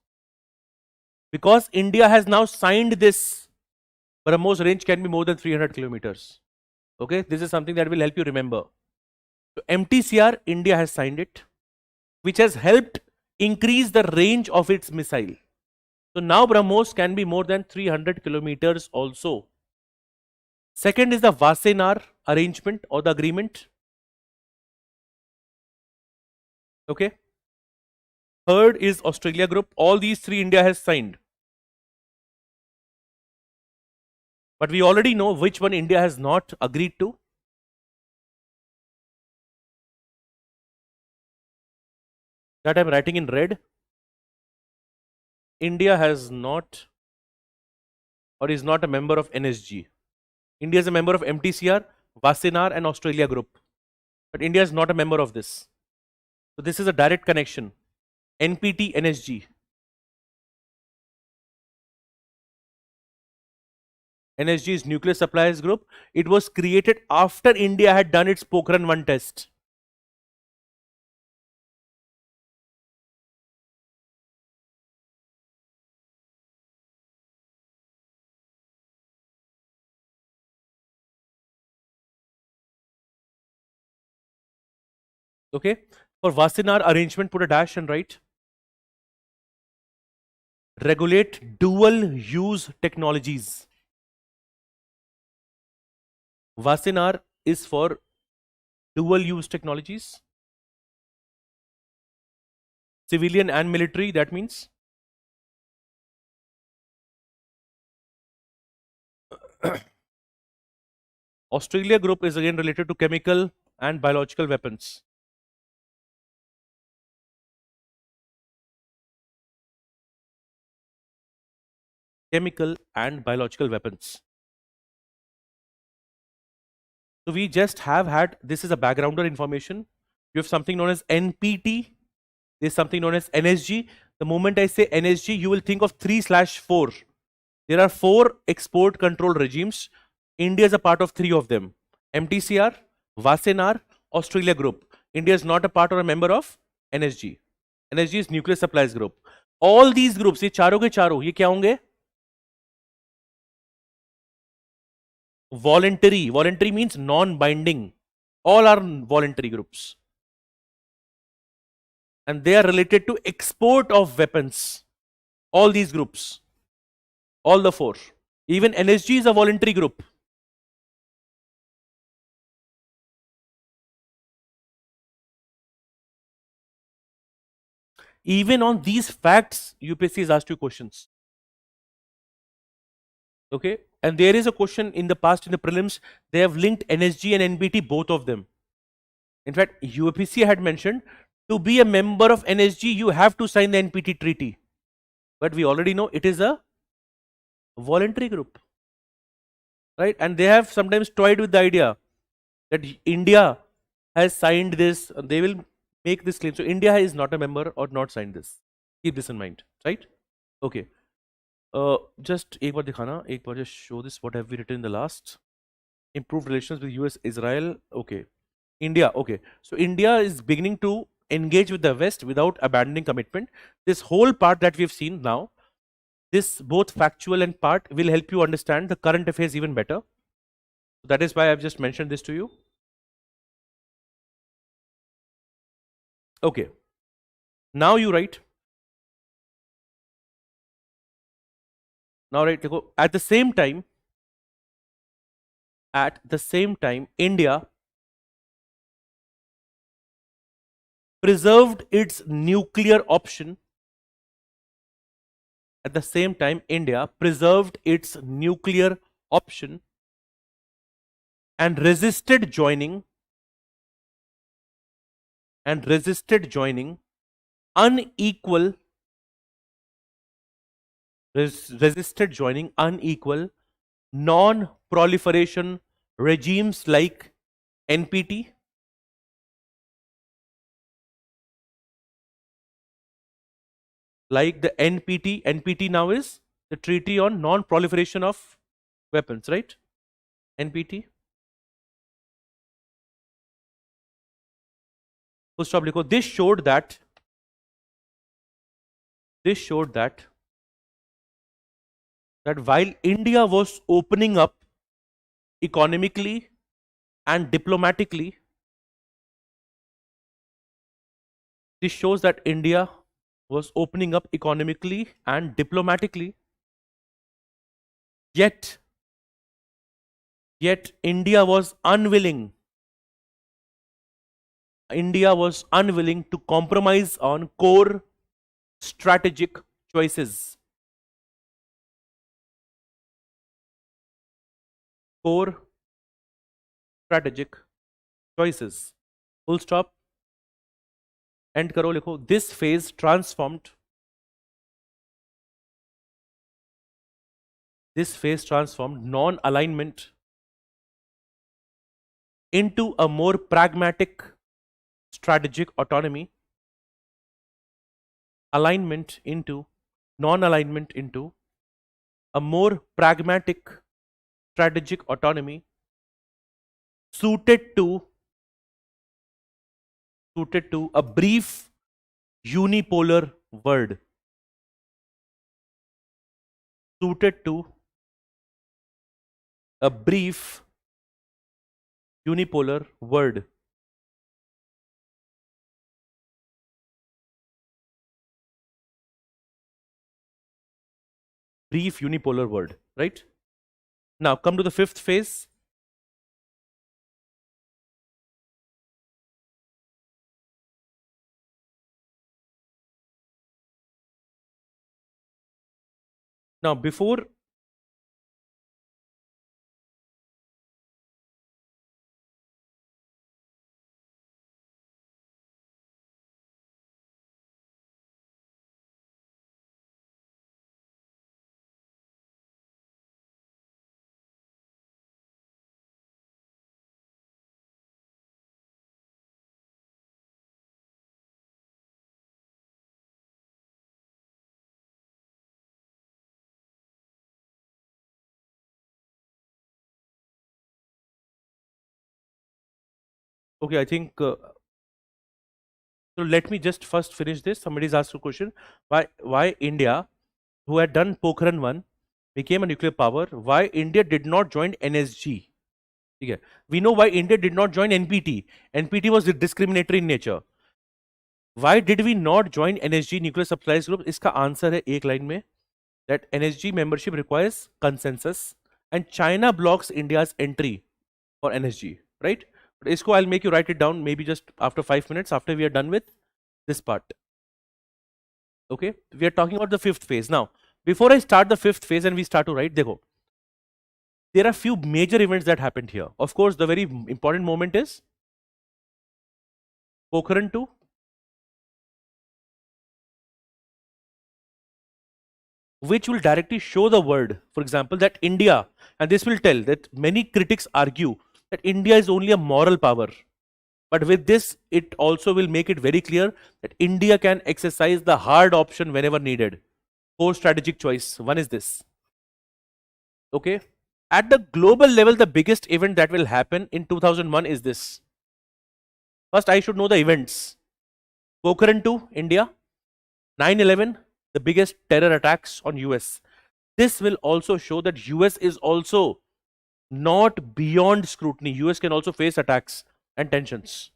Because India has now signed this, BrahMos range can be more than 300 kilometers. Okay, this is something that will help you remember. So MTCR, India has signed it, which has helped increase the range of its missile. So now BrahMos can be more than 300 kilometers also. Second is the Wassenaar arrangement or the agreement. Okay. Third is Australia Group. All these three India has signed. But we already know which one India has not agreed to. That I'm writing in red. India has not or is not a member of NSG. India is a member of MTCR, Wassenaar and Australia Group. But India is not a member of this. So this is a direct connection. NPT, NSG. NSG is Nuclear Suppliers Group. It was created after India had done its Pokhran 1 test. Okay. For Wassenaar arrangement, put a dash and write. Regulate dual use technologies. Wassenaar is for dual use technologies. Civilian and military, that means. Australia Group is again related to chemical and biological weapons. Chemical and biological weapons. So we just have had, this is a backgrounder information. You have something known as NPT. There's something known as NSG. The moment I say NSG, you will think of 3/4. There are 4 export control regimes. India is a part of 3 of them. MTCR, Wassenaar, Australia Group. India is not a part or a member of NSG. NSG is Nuclear Supplies Group. All these groups, ये चारों के चारों, ये क्या होंगे? Voluntary. Voluntary means non-binding. All are voluntary groups. And they are related to export of weapons. All these groups. All the 4. Even NSG is a voluntary group. Even on these facts, UPSC has asked you questions. Okay. And there is a question in the past in the prelims, they have linked NSG and NPT, both of them. In fact, UPSC had mentioned to be a member of NSG, you have to sign the NPT treaty. But we already know it is a voluntary group. Right? And they have sometimes toyed with the idea that India has signed this, they will make this claim. So India is not a member or not signed this. Keep this in mind. Right? Okay. Just एक बार दिखाना, एक बार just show this what have we written in the last. Improved relations with US, Israel. Okay. India. Okay. So India is beginning to engage with the West without abandoning commitment. This whole part that we've seen now, this both factual and part will help you understand the current affairs even better. That is why I've just mentioned this to you. Okay. Now you write. Now write. At the same time, India preserved its nuclear option. At the same time, India preserved its nuclear option and resisted joining unequal non-proliferation regimes like NPT, like the NPT. NPT now is the Treaty on Non-Proliferation of Weapons, right? NPT. Full stop लिखो. This showed that while India was opening up economically and diplomatically, This shows that India was opening up economically and diplomatically, yet India was unwilling. India was unwilling to compromise on core strategic choices. Core strategic choices. Full stop. End karo likho. This phase transformed. This phase transformed non-alignment into a more pragmatic strategic autonomy. Alignment into non-alignment into a more pragmatic strategic autonomy suited to a brief unipolar world. Suited to a brief unipolar world. Brief unipolar world, right? Now come to the fifth phase. Now before okay, I think so let me just first finish this. Somebody's asked a question. Why India, who had done Pokhran 1, became a nuclear power? Why India did not join NSG? Okay. We know why India did not join NPT. NPT was discriminatory in nature. Why did we not join NSG, Nuclear Supplies Group? इसका answer है एक line में that NSG membership requires consensus and China blocks India's entry for NSG, right? But isko I'll make you write it down maybe just after 5 minutes after we are done with this part. Okay, we are talking about the fifth phase. Now, before I start the fifth phase and we start to write, dekho, there are few major events that happened here. Of course, the very important moment is Pokhran 2. Which will directly show the world, for example, that India, and this will tell that many critics argue that India is only a moral power. But with this, it also will make it very clear that India can exercise the hard option whenever needed. Four strategic choice. One is this. Okay. At the global level, the biggest event that will happen in 2001 is this. First, I should know the events. Pokhran 2, India. 9/11, the biggest terror attacks on US. This will also show that US is also not beyond scrutiny. US can also face attacks and tensions.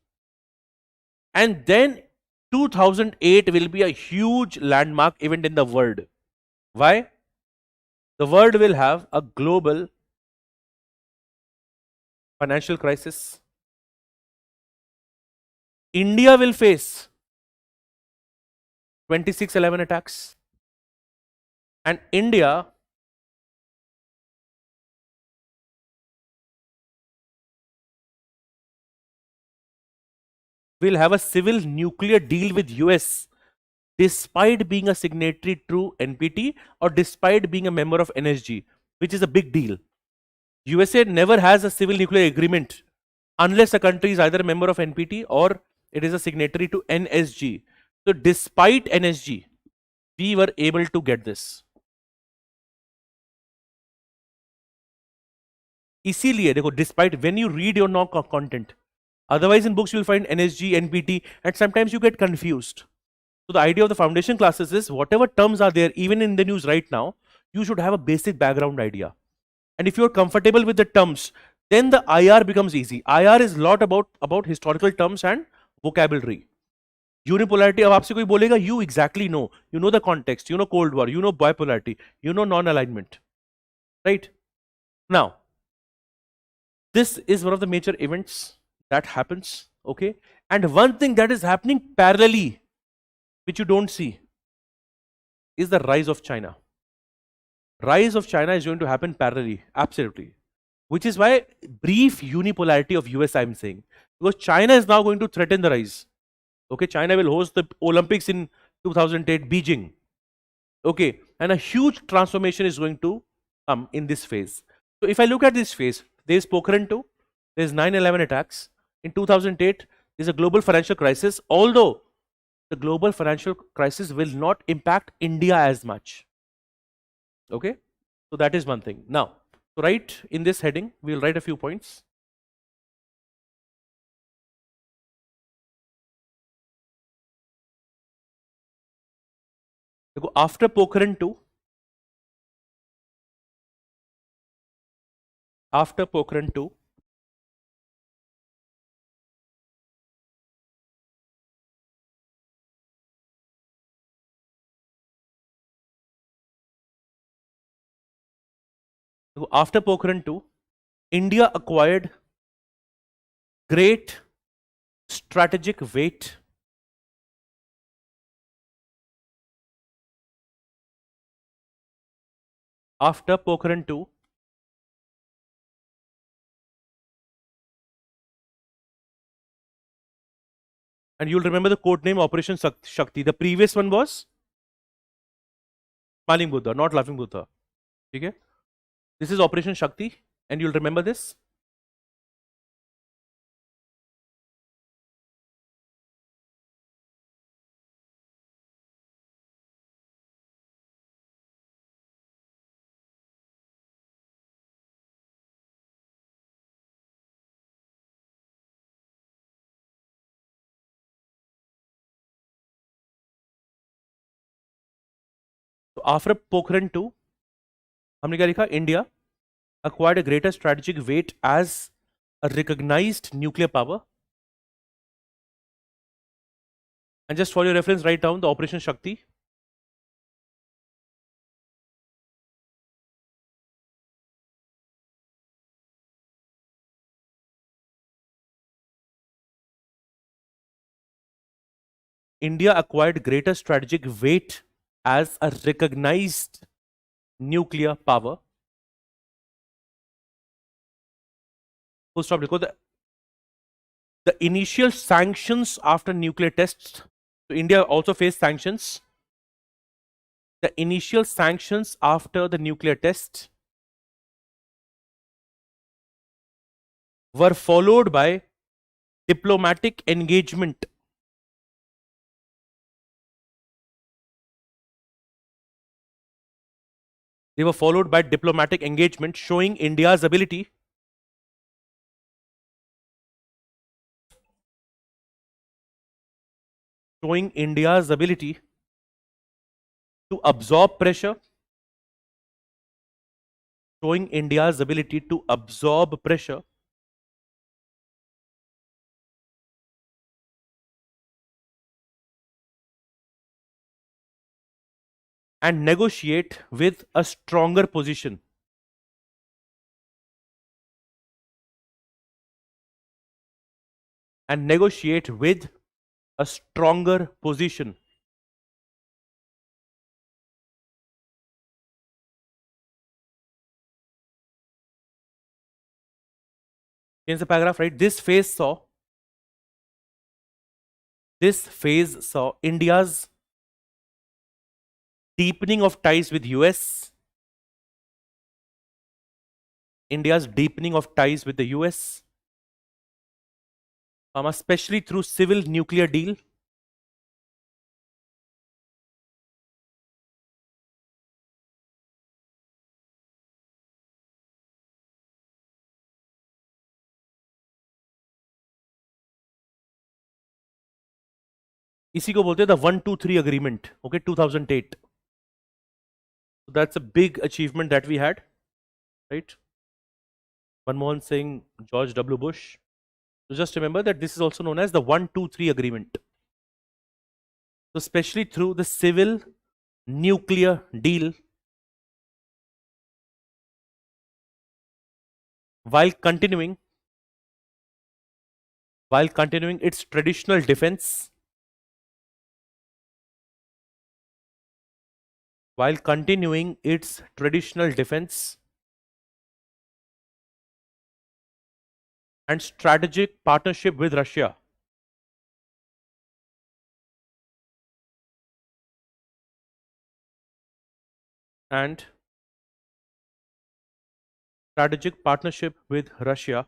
And then 2008 will be a huge landmark event in the world. Why? The world will have a global financial crisis. India will face 26/11 attacks. And India will have a civil nuclear deal with US despite being a signatory to NPT or despite being a member of NSG, which is a big deal. USA never has a civil nuclear agreement unless a country is either a member of NPT or it is a signatory to NSG. So despite NSG, we were able to get this. इसीलिए देखो, despite when you read your non content, otherwise in books you will find NSG, NPT, and sometimes you get confused. So the idea of the foundation classes is whatever terms are there, even in the news right now, you should have a basic background idea. And if you're comfortable with the terms, then the IR becomes easy. IR is a lot about historical terms and vocabulary. Unipolarity, अब आपसे कोई बोलेगा you exactly know, you know the context, you know cold war, you know bipolarity, you know non alignment, right? Now this is one of the major events that happens, okay? And one thing that is happening parallelly, which you don't see, is the rise of China. Rise of China is going to happen parallelly, absolutely. Which is why brief unipolarity of US I'm saying. Because China is now going to threaten the rise. Okay, China will host the Olympics in 2008, Beijing. Okay, and a huge transformation is going to come in this phase. So if I look at this phase, there's Pokhran 2, there's 9/11 attacks. In 2008, there's a global financial crisis, although the global financial crisis will not impact India as much. Okay, so that is one thing. Now, to write in this heading, we'll write a few points. After Pokhran 2, after Pokhran 2, after Pokhran 2, India acquired great strategic weight after Pokhran 2. And you'll remember the code name Operation Shakti. The previous one was Smiling Buddha, not Laughing Buddha. Okay? This is Operation Shakti, and you'll remember this. So after Pokhran 2, हमने क्या लिखा? India acquired a greater strategic weight as a recognized nuclear power. And just for your reference, write down the Operation Shakti. India acquired greater strategic weight as a recognized nuclear power. Full stop. Because the initial sanctions after nuclear tests, so India also faced sanctions. The initial sanctions after the nuclear test were followed by diplomatic engagement. They were followed by diplomatic engagement, showing India's ability to absorb pressure, and negotiate with a stronger position. And negotiate with a stronger position. Change the paragraph, right? This phase saw India's deepening of ties with US. India's deepening of ties with the US, especially through civil nuclear deal. इसी को बोलते हैं the 1-2-3 agreement, okay, 2008. So that's a big achievement that we had, right? Manmohan Singh, George W. Bush. So just remember that this is also known as the 1-2-3 agreement. So especially through the civil nuclear deal, while continuing its traditional defense, and strategic partnership with Russia. And strategic partnership with Russia.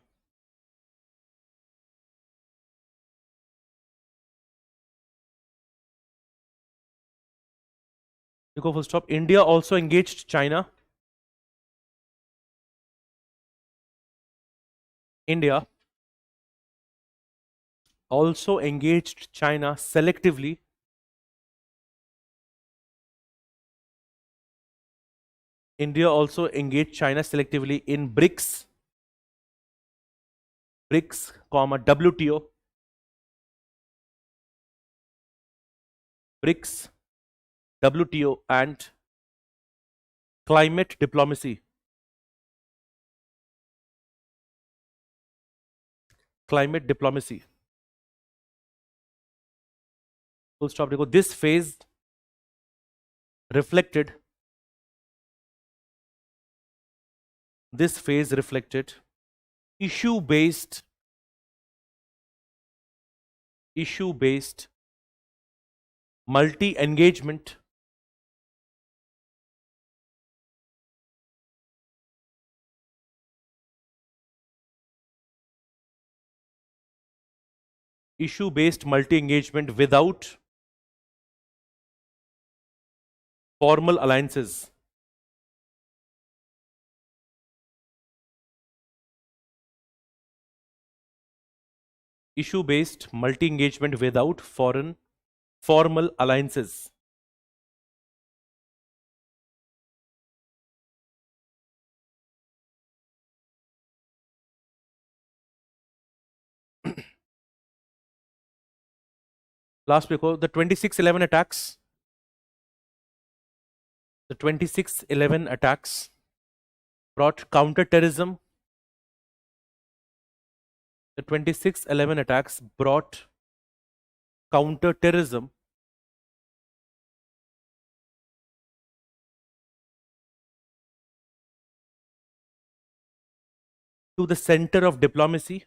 You go full stop. India also engaged China. India also engaged China selectively in BRICS, WTO, BRICS, WTO, and climate diplomacy. Full stop. This phase reflected issue-based multi-engagement without formal alliances. Issue-based multi-engagement without formal alliances. Last week, the 26/11 attacks. The 26/11 attacks brought counter-terrorism. The 26/11 attacks brought counter-terrorism to the center of diplomacy.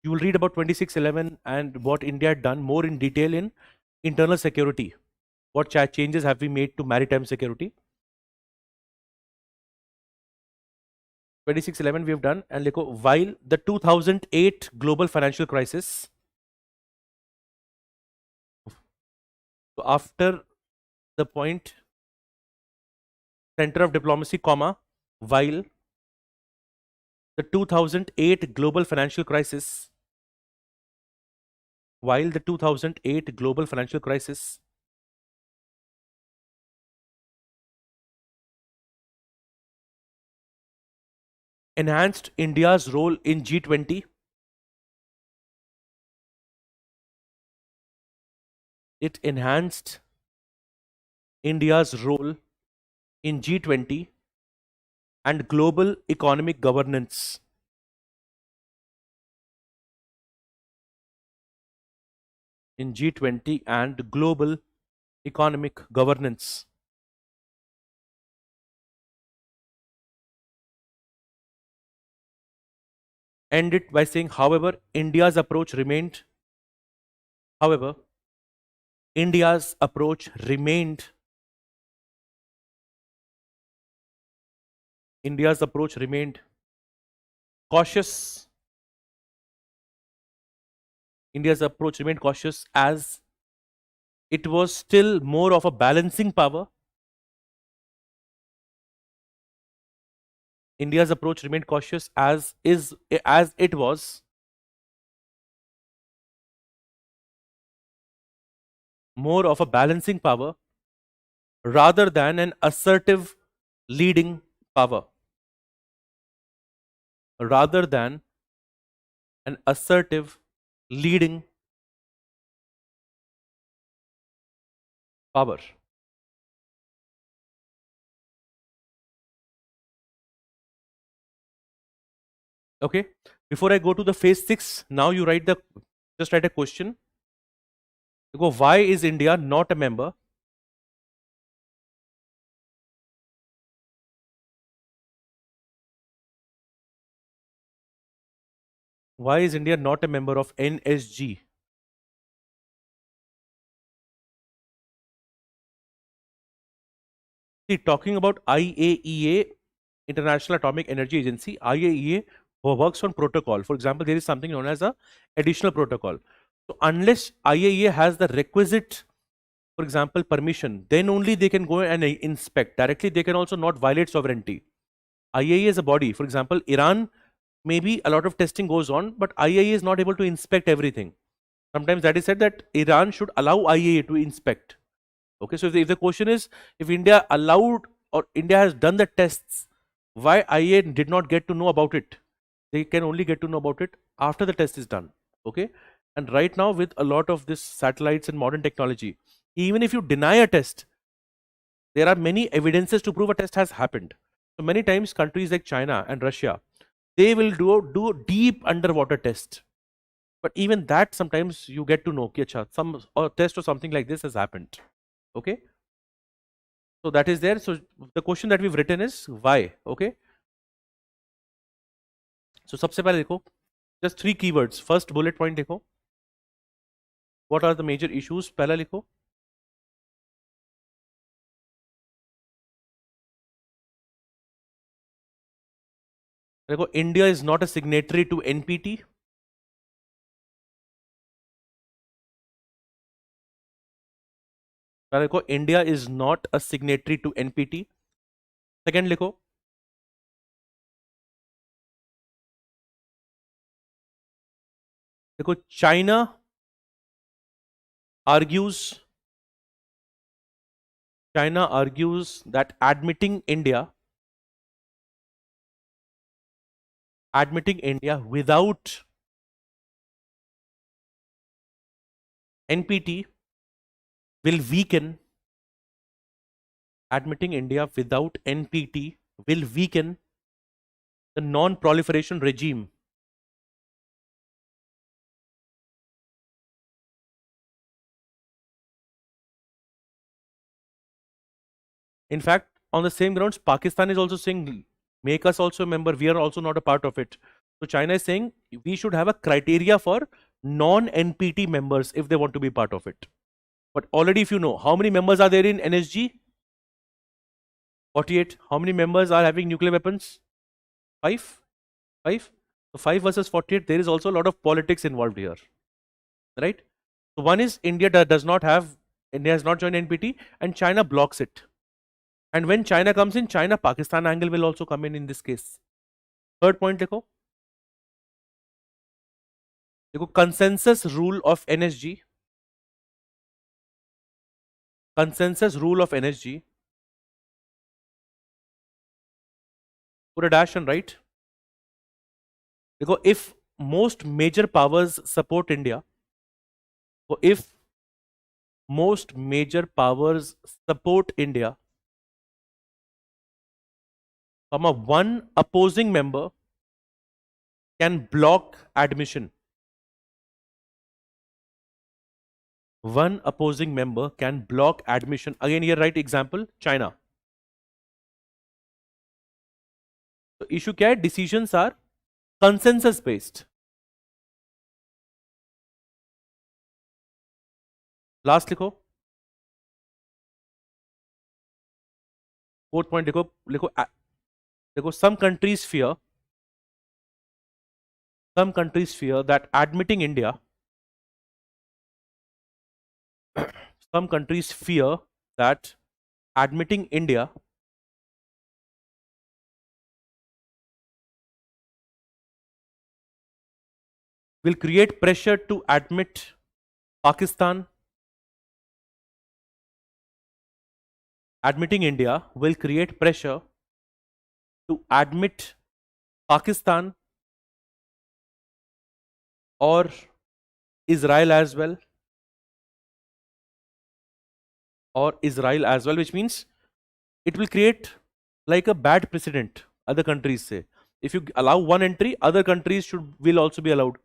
You will read about 26/11 and what India had done more in detail in internal security. What changes have we made to maritime security? 26/11 we have done, and while the 2008 global financial crisis, so after the point center of diplomacy, while the 2008 global financial crisis, enhanced India's role in G20. It enhanced India's role in G20 and global economic governance. In G20 and global economic governance. End it by saying, however, India's approach remained cautious. India's approach remained cautious as it was still more of a balancing power. India's approach remained cautious as it was more of a balancing power rather than an assertive leading power. an assertive, leading power. Okay. Before I go to the phase 6, now you just write a question. You go, why is India not a member? Why is India not a member of NSG? See, talking about IAEA, International Atomic Energy Agency, IAEA works on protocol. For example, there is something known as a additional protocol. So unless IAEA has the requisite, for example, permission, then only they can go and inspect. Directly, they can also not violate sovereignty. IAEA is a body. For example, Iran, maybe a lot of testing goes on, but IAEA is not able to inspect everything. Sometimes that is said that Iran should allow IAEA to inspect. Okay, so if the question is, if India allowed or India has done the tests, why IA did not get to know about it? They can only get to know about it after the test is done. Okay, and right now with a lot of this satellites and modern technology, even if you deny a test, there are many evidences to prove a test has happened. So many times countries like China and Russia, they will do deep underwater test. But even that sometimes you get to know, okay, some test or something like this has happened. Okay. So that is there. So the question that we've written is why. Okay. So सबसे पहले देखो, just 3 keywords. First bullet point देखो. What are the major issues? पहला लिखो. देखो, India is not a signatory to NPT. देखो, India is not a signatory to NPT. Second लिखो. देखो, China argues that admitting India without NPT will weaken the non-proliferation regime. In fact, on the same grounds, Pakistan is also saying, make us also a member. We are also not a part of it. So China is saying we should have a criteria for non-NPT members if they want to be part of it. But already, if you know, how many members are there in NSG? 48. How many members are having nuclear weapons? 5. 5. So 5 versus 48, there is also a lot of politics involved here. Right? So one is India has not joined NPT and China blocks it. And when China comes in, China-Pakistan angle will also come in this case. Third point देखो consensus rule of NSG. Consensus rule of NSG. Put a dash and write. देखो, if most major powers support India, if most major powers support India, one opposing member can block admission. One opposing member can block admission. Again, here write example, China. So issue क्या है? Decisions are consensus based. Last लिखो. Fourth point लिखो some countries fear that admitting India some countries fear that admitting India will create pressure to admit Pakistan. Admitting India will create pressure to admit Pakistan or Israel as well, which means it will create like a bad precedent. Other countries say, if you allow one entry, other countries will also be allowed.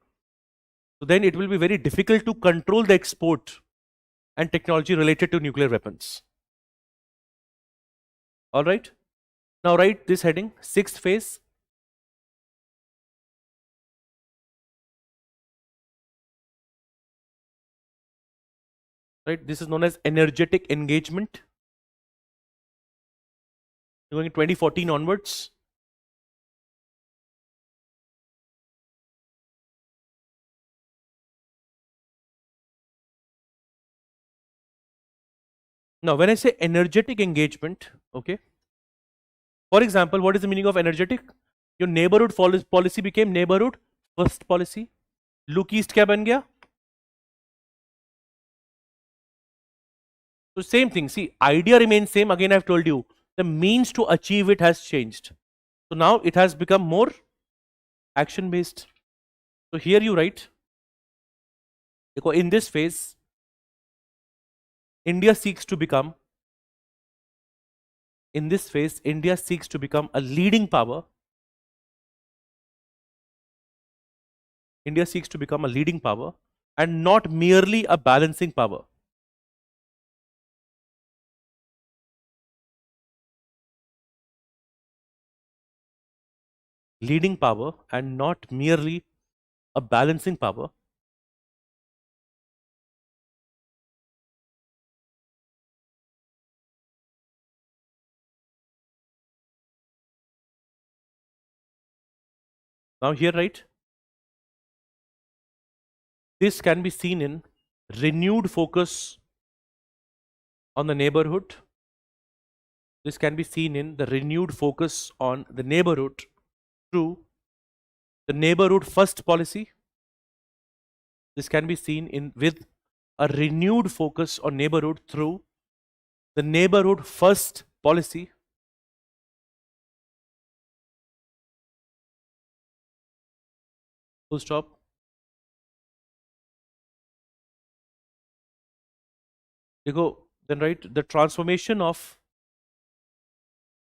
So then it will be very difficult to control the export and technology related to nuclear weapons. All right. Now write this heading, sixth phase. Right. This is known as energetic engagement. Going 2014 onwards. Now, when I say energetic engagement, okay. For example, what is the meaning of energetic? Your neighborhood policy became neighborhood first policy. Look east क्या बन गया? So same thing. See, idea remains same. Again, I've told you the means to achieve it has changed. So now it has become more action based. So here you write, in this phase, India seeks to become a leading power. India seeks to become a leading power and not merely a balancing power. Leading power and not merely a balancing power. Now here, right? This can be seen in renewed focus on the neighborhood. This can be seen in the renewed focus on the neighborhood through the neighborhood first policy. This can be seen with a renewed focus on neighborhood through the neighborhood first policy. Full stop. Then right, the transformation of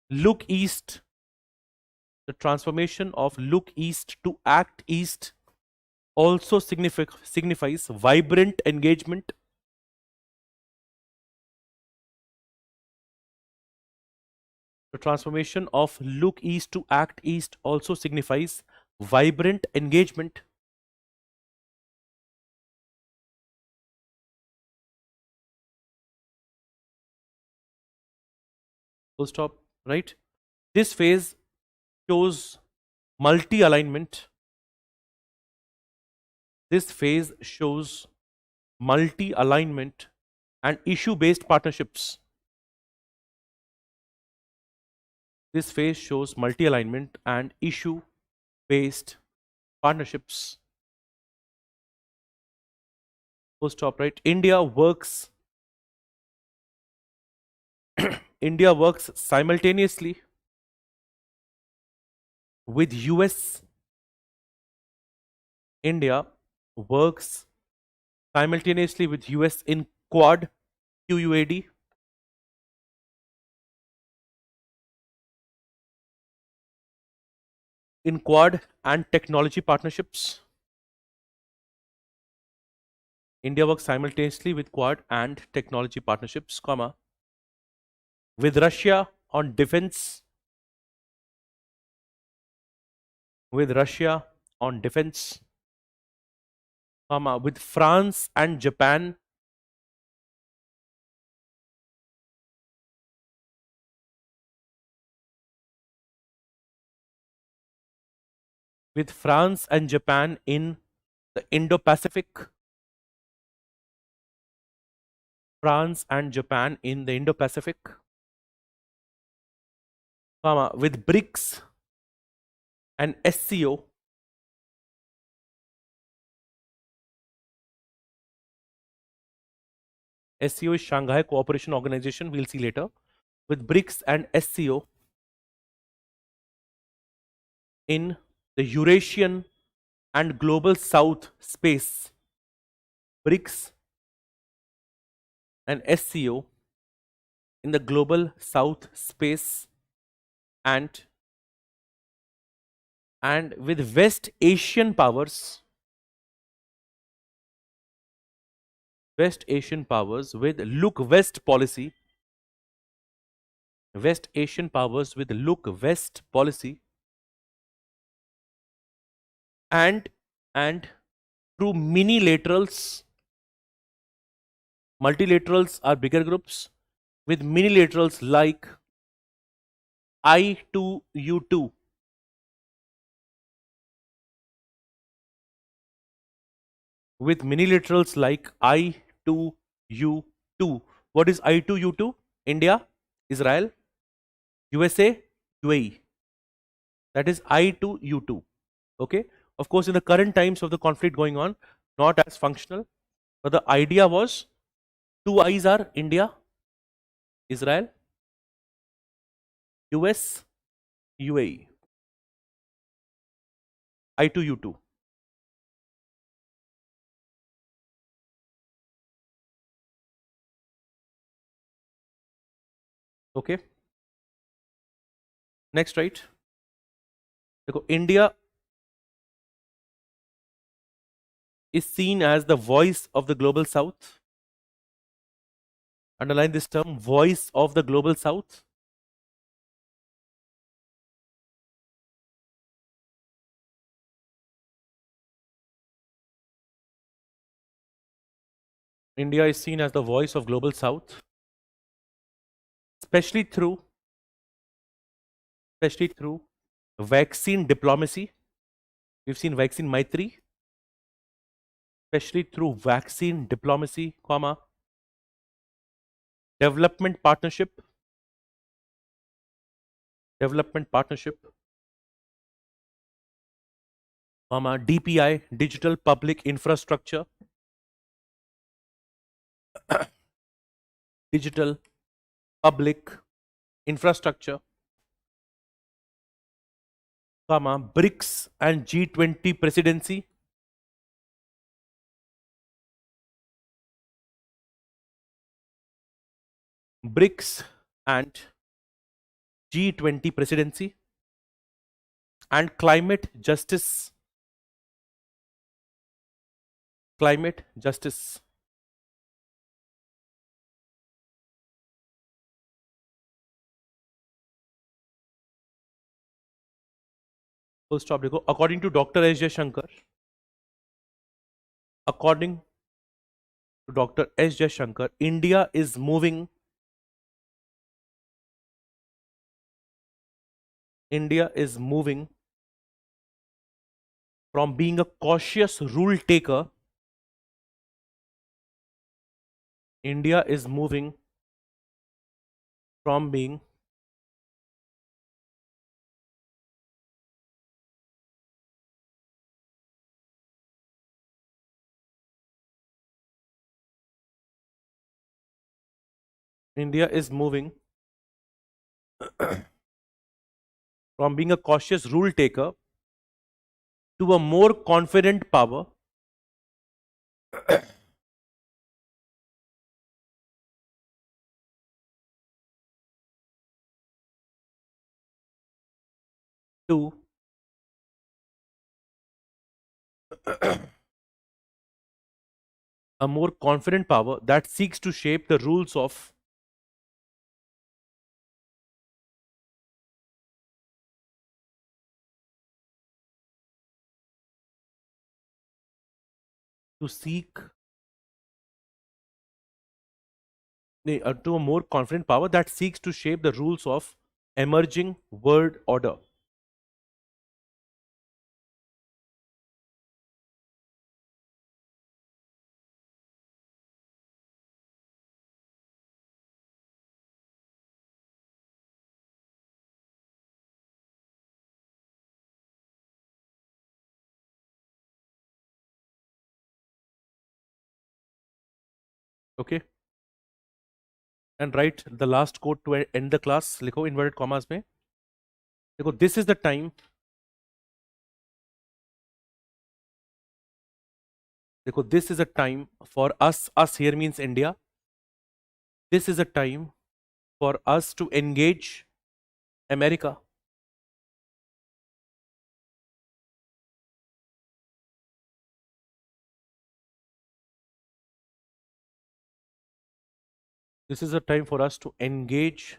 look east, to act east also signifies vibrant engagement. The transformation of look east to act east also signifies vibrant engagement. Full stop, right? This phase shows multi-alignment. This phase shows multi-alignment and issue-based partnerships. This phase shows multi-alignment and issue-based partnerships. Full stop, right? India works simultaneously with US. India works simultaneously with US in Quad, QUAD. In Quad and technology partnerships. India works simultaneously with Quad and technology partnerships, with Russia on defense. With Russia on defense, with France and Japan. With France and Japan in the Indo-Pacific. France and Japan in the Indo-Pacific. With BRICS and SCO. SCO is Shanghai Cooperation Organization, we'll see later. With BRICS and SCO in the Eurasian and Global South space, BRICS and SCO in the Global South space, and with West Asian powers, with Look West policy, West Asian powers with Look West policy, and through minilaterals. Multilaterals are bigger groups, with minilaterals like I2U2, with minilaterals like I2U2. What is I2U2? India, Israel, USA, UAE. That is I2U2. Okay. Of course, in the current times of the conflict going on, not as functional, but the idea was two I's are India, Israel, US, UAE. I2U2. Okay. Next, right? India is seen as the voice of the global south. Underline this term, voice of the global south. India is seen as the voice of global south, especially through vaccine diplomacy. We've seen vaccine Maitri, especially through vaccine diplomacy, comma, development partnership, comma, DPI, digital public infrastructure, digital public infrastructure, comma, BRICS and G20 presidency, BRICS and G20 presidency, and climate justice. Climate justice. Full stop. According to Dr. S. J. Shankar, India is moving from being a cautious rule taker. India is moving from being from being a cautious rule taker to a more confident power to a more confident power that seeks to shape the rules of to a more confident power that seeks to shape the rules of emerging world order. Okay. And write the last quote to end the class. लिखो inverted commas में. देखो, this is the time देखो, this is a time for us here means India. This is a time for us to engage America. This is a time for us to engage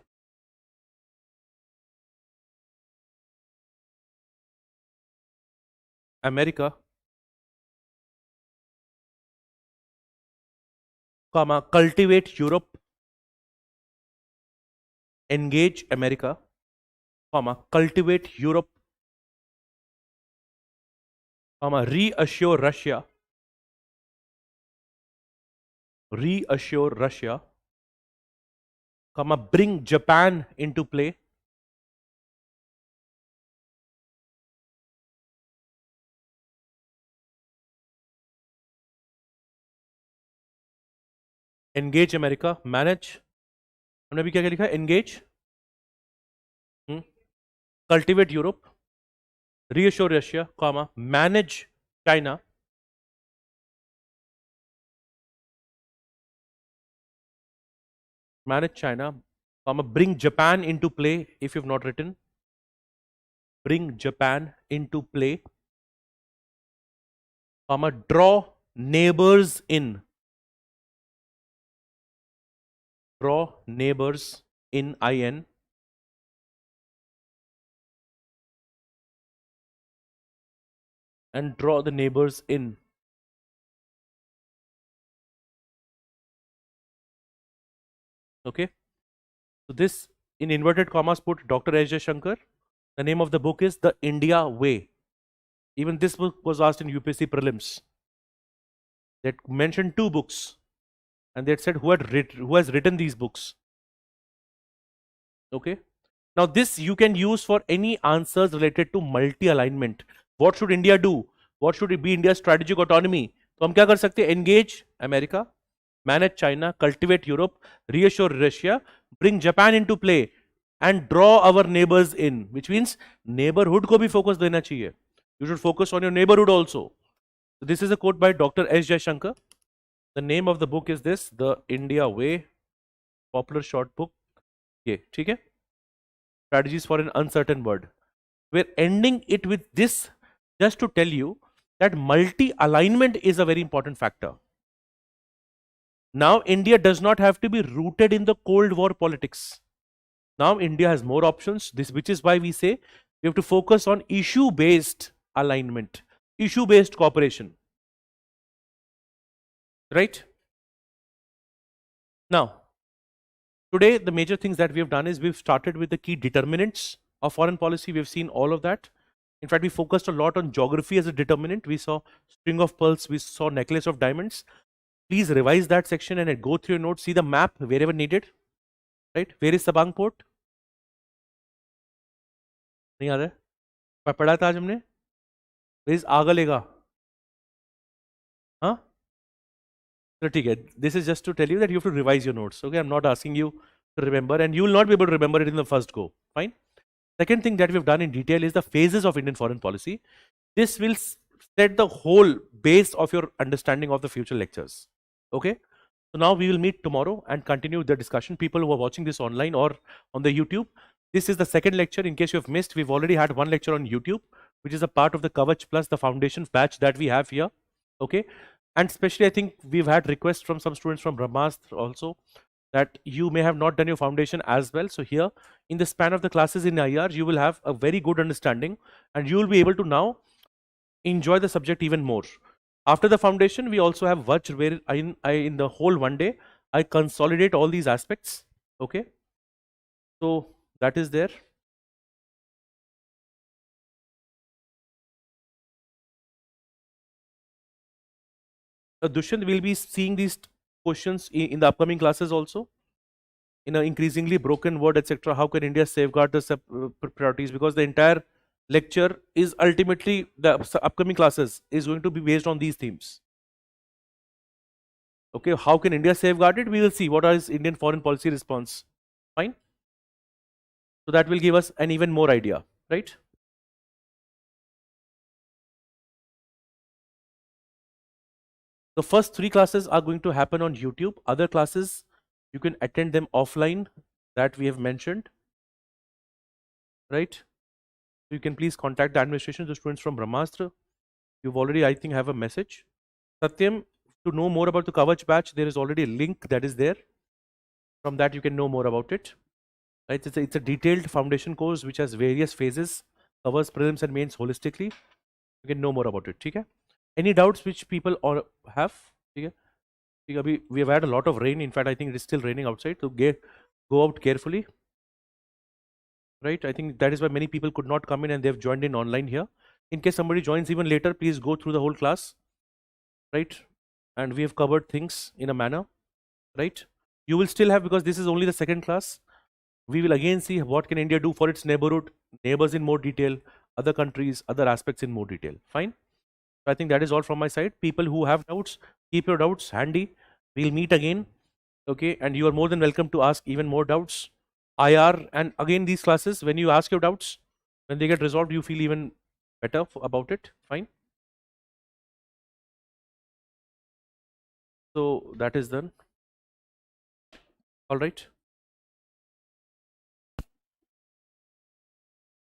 America, comma, cultivate Europe, engage America, comma, cultivate Europe, comma, reassure Russia, comma, bring Japan into play, engage America, manage, हमने अभी क्या क्या लिखा है, engage, cultivate Europe, reassure Russia, comma, manage China, comma, bring Japan into play. If you've not written, bring Japan into play, comma, draw neighbors in, IN, and draw the neighbors in. Okay, so this in inverted commas put Dr. S. J. Shankar. The name of the book is The India Way. Even this book was asked in UPSC Prelims. They mentioned 2 books, and they said who has written these books. Okay. Now this you can use for any answers related to multi-alignment. What should India do? What should it be India's strategic autonomy? तो हम क्या कर सकते हैं? Engage America, manage China, cultivate Europe, reassure Russia, bring Japan into play, and draw our neighbors in. Which means neighborhood को भी focus देना चाहिए. You should focus on your neighborhood also. So this is a quote by Dr. S. Jaishankar. The name of the book is this, The India Way, popular short book. ये ठीक है? Strategies for an uncertain world. We're ending it with this just to tell you that multi-alignment is a very important factor. Now India does not have to be rooted in the Cold War politics. Now India has more options, which is why we say we have to focus on issue-based alignment, issue-based cooperation. Right? Now, today the major things that we have done is we've started with the key determinants of foreign policy. We've seen all of that. In fact, we focused a lot on geography as a determinant. We saw string of pearls, we saw necklace of diamonds. Please revise that section and go through your notes, see the map wherever needed. Right? Where is Sabang Port? नहीं आ रहा है? पढ़ा था आज हमने? Where is Agalega? Huh? So, this is just to tell you that you have to revise your notes. Okay, I'm not asking you to remember, and you will not be able to remember it in the first go. Fine. Second thing that we've done in detail is the phases of Indian foreign policy. This will set the whole base of your understanding of the future lectures. Okay. So now we will meet tomorrow and continue the discussion. People who are watching this online or on the YouTube, this is the second lecture. In case you have missed, we've already had one lecture on YouTube, which is a part of the KAVACH plus the foundation batch that we have here. Okay. And especially, I think we've had requests from some students from Brahmastra also that you may have not done your foundation as well. So here, in the span of the classes in IR, you will have a very good understanding and you will be able to now enjoy the subject even more. After the foundation, we also have Vajr, where in the whole one day, I consolidate all these aspects. Okay. So that is there. Dushyant, we'll be seeing these questions in the upcoming classes also. In an increasingly broken world, etc., how can India safeguard the priorities? Because the entire lecture is ultimately, the upcoming classes is going to be based on these themes. Okay, how can India safeguard it? We will see what is Indian foreign policy response. Fine. So that will give us an even more idea, right? The first 3 classes are going to happen on YouTube. Other classes, you can attend them offline, that we have mentioned, right? You can please contact the administration, the students from Brahmastra. You've already, I think, have a message. Satyam, to know more about the KAVACH batch, there is already a link that is there. From that, you can know more about it. Right? It's a detailed foundation course which has various phases, covers prelims and mains holistically. You can know more about it. Okay? Any doubts which people or have? Okay? We have had a lot of rain. In fact, I think it is still raining outside. So go out carefully. Right? I think that is why many people could not come in and they've joined in online here. In case somebody joins even later, please go through the whole class. Right? And we have covered things in a manner. Right? You will still have, because this is only the second class, we will again see what can India do for its neighborhood, neighbors in more detail, other countries, other aspects in more detail. Fine. So I think that is all from my side. People who have doubts, keep your doubts handy. We'll meet again. Okay. And you are more than welcome to ask even more doubts. IR, and again, these classes, when you ask your doubts, when they get resolved, you feel even better about it. Fine. So that is done. All right.